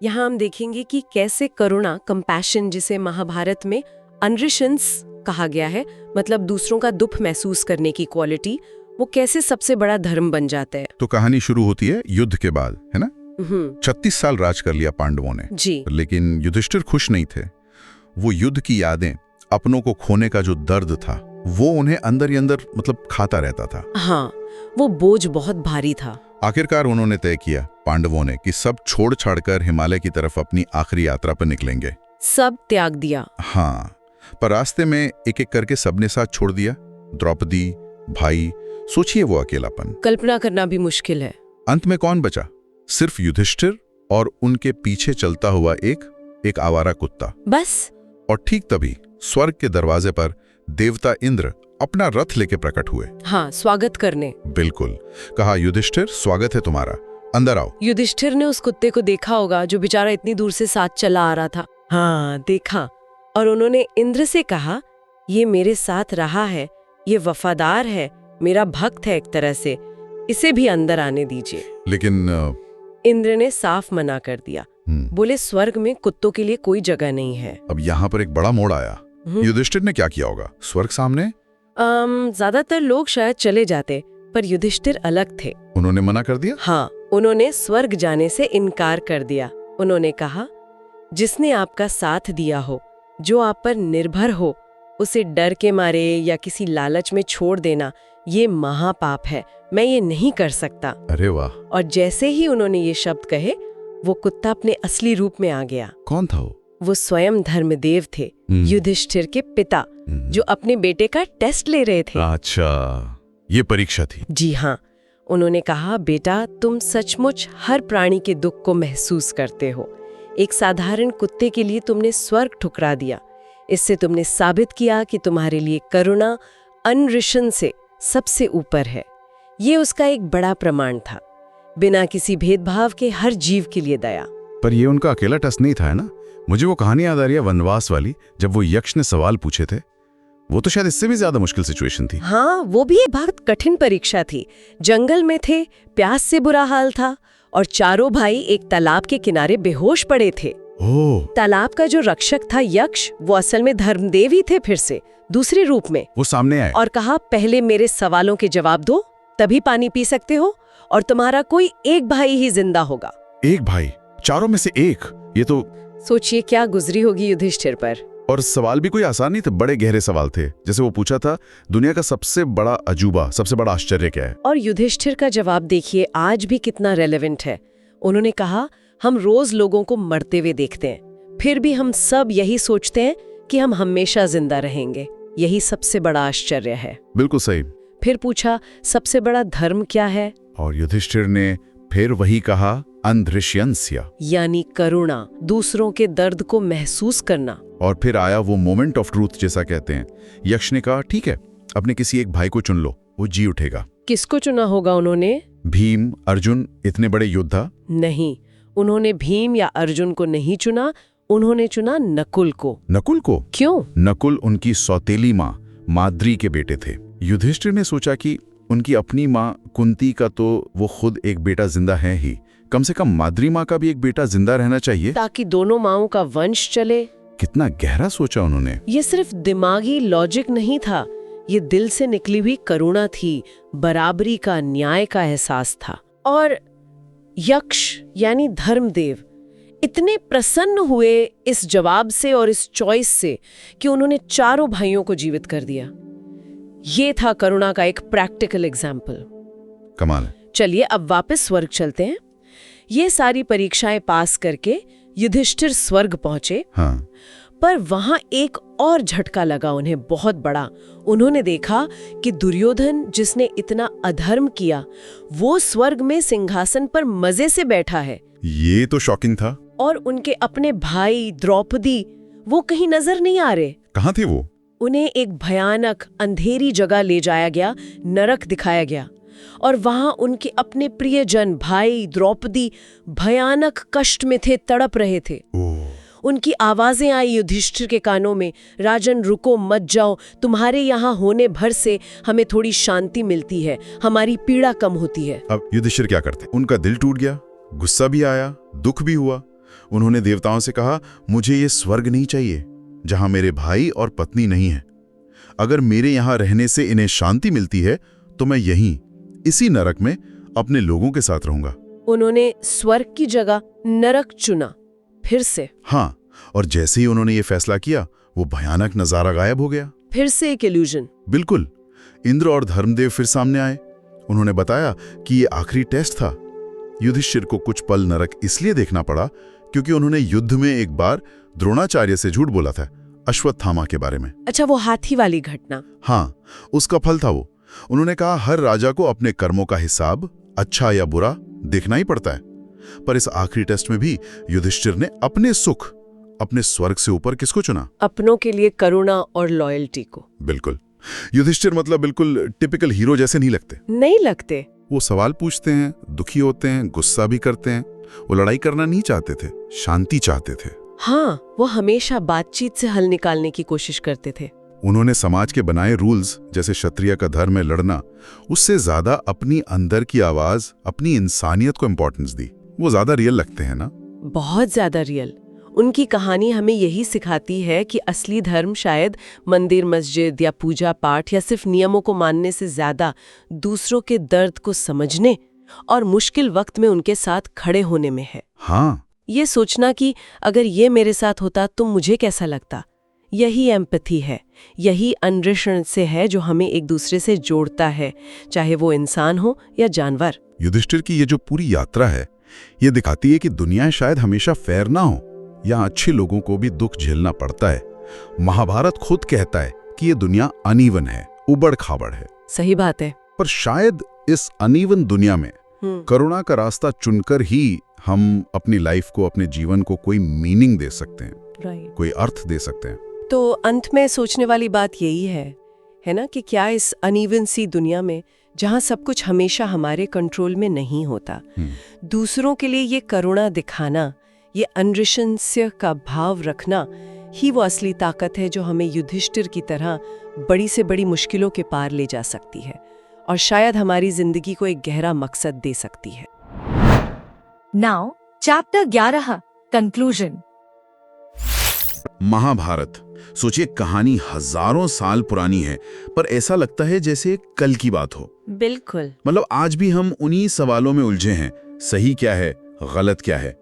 यहाँ हम देखेंगे कि कैसे करुणा, कंपैशन, जिसे महाभारत में अनरिशंस कहा गया है, मतलब दूसरों का दुख महसूस करने की क्वालिटी, वो कैसे सबसे बड़ा धर्म बन जाता है। तो कहानी शुरू होती है युद्ध के बाद, है ना? 36 साल राज कर लिया पांडवों ने जी। लेकिन युधिष्ठिर खुश नहीं थे। वो युद्ध की यादें, अपनों को खोने का जो दर्द था, वो उन्हें अंदर ही अंदर मतलब खाता रहता था। हाँ, वो बोझ बहुत भारी था। आखिरकार उन्होंने तय किया, पांडवों ने, कि सब छोड़ छाड़कर हिमालय की तरफ अपनी आखिरी यात्रा पर निकलेंगे। सब त्याग दिया। हाँ, पर रास्ते में एक एक करके सबने साथ छोड़ दिया। द्रौपदी, भाई, सोचिए वो अकेलापन, कल्पना करना भी मुश्किल है। अंत में कौन बचा? सिर्फ युधिष्ठिर और उनके पीछे चलता हुआ एक आवारा कुत्ता, बस। और ठीक तभी स्वर्ग के दरवाजे पर देवता इंद्र अपना रथ लेके प्रकट हुए। हाँ, स्वागत करने। बिल्कुल। कहा, युधिष्ठिर, स्वागत है तुम्हारा, अंदर आओ। युधिष्ठिर ने उस कुत्ते को देखा होगा जो बेचारा इतनी दूर से साथ चला आ रहा था। हाँ, देखा। और उन्होंने इंद्र से कहा, ये मेरे साथ रहा है, ये वफादार है, मेरा भक्त है एक तरह से, इसे भी अंदर आने दीजिए। लेकिन इंद्र ने साफ मना कर दिया। बोले, स्वर्ग में कुत्तों के लिए कोई जगह नहीं है। अब यहाँ पर एक बड़ा मोड़ आया। युधिष्ठिर ने क्या किया होगा? स्वर्ग सामने? ज्यादातर लोग शायद चले जाते, पर युधिष्ठिर अलग थे। उन्होंने मना कर दिया? हाँ, उन्होंने स्वर्ग जाने से इनकार कर दिया। उन्होंने कहा, जिसने आपका साथ दिया हो, जो आप पर निर्भर हो, उसे डर के मारे या किसी लालच में छोड़ देना, ये महापाप है, मैं ये नहीं कर सकता। अरे वाह। और जैसे ही उन्होंने ये शब्द कहे, वो कुत्ता अपने असली रूप में आ गया। कौन था वो? वो स्वयं धर्मदेव थे, युधिष्ठिर के पिता, जो अपने बेटे का टेस्ट ले रहे थे। अच्छा, ये परीक्षा थी। जी हाँ। उन्होंने कहा, बेटा, तुम सचमुच हर प्राणी के दुख को महसूस करते हो। एक साधारण कुत्ते के लिए तुमने स्वर्ग ठुकरा दिया। इससे तुमने साबित किया कि तुम्हारे लिए करुणा अनरिशन से सबसे ऊपर है। ये उसका एक बड़ा प्रमाण था, बिना किसी भेदभाव के हर जीव के लिए दया। पर ये उनका अकेला टेस्ट नहीं था, है ना? मुझे वो कहानी याद आ रही है वनवास वाली, जब वो यक्ष ने सवाल पूछे थे। वो तो शायद इससे भी ज्यादा मुश्किल सिचुएशन थी। हाँ, वो भी एक बहुत कठिन परीक्षा थी। जंगल में थे, प्यास से बुरा हाल था, और चारों भाई एक तालाब के किनारे बेहोश पड़े थे। ओह, तालाब का जो रक्षक था यक्ष, वो असल में धर्मदेव ही थे, फिर से दूसरे रूप में। वो सामने आए। और कहा, पहले मेरे सवालों के जवाब दो, तभी पानी पी सकते हो, और तुम्हारा कोई एक भाई ही जिंदा होगा। एक भाई, चारों में से एक। ये तो, सोचिए क्या गुजरी होगी युधिष्ठिर पर। और सवाल भी कोई आसान नहीं थे, बड़े गहरे सवाल थे। जैसे वो पूछा था, दुनिया का सबसे बड़ा अजूबा, सबसे बड़ा आश्चर्य क्या है? और युधिष्ठिर का जवाब देखिए आज भी कितना रेलेवेंट है। उन्होंने कहा, हम रोज लोगों को मरते हुए देखते हैं, फिर भी हम सब यही सोचते हैं कि हम हमेशा जिंदा रहेंगे। यही सबसे बड़ा आश्चर्य है। बिल्कुल सही। फिर पूछा, सबसे बड़ा धर्म क्या है? और युधिष्ठिर ने फिर वही कहा, अंधृष्यंस्य, यानी करुणा, दूसरों के दर्द को महसूस करना। और फिर आया वो मोमेंट ऑफ ट्रूथ जैसा कहते हैं। यक्ष ने कहा, ठीक है, अपने किसी एक भाई को चुन लो, वो जी उठेगा। किसको चुना होगा उन्होंने? भीम, अर्जुन, इतने बड़े योद्धा? नहीं, उन्होंने भीम या अर्जुन को नहीं चुना, उन्होंने चुना नकुल को। नकुल को? क्यों? नकुल उनकी सौतेली माँ माद्री के बेटे थे। युधिष्ठिर ने सोचा कि उनकी अपनी माँ कुंती का तो वो खुद एक बेटा जिंदा है ही, कम से कम माद्री माँ का भी एक बेटा जिंदा रहना चाहिए, ताकि दोनों माओं का वंश चले। कितना गहरा सोचा उन्होंने। ये सिर्फ दिमागी लॉजिक नहीं था, ये दिल से निकली हुई करुणा थी, बराबरी का, न्याय का एहसास था। और यक्ष यानी धर्मदेव इतने प्रसन्न हुए इस जवाब से और इस चॉइस से कि उन्होंने चारों भाइयों को जीवित कर दिया। ये था करुणा का एक प्रैक्टिकल एग्जाम्पल। कमाल है। चलिए अब वापस स्वर्ग चलते हैं। ये सारी परीक्षाएं पास करके युधिष्ठिर स्वर्ग पहुंचे। हाँ। पर वहां एक और झटका लगा उन्हें, बहुत बड़ा। उन्होंने देखा कि दुर्योधन, जिसने इतना अधर्म किया, वो स्वर्ग में सिंहासन पर मजे से बैठा है। ये तो शॉकिंग था। और उनके अपने भाई द्रौपदी, वो कहीं नजर नहीं आ रहे। कहाँ थे वो? उन्हें एक भयानक अंधेरी जगह ले जाया गया, नरक दिखाया गया, और वहां उनके अपने प्रियजन भाई द्रौपदी भयानक कष्ट में थे, तड़प रहे थे। उनकी आवाजें आई युधिष्ठिर के कानों में, राजन रुको, मत जाओ, तुम्हारे यहाँ होने भर से हमें थोड़ी शांति मिलती है, हमारी पीड़ा कम होती है। अब युधिष्ठिर क्या करते? उनका दिल टूट गया, गुस्सा भी आया, दुख भी हुआ। उन्होंने देवताओं से कहा, मुझे ये स्वर्ग नहीं चाहिए जहां मेरे भाई और पत्नी नहीं है। अगर मेरे यहां रहने से इन्हें शांति मिलती है तो मैं यहीं इसी नरक में अपने लोगों के साथ रहूंगा। उन्होंने स्वर्ग की जगह नरक चुना फिर से। हाँ, और जैसे ही उन्होंने ये फैसला किया, वो भयानक नजारा गायब हो गया। फिर से एक इल्यूजन। बिल्कुल। इंद्र और धर्मदेव फिर सामने आए। उन्होंने बताया कि ये आखिरी टेस्ट था। युधिष्ठिर को कुछ पल नरक इसलिए देखना पड़ा क्योंकि उन्होंने युद्ध में एक बार द्रोणाचार्य से झूठ बोला था, अश्वत्थामा के बारे में। अच्छा, वो हाथी वाली घटना। हाँ, उसका फल था वो। उन्होंने कहा, हर राजा को अपने कर्मों का हिसाब, अच्छा या बुरा, देखना ही पड़ता है। पर इस आखिरी टेस्ट में भी युधिष्ठिर ने अपने सुख, अपने स्वर्ग से ऊपर किसको चुना? अपनों के लिए करुणा और लॉयल्टी को। बिल्कुल। युधिष्ठिर मतलब बिल्कुल टिपिकल हीरो जैसे नहीं लगते। नहीं लगते। वो सवाल पूछते हैं, दुखी होते हैं, गुस्सा भी करते हैं। वो लड़ाई करना नहीं चाहते थे, शांति चाहते थे। हाँ, वो हमेशा बातचीत से हल निकालने की कोशिश करते थे। उन्होंने समाज के बनाए रूल्स, जैसे क्षत्रिय का धर्म में लड़ना, उससे ज्यादा अपनी अंदर की आवाज, अपनी इंसानियत को इंपॉर्टेंस दी। वो ज्यादा रियल लगते हैं ना? बहुत ज्यादा रियल। उनकी कहानी हमें यही सिखाती है कि असली धर्म शायद मंदिर, मस्जिद या पूजा पाठ या सिर्फ नियमों को मानने से ज्यादा दूसरों के दर्द को समझने और मुश्किल वक्त में उनके साथ खड़े होने में है। हाँ, ये सोचना कि अगर ये मेरे साथ होता तो मुझे कैसा लगता। यही एम्पैथी है, यही अन्वेषण से है जो हमें एक दूसरे से जोड़ता है, चाहे वो इंसान हो या जानवर। युधिष्ठिर की ये जो पूरी यात्रा है, ये दिखाती है कि दुनिया शायद हमेशा फेयर ना हो। यहाँ अच्छे लोगों को भी दुख झेलना पड़ता है। महाभारत खुद कहता है कि ये दुनिया अनइवन है, उबड़ खाबड़ है। सही बात है। पर शायद इस अनइवन दुनिया में करुणा का रास्ता चुनकर ही हम अपनी लाइफ को, अपने जीवन को कोई मीनिंग दे सकते हैं, राइट, कोई अर्थ दे सकते हैं। तो अंत में सोचने वाली बात यही है ना, कि क्या इस अनइवन सी दुनिया में, जहाँ सब कुछ हमेशा हमारे कंट्रोल में नहीं होता, दूसरों के लिए ये करुणा दिखाना, ये अन्वेषण का भाव रखना ही वो असली ताकत है जो हमें युधिष्ठिर की तरह बड़ी से बड़ी मुश्किलों के पार ले जा सकती है और शायद हमारी जिंदगी को एक गहरा मकसद दे सकती है। Now chapter 11 conclusion. महाभारत, सोचिए कहानी हजारों साल पुरानी है, पर ऐसा लगता है जैसे कल की बात हो। बिल्कुल। मतलब आज भी हम उन्हीं सवालों में उलझे हैं, सही क्या है, गलत क्या है।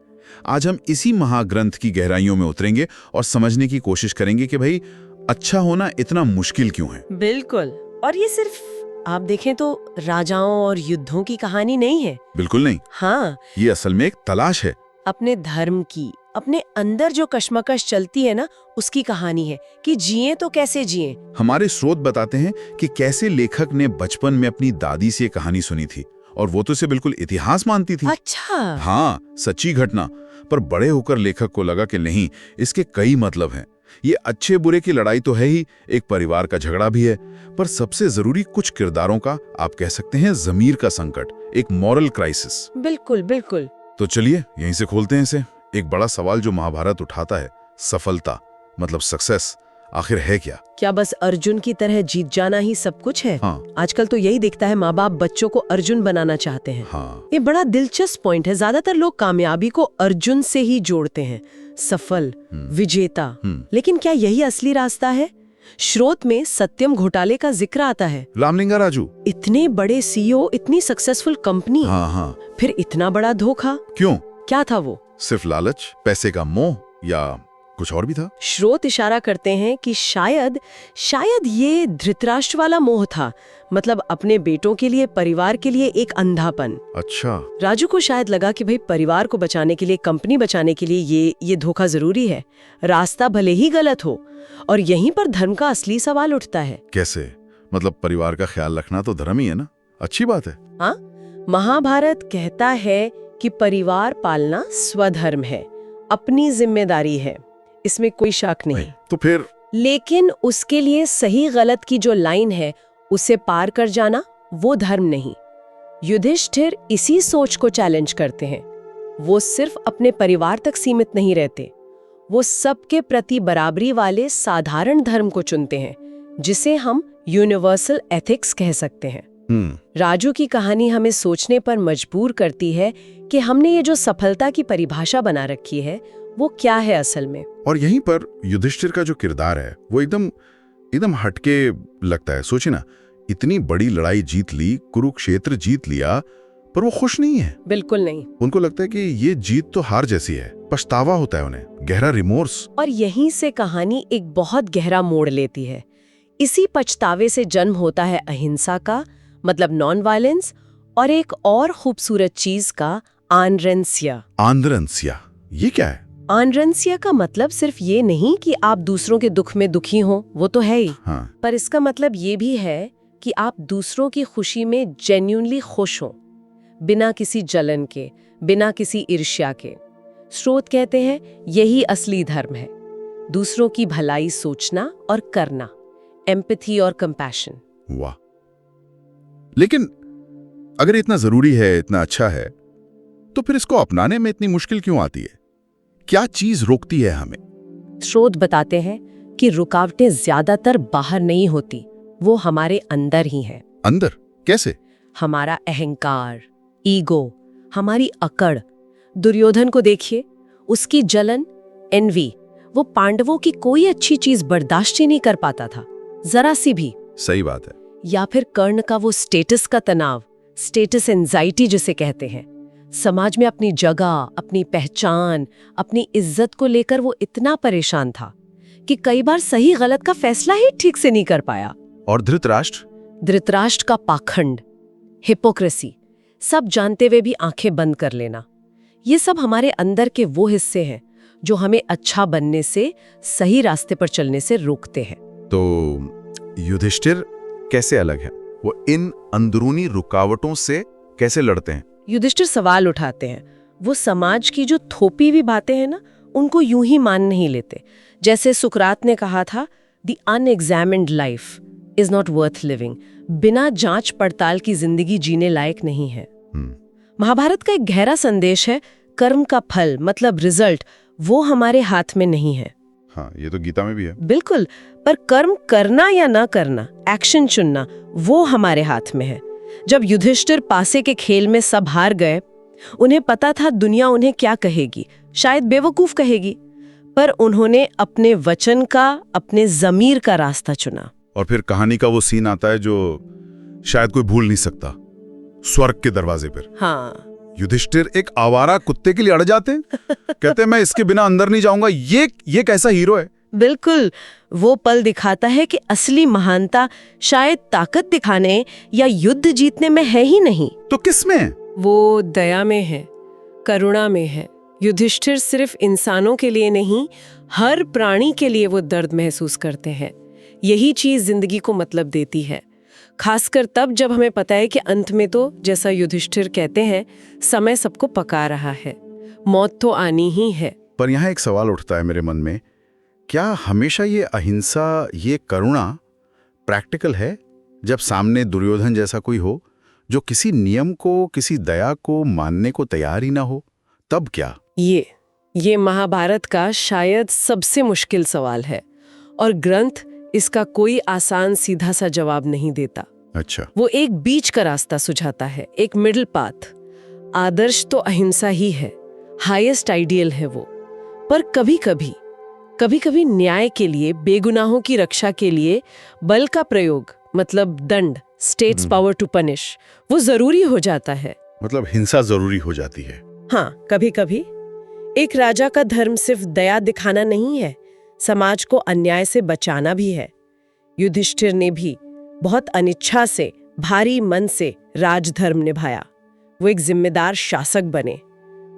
आज हम इसी महाग्रंथ की गहराइयों में उतरेंगे और समझने की कोशिश करेंगे कि भाई अच्छा होना इतना मुश्किल क्यों है। बिल्कुल। और ये सिर्फ आप देखें तो राजाओं और युद्धों की कहानी नहीं है। बिल्कुल नहीं, हाँ, ये असल में एक तलाश है। अपने धर्म की, अपने अंदर जो कश्मकश चलती है ना, उसकी कहानी है कि जिए तो कैसे जिए। हमारे स्रोत बताते हैं कि कैसे लेखक ने बचपन में अपनी दादी से ये कहानी सुनी थी और वो तो इसे बिल्कुल इतिहास मानती थी। अच्छा। हाँ, सच्ची घटना। पर बड़े होकर लेखक को लगा कि नहीं, इसके कई मतलब हैं। ये अच्छे बुरे की लड़ाई तो है ही, एक परिवार का झगड़ा भी है, पर सबसे जरूरी कुछ किरदारों का, आप कह सकते हैं जमीर का संकट, एक मॉरल क्राइसिस। बिल्कुल बिल्कुल। तो चलिए यहीं से खोलते हैं इसे। एक बड़ा सवाल जो महाभारत उठाता है, सफलता मतलब सक्सेस आखिर है क्या? क्या बस अर्जुन की तरह जीत जाना ही सब कुछ है? हाँ। आजकल तो यही दिखता है, माँ बाप बच्चों को अर्जुन बनाना चाहते हैं। हाँ। ये बड़ा दिलचस्प पॉइंट है। ज्यादातर लोग कामयाबी को अर्जुन से ही जोड़ते हैं, सफल, विजेता। लेकिन क्या यही असली रास्ता है? स्रोत में सत्यम घोटाले का जिक्र आता है। रामलिंगा राजू, इतने बड़े सीईओ, इतनी सक्सेसफुल कंपनी, हाँ, फिर इतना बड़ा धोखा क्यों? क्या था वो? सिर्फ लालच, पैसे का मोह, या कुछ और भी था? स्रोत इशारा करते हैं कि शायद ये धृतराष्ट्र वाला मोह था। मतलब अपने बेटों के लिए, परिवार के लिए एक अंधापन। अच्छा। राजू को शायद लगा कि भाई परिवार को बचाने के लिए, कंपनी बचाने के लिए ये धोखा जरूरी है, रास्ता भले ही गलत हो। और यहीं पर धर्म का असली सवाल उठता है। कैसे? मतलब परिवार का ख्याल रखना तो धर्म ही है ना, अच्छी बात है। हाँ, महाभारत कहता है कि परिवार पालना स्वधर्म है, अपनी जिम्मेदारी है, इसमें कोई शक नहीं। तो फिर? लेकिन उसके लिए सही गलत की जो लाइन है, उसे पार कर जाना वो धर्म नहीं। युधिष्ठिर इसी सोच को चैलेंज करते हैं। वो सिर्फ अपने परिवार तक सीमित नहीं रहते, वो सबके प्रति बराबरी वाले साधारण धर्म को चुनते हैं, जिसे हम यूनिवर्सल एथिक्स कह सकते हैं। राजू की कहानी हमें सोचने पर मजबूर करती है कि हमने ये जो सफलता की परिभाषा बना रखी है, वो क्या है असल में। और यहीं पर युधिष्ठिर का जो किरदार है वो एकदम हटके लगता है। सोचिए ना, इतनी बड़ी लड़ाई जीत ली, कुरुक्षेत्र जीत लिया, पर वो खुश नहीं है। बिल्कुल नहीं। उनको लगता है कि ये जीत तो हार जैसी है। पछतावा होता है उन्हें, गहरा रिमोर्स। और यहीं से कहानी एक बहुत गहरा मोड़ लेती है। इसी पछतावे से जन्म होता है अहिंसा का, मतलब नॉन वायलेंस, और एक और खूबसूरत चीज का, आनरेंसिया। आनरेंसिया, ये क्या है? आनरेंसिया का मतलब सिर्फ ये नहीं कि आप दूसरों के दुख में दुखी हो, वो तो है ही। हाँ। पर इसका मतलब ये भी है कि आप दूसरों की खुशी में जेन्युइनली खुश हो, बिना किसी जलन के, बिना किसी ईर्ष्या के। स्रोत कहते हैं यही असली धर्म है, दूसरों की भलाई सोचना और करना, एम्पैथी और कंपैशन। वाह। लेकिन अगर इतना जरूरी है, इतना अच्छा है, तो फिर इसको अपनाने में इतनी मुश्किल क्यों आती है? क्या चीज रोकती है हमें? स्रोत बताते हैं कि रुकावटें ज्यादातर बाहर नहीं होती, वो हमारे अंदर ही हैं। अंदर? कैसे? हमारा अहंकार, ईगो, हमारी अकड़। दुर्योधन को देखिए, उसकी जलन, एनवी, वो पांडवों की कोई अच्छी चीज बर्दाश्त ही नहीं कर पाता था, जरा सी भी। सही बात है। या फिर कर्ण का वो स्टेटस का तनाव, स्टेटस एंजाइटी जिसे कहते हैं। समाज में अपनी जगह, अपनी पहचान, अपनी इज्जत को लेकर वो इतना परेशान था कि कई बार सही गलत का फैसला ही ठीक से नहीं कर पाया। और धृतराष्ट्र? धृतराष्ट्र का पाखंड, हिपोक्रेसी, सब जानते हुए भी आंखें बंद कर लेना, ये सब हमारे अंदर के वो हिस्से हैं जो हमें अच्छा बनने से, सही रास्ते पर चलने से रोकते हैं। तो युधिष्ठिर कैसे अलग है? वो इन अंदरूनी रुकावटों से कैसे लड़ते हैं? युधिष्ठिर सवाल उठाते हैं। वो समाज की जो थोपी हुई बातें हैं ना, उनको यूं ही मान नहीं लेते। जैसे सुकरात ने कहा था, the unexamined life is not worth living. बिना जांच पड़ताल की जिंदगी जीने लायक नहीं है। महाभारत का एक गहरा संदेश है, कर्म का फल मतलब रिजल्ट वो हमारे हाथ में नहीं है। हाँ, ये तो गीता में भी है। बिल्कुल, पर कर्म करना या ना करना, एक्शन चुनना, वो हमारे हाथ में है। जब युधिष्ठिर पासे के खेल में सब हार गए, उन्हें पता था दुनिया उन्हें क्या कहेगी, शायद बेवकूफ कहेगी, पर उन्होंने अपने वचन का, अपने ज़मीर का रास्ता चुना। और फिर कहानी का वो सीन आता है जो शायद कोई भूल नहीं सकता। स्वर्ग के दरवाजे पर हाँ, युधिष्ठिर एक आवारा कुत्ते के लिए अड़ जाते हैं। कहते हैं मैं इसके बिना अंदर नहीं जाऊंगा। ये कैसा हीरो है? बिल्कुल। वो पल दिखाता है कि असली महानता शायद ताकत दिखाने या युद्ध जीतने में है ही नहीं। तो किसमें है? वो दया में है, करुणा में है। युधिष्ठिर सिर्फ इंसानों के लिए नहीं, हर प्राणी के लिए वो दर्द महसूस करते हैं। यही चीज जिंदगी को मतलब देती है, खासकर तब जब हमें पता है कि अंत में तो, जैसा युधिष्ठिर कहते हैं, समय सबको पका रहा है, मौत तो आनी ही है। पर यहाँ एक सवाल उठता है मेरे मन में, क्या हमेशा ये अहिंसा, ये करुणा प्रैक्टिकल है? जब सामने दुर्योधन जैसा कोई हो जो किसी नियम को, किसी दया को मानने को तैयार ही ना हो, तब क्या? ये महाभारत का शायद सबसे मुश्किल सवाल है, और ग्रंथ इसका कोई आसान सीधा सा जवाब नहीं देता। अच्छा। वो एक बीच का रास्ता सुझाता है, एक मिडिल पाथ। आदर्श तो अहिंसा ही है, हाईएस्ट आइडियल है वो, पर कभी कभी न्याय के लिए, बेगुनाहों की रक्षा के लिए बल का प्रयोग, मतलब दंड, स्टेट्स पावर टू पनिश, वो जरूरी हो जाता है। मतलब हिंसा जरूरी हो जाती है। हाँ, कभी एक राजा का धर्म सिर्फ दया दिखाना नहीं है, समाज को अन्याय से बचाना भी है। युधिष्ठिर ने भी बहुत अनिच्छा से, भारी मन से राजधर्म निभाया। वो एक जिम्मेदार शासक बने,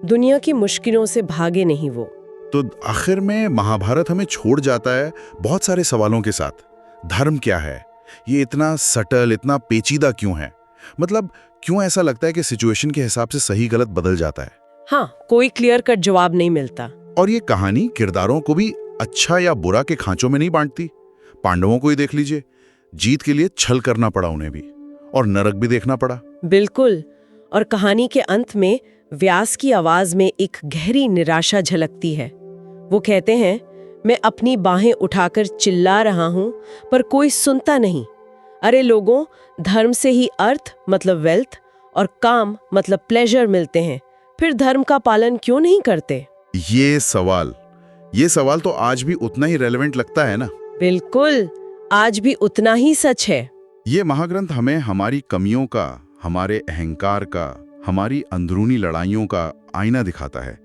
दुनिया की मुश्किलों से भागे नहीं वो। तो आखिर में महाभारत हमें छोड़ जाता है बहुत सारे सवालों के साथ। धर्म क्या है? ये इतना सटल, इतना पेचीदा क्यों है? मतलब क्यों ऐसा लगता है कि सिचुएशन के हिसाब से सही गलत बदल जाता है? हाँ, कोई क्लियर कट जवाब नहीं मिलता। और ये कहानी किरदारों को भी अच्छा या बुरा के खांचों में नहीं बांटती। पांडवों को ही देख लीजिए, जीत के लिए छल करना पड़ा उन्हें भी, और नरक भी देखना पड़ा। बिल्कुल। और कहानी के अंत में व्यास की आवाज में एक गहरी निराशा झलकती है। वो कहते हैं, मैं अपनी बाहें उठाकर चिल्ला रहा हूं, पर कोई सुनता नहीं। अरे लोगों, धर्म से ही अर्थ मतलब वेल्थ और काम मतलब प्लेजर मिलते हैं, फिर धर्म का पालन क्यों नहीं करते? ये सवाल तो आज भी उतना ही रेलेवेंट लगता है ना? बिल्कुल, आज भी उतना ही सच है। ये महाग्रंथ हमें हमारी कमियों का, हमारे अहंकार का, हमारी अंदरूनी लड़ाइयों का आईना दिखाता है।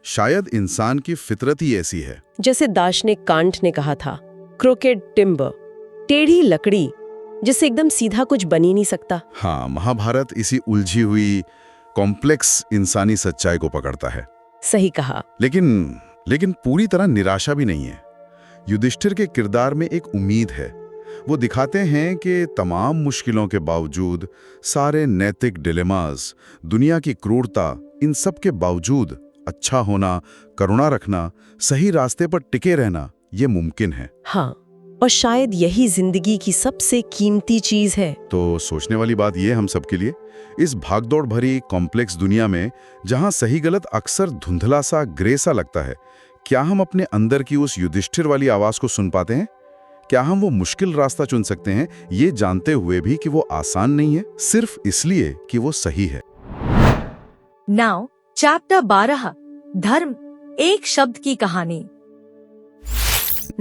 शायद इंसान की फितरत ही ऐसी है। जैसे दार्शनिक कांट ने कहा था, क्रोकेड टिम्बर, टेढ़ी लकड़ी जिससे एकदम सीधा कुछ बन ही नहीं सकता। हाँ, महाभारत इसी उलझी हुई कॉम्प्लेक्स इंसानी सच्चाई को पकड़ता है। सही कहा। लेकिन पूरी तरह निराशा भी नहीं है। युधिष्ठिर के किरदार में एक उम्मीद है। वो दिखाते हैं कि तमाम मुश्किलों के बावजूद, सारे नैतिक डिलेमास, दुनिया की क्रूरता, इन सब के बावजूद अच्छा होना, करुणा रखना, सही रास्ते पर टिके रहना, ये मुमकिन है। हाँ, और शायद यही जिंदगी की सबसे कीमती चीज है। तो सोचने वाली बात ये हम सबके लिए, इस भागदौड़ भरी कॉम्प्लेक्स दुनिया में जहां सही गलत अक्सर धुंधला सा, ग्रे सा लगता है, क्या हम अपने अंदर की उस युधिष्ठिर वाली आवाज को सुन पाते हैं? क्या हम वो मुश्किल रास्ता चुन सकते हैं, ये जानते हुए भी कि वो आसान नहीं है, सिर्फ इसलिए कि वो सही है? नाउ चैप्टर 12, धर्म, एक शब्द की कहानी।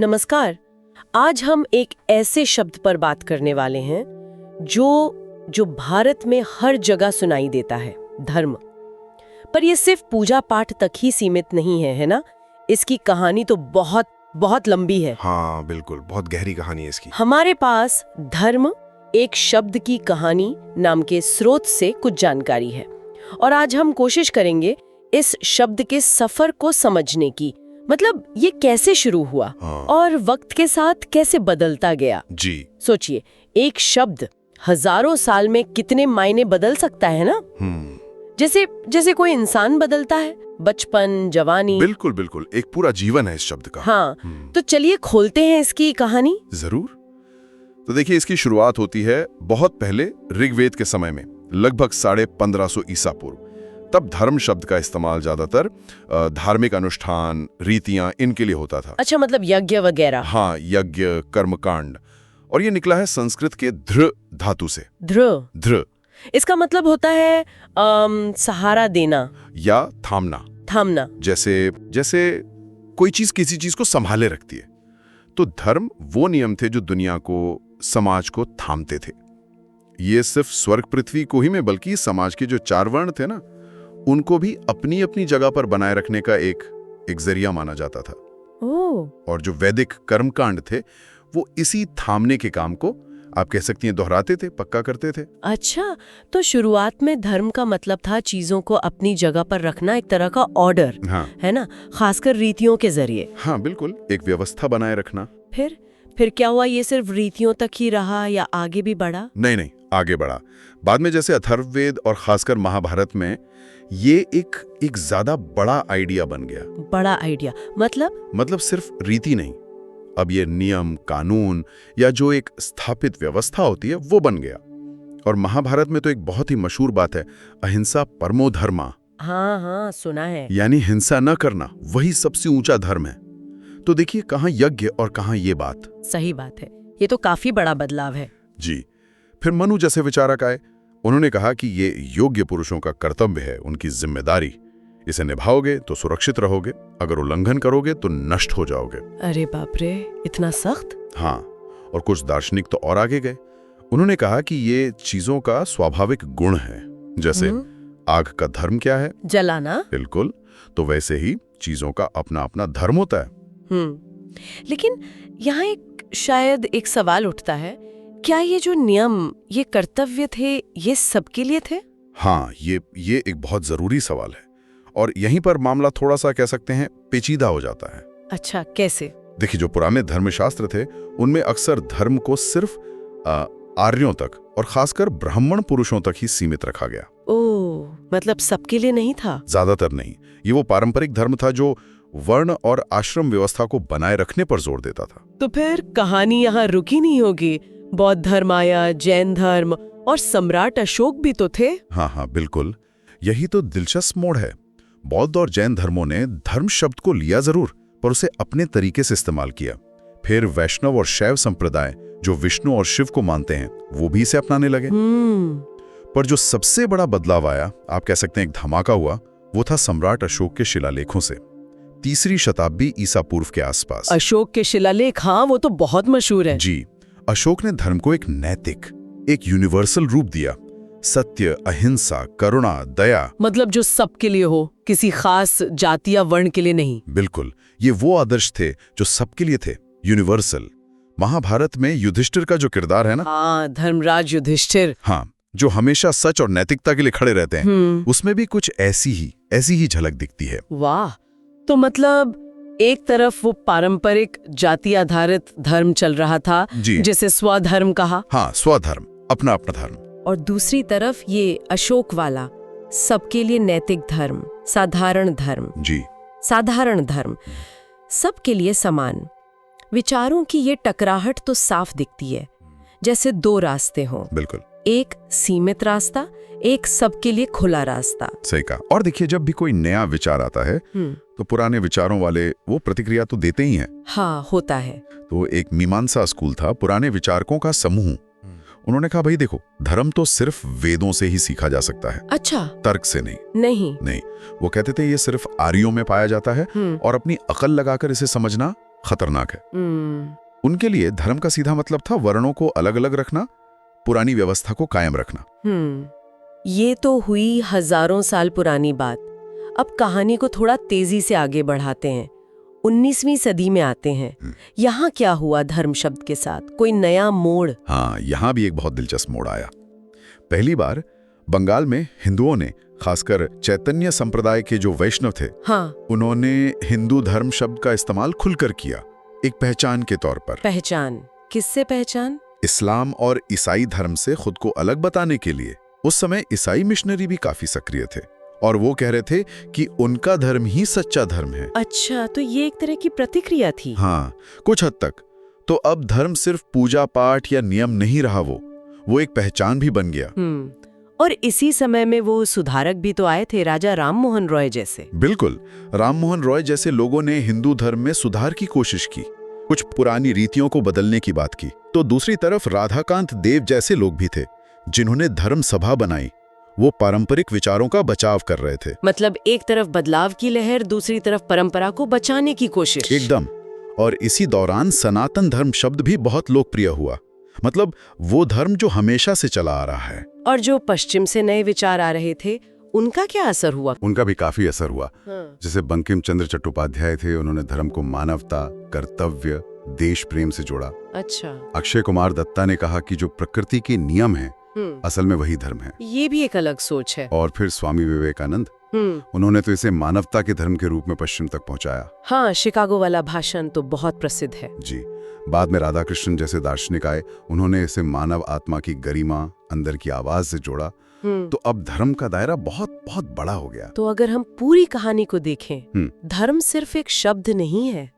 नमस्कार। आज हम एक ऐसे शब्द पर बात करने वाले हैं जो भारत में हर जगह सुनाई देता है, धर्म। पर यह सिर्फ पूजा पाठ तक ही सीमित नहीं है ना? इसकी कहानी तो बहुत बहुत लंबी है। हाँ बिल्कुल, बहुत गहरी कहानी है इसकी। हमारे पास धर्म एक शब्द की कहानी नाम के स्रोत से कुछ जानकारी है, और आज हम कोशिश करेंगे इस शब्द के सफर को समझने की। मतलब ये कैसे शुरू हुआ और वक्त के साथ कैसे बदलता गया। जी सोचिए, एक शब्द हजारों साल में कितने मायने बदल सकता है ना? जैसे कोई इंसान बदलता है, बचपन, जवानी। बिल्कुल बिल्कुल, एक पूरा जीवन है इस शब्द का। हाँ, तो चलिए खोलते हैं इसकी कहानी। जरूर। तो देखिए, इसकी शुरुआत होती है बहुत पहले ऋग्वेद के समय में, लगभग 1550 ईसा पूर्व। तब धर्म शब्द का इस्तेमाल ज्यादातर धार्मिक अनुष्ठान, रीतियां, इनके लिए होता था। अच्छा, मतलब यज्ञ वगैरह। हाँ, यज्ञ, कर्मकांड। और ये निकला है संस्कृत के ध्र धातु से। ध्र इसका मतलब होता है सहारा देना या थामना। थामना। जैसे कोई चीज किसी चीज को संभाले रखती है। तो धर्म वो नियम थे जो दुनिया को, समाज को थामते थे। ये सिर्फ स्वर्ग पृथ्वी को ही में, बल्कि समाज के जो 4 वर्ण थे ना, उनको भी अपनी अपनी जगह पर बनाए रखने का एक जरिया माना जाता था। और जो वैदिक कर्मकांड थे वो इसी थामने के काम को, आप कह सकती हैं, दोहराते थे, पक्का करते थे। अच्छा, तो शुरुआत में धर्म का मतलब था चीजों को अपनी जगह पर रखना, एक तरह का ऑर्डर, हाँ है ना, खासकर रीतियों के जरिए। हाँ बिल्कुल, एक व्यवस्था बनाए रखना। फिर क्या हुआ? ये सिर्फ रीतियों तक ही रहा या आगे भी बढ़ा? नहीं, आगे बढ़ा। बाद में जैसे अथर्ववेद और खासकर महाभारत में ये एक ज्यादा बड़ा आइडिया बन गया। बड़ा आइडिया मतलब सिर्फ रीति नहीं, अब ये नियम, कानून या जो एक स्थापित व्यवस्था होती है वो बन गया। और महाभारत में तो एक बहुत ही मशहूर बात है, अहिंसा परमो धर्मा। हाँ, सुना है। यानी हिंसा न करना वही सबसे ऊंचा धर्म है। तो देखिए कहाँ यज्ञ और कहाँ ये बात। सही बात है, ये तो काफी बड़ा बदलाव है। जी। फिर मनु जैसे विचारक आए, उन्होंने कहा कि ये योग्य पुरुषों का कर्तव्य है, उनकी जिम्मेदारी। इसे निभाओगे तो सुरक्षित रहोगे, अगर उल्लंघन करोगे तो नष्ट हो जाओगे। अरे बाप रे, इतना सख्त? हाँ, और कुछ दार्शनिक तो और आगे गए। उन्होंने कहा कि ये चीजों का स्वाभाविक गुण है। जैसे आग का धर्म क्या है? जलाना। बिल्कुल। तो वैसे ही चीजों का अपना अपना धर्म होता है। लेकिन यहाँ शायद एक सवाल उठता है, क्या ये जो नियम, ये कर्तव्य थे, ये सबके लिए थे? हाँ, ये एक बहुत जरूरी सवाल है। और यहीं पर मामला थोड़ा सा, कह सकते हैं, पेचीदा हो जाता है। अच्छा, कैसे? देखिए, जो पुराने धर्मशास्त्र थे उनमें अक्सर धर्म को सिर्फ आर्यों तक और खासकर ब्राह्मण पुरुषों तक ही सीमित रखा गया। ओह, मतलब सबके लिए नहीं था? ज्यादातर नहीं। ये वो पारंपरिक धर्म था जो वर्ण और आश्रम व्यवस्था को बनाए रखने पर जोर देता था। तो फिर कहानी यहाँ रुकी नहीं होगी। बौद्ध धर्म आया, जैन धर्म, और सम्राट अशोक भी तो थे। हाँ, बिल्कुल। यही तो दिलचस्प मोड़ है। बौद्ध और जैन धर्मों ने धर्म शब्द को लिया जरूर, पर उसे अपने तरीके से इस्तेमाल किया। फिर वैष्णव और शैव संप्रदाय, जो विष्णु और शिव को मानते हैं, वो भी इसे अपनाने लगे। पर जो सबसे बड़ा बदलाव आया, आप कह सकते हैं एक धमाका हुआ, वो था सम्राट अशोक के शिलालेखों से। 3री शताब्दी ईसा पूर्व के आसपास। अशोक के शिलालेख, हाँ, वो तो बहुत मशहूर है। जी। अशोक ने धर्म को एक नैतिक, एक यूनिवर्सल रूप दिया। सत्य, अहिंसा, करुणा, दया, मतलब जो सबके लिए हो, किसी खास जाति या वर्ण के लिए नहीं। बिल्कुल, ये वो आदर्श थे जो सबके लिए थे, यूनिवर्सल। महाभारत में युधिष्ठिर का जो किरदार है ना, हाँ, धर्मराज युधिष्ठिर, हाँ, जो हमेशा सच और नैतिकता के लिए खड़े रहते हैं, उसमें भी कुछ ऐसी ही झलक दिखती है। वाह, तो मतलब एक तरफ वो पारंपरिक जाति आधारित धर्म चल रहा था, जिसे स्वधर्म कहा। हाँ, स्वधर्म, अपना अपना धर्म। और दूसरी तरफ ये अशोक वाला, सबके लिए नैतिक धर्म, साधारण धर्म। जी। साधारण धर्म, सबके लिए समान। विचारों की ये टकराहट तो साफ दिखती है, जैसे 2 रास्ते हों। बिल्कुल। एक सीमित रास्ता, एक सबके लिए खुला रास्ता। सही कहा। और देखिए, जब भी कोई नया विचार आता है तो पुराने विचारों वाले वो प्रतिक्रिया तो देते ही हैं। हाँ, होता है। तो एक मीमांसा स्कूल था, पुराने विचारकों का समूह। उन्होंने कहा, भाई देखो, धर्म तो सिर्फ वेदों से ही सीखा जा सकता है। अच्छा, तर्क से नहीं। वो कहते थे ये सिर्फ आर्यों में पाया जाता है और अपनी अकल लगाकर इसे समझना खतरनाक है। उनके लिए धर्म का सीधा मतलब था वर्णों को अलग अलग रखना, पुरानी व्यवस्था को कायम रखना। ये तो हुई हजारों साल पुरानी बात। अब कहानी को थोड़ा तेजी से आगे बढ़ाते हैं, 19वीं सदी में आते हैं। यहाँ क्या हुआ धर्म शब्द के साथ? कोई नया मोड़? हाँ, यहाँ भी एक बहुत दिलचस्प मोड़ आया। पहली बार बंगाल में हिंदुओं ने, खासकर चैतन्य संप्रदाय के जो वैष्णव थे, हाँ, उन्होंने हिंदू धर्म शब्द का इस्तेमाल खुलकर किया, एक पहचान के तौर पर। पहचान? किससे पहचान? इस्लाम और ईसाई धर्म से खुद को अलग बताने के लिए। उस समय ईसाई मिशनरी भी काफी सक्रिय थे और वो कह रहे थे कि उनका धर्म ही सच्चा धर्म है। अच्छा, तो ये एक तरह की प्रतिक्रिया थी। हाँ, कुछ हद तक। तो अब धर्म सिर्फ पूजा पाठ या नियम नहीं रहा, वो एक पहचान भी बन गया। और इसी समय में वो सुधारक भी तो आए थे, राजा राम मोहन रॉय जैसे। बिल्कुल, राम मोहन रॉय जैसे लोगों ने हिंदू धर्म में सुधार की कोशिश की, कुछ पुरानी रीतियों को बदलने की बात की। तो दूसरी तरफ राधाकांत देव जैसे लोग भी थे, जिन्होंने धर्म सभा बनाई वो पारंपरिक विचारों का बचाव कर रहे थे। मतलब एक तरफ बदलाव की लहर, दूसरी तरफ परंपरा को बचाने की कोशिश। एकदम। और इसी दौरान सनातन धर्म शब्द भी बहुत लोकप्रिय हुआ। मतलब वो धर्म जो हमेशा से चला आ रहा है। और जो पश्चिम से नए विचार आ रहे थे, उनका क्या असर हुआ? उनका भी काफी असर हुआ। हाँ। जैसे बंकिम चंद्र चट्टोपाध्याय थे, उन्होंने धर्म को मानवता, कर्तव्य, देश प्रेम से जोड़ा। अच्छा। अक्षय कुमार दत्ता ने कहा कि जो प्रकृति के नियम हैं, असल में वही धर्म है। ये भी एक अलग सोच है। और फिर स्वामी विवेकानंद, उन्होंने तो इसे मानवता के धर्म के रूप में पश्चिम तक पहुंचाया। हाँ, शिकागो वाला भाषण तो बहुत प्रसिद्ध है। जी। बाद में राधा कृष्ण जैसे दार्शनिक आए, उन्होंने इसे मानव आत्मा की गरिमा, अंदर की आवाज से जोड़ा। तो अब धर्म का दायरा बहुत बहुत बड़ा हो गया। तो अगर हम पूरी कहानी को देखें, धर्म सिर्फ एक शब्द नहीं है।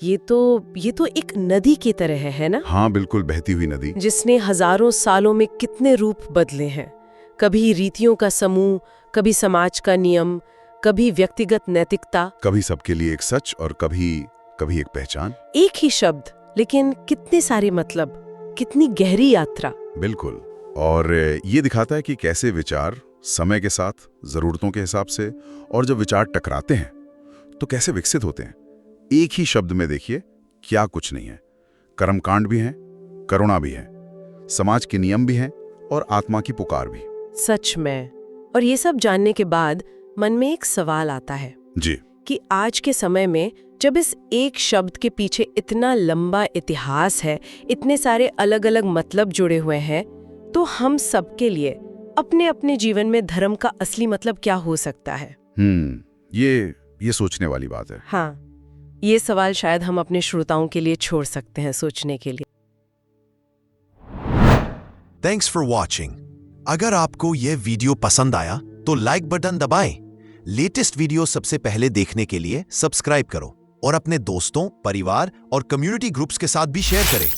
ये तो एक नदी की तरह है ना? हाँ बिल्कुल, बहती हुई नदी, जिसने हजारों सालों में कितने रूप बदले हैं। कभी रीतियों का समूह, कभी समाज का नियम, कभी व्यक्तिगत नैतिकता, कभी सबके लिए एक सच और कभी एक पहचान। एक ही शब्द, लेकिन कितने सारे मतलब, कितनी गहरी यात्रा। बिल्कुल। और ये दिखाता है कि कैसे विचार समय के साथ, जरूरतों के हिसाब से, और जब विचार टकराते हैं तो कैसे विकसित होते हैं। एक ही शब्द में देखिए, क्या कुछ नहीं है। कर्मकांड भी हैं, करुणा भी है, समाज के नियम भी हैं, और आत्मा की पुकार भी। सच में। और ये सब जानने के बाद मन में एक सवाल आता है जी, कि आज के समय में जब इस एक शब्द के पीछे इतना लंबा इतिहास है, इतने सारे अलग अलग मतलब जुड़े हुए हैं, तो हम सबके लिए अपने अपने जीवन में धर्म का असली मतलब क्या हो सकता है? ये सोचने वाली बात है। हाँ, ये सवाल शायद हम अपने श्रोताओं के लिए छोड़ सकते हैं सोचने के लिए। Thanks for watching. अगर आपको यह वीडियो पसंद आया तो लाइक बटन दबाएं। लेटेस्ट वीडियो सबसे पहले देखने के लिए सब्सक्राइब करो और अपने दोस्तों, परिवार और कम्युनिटी ग्रुप्स के साथ भी शेयर करें।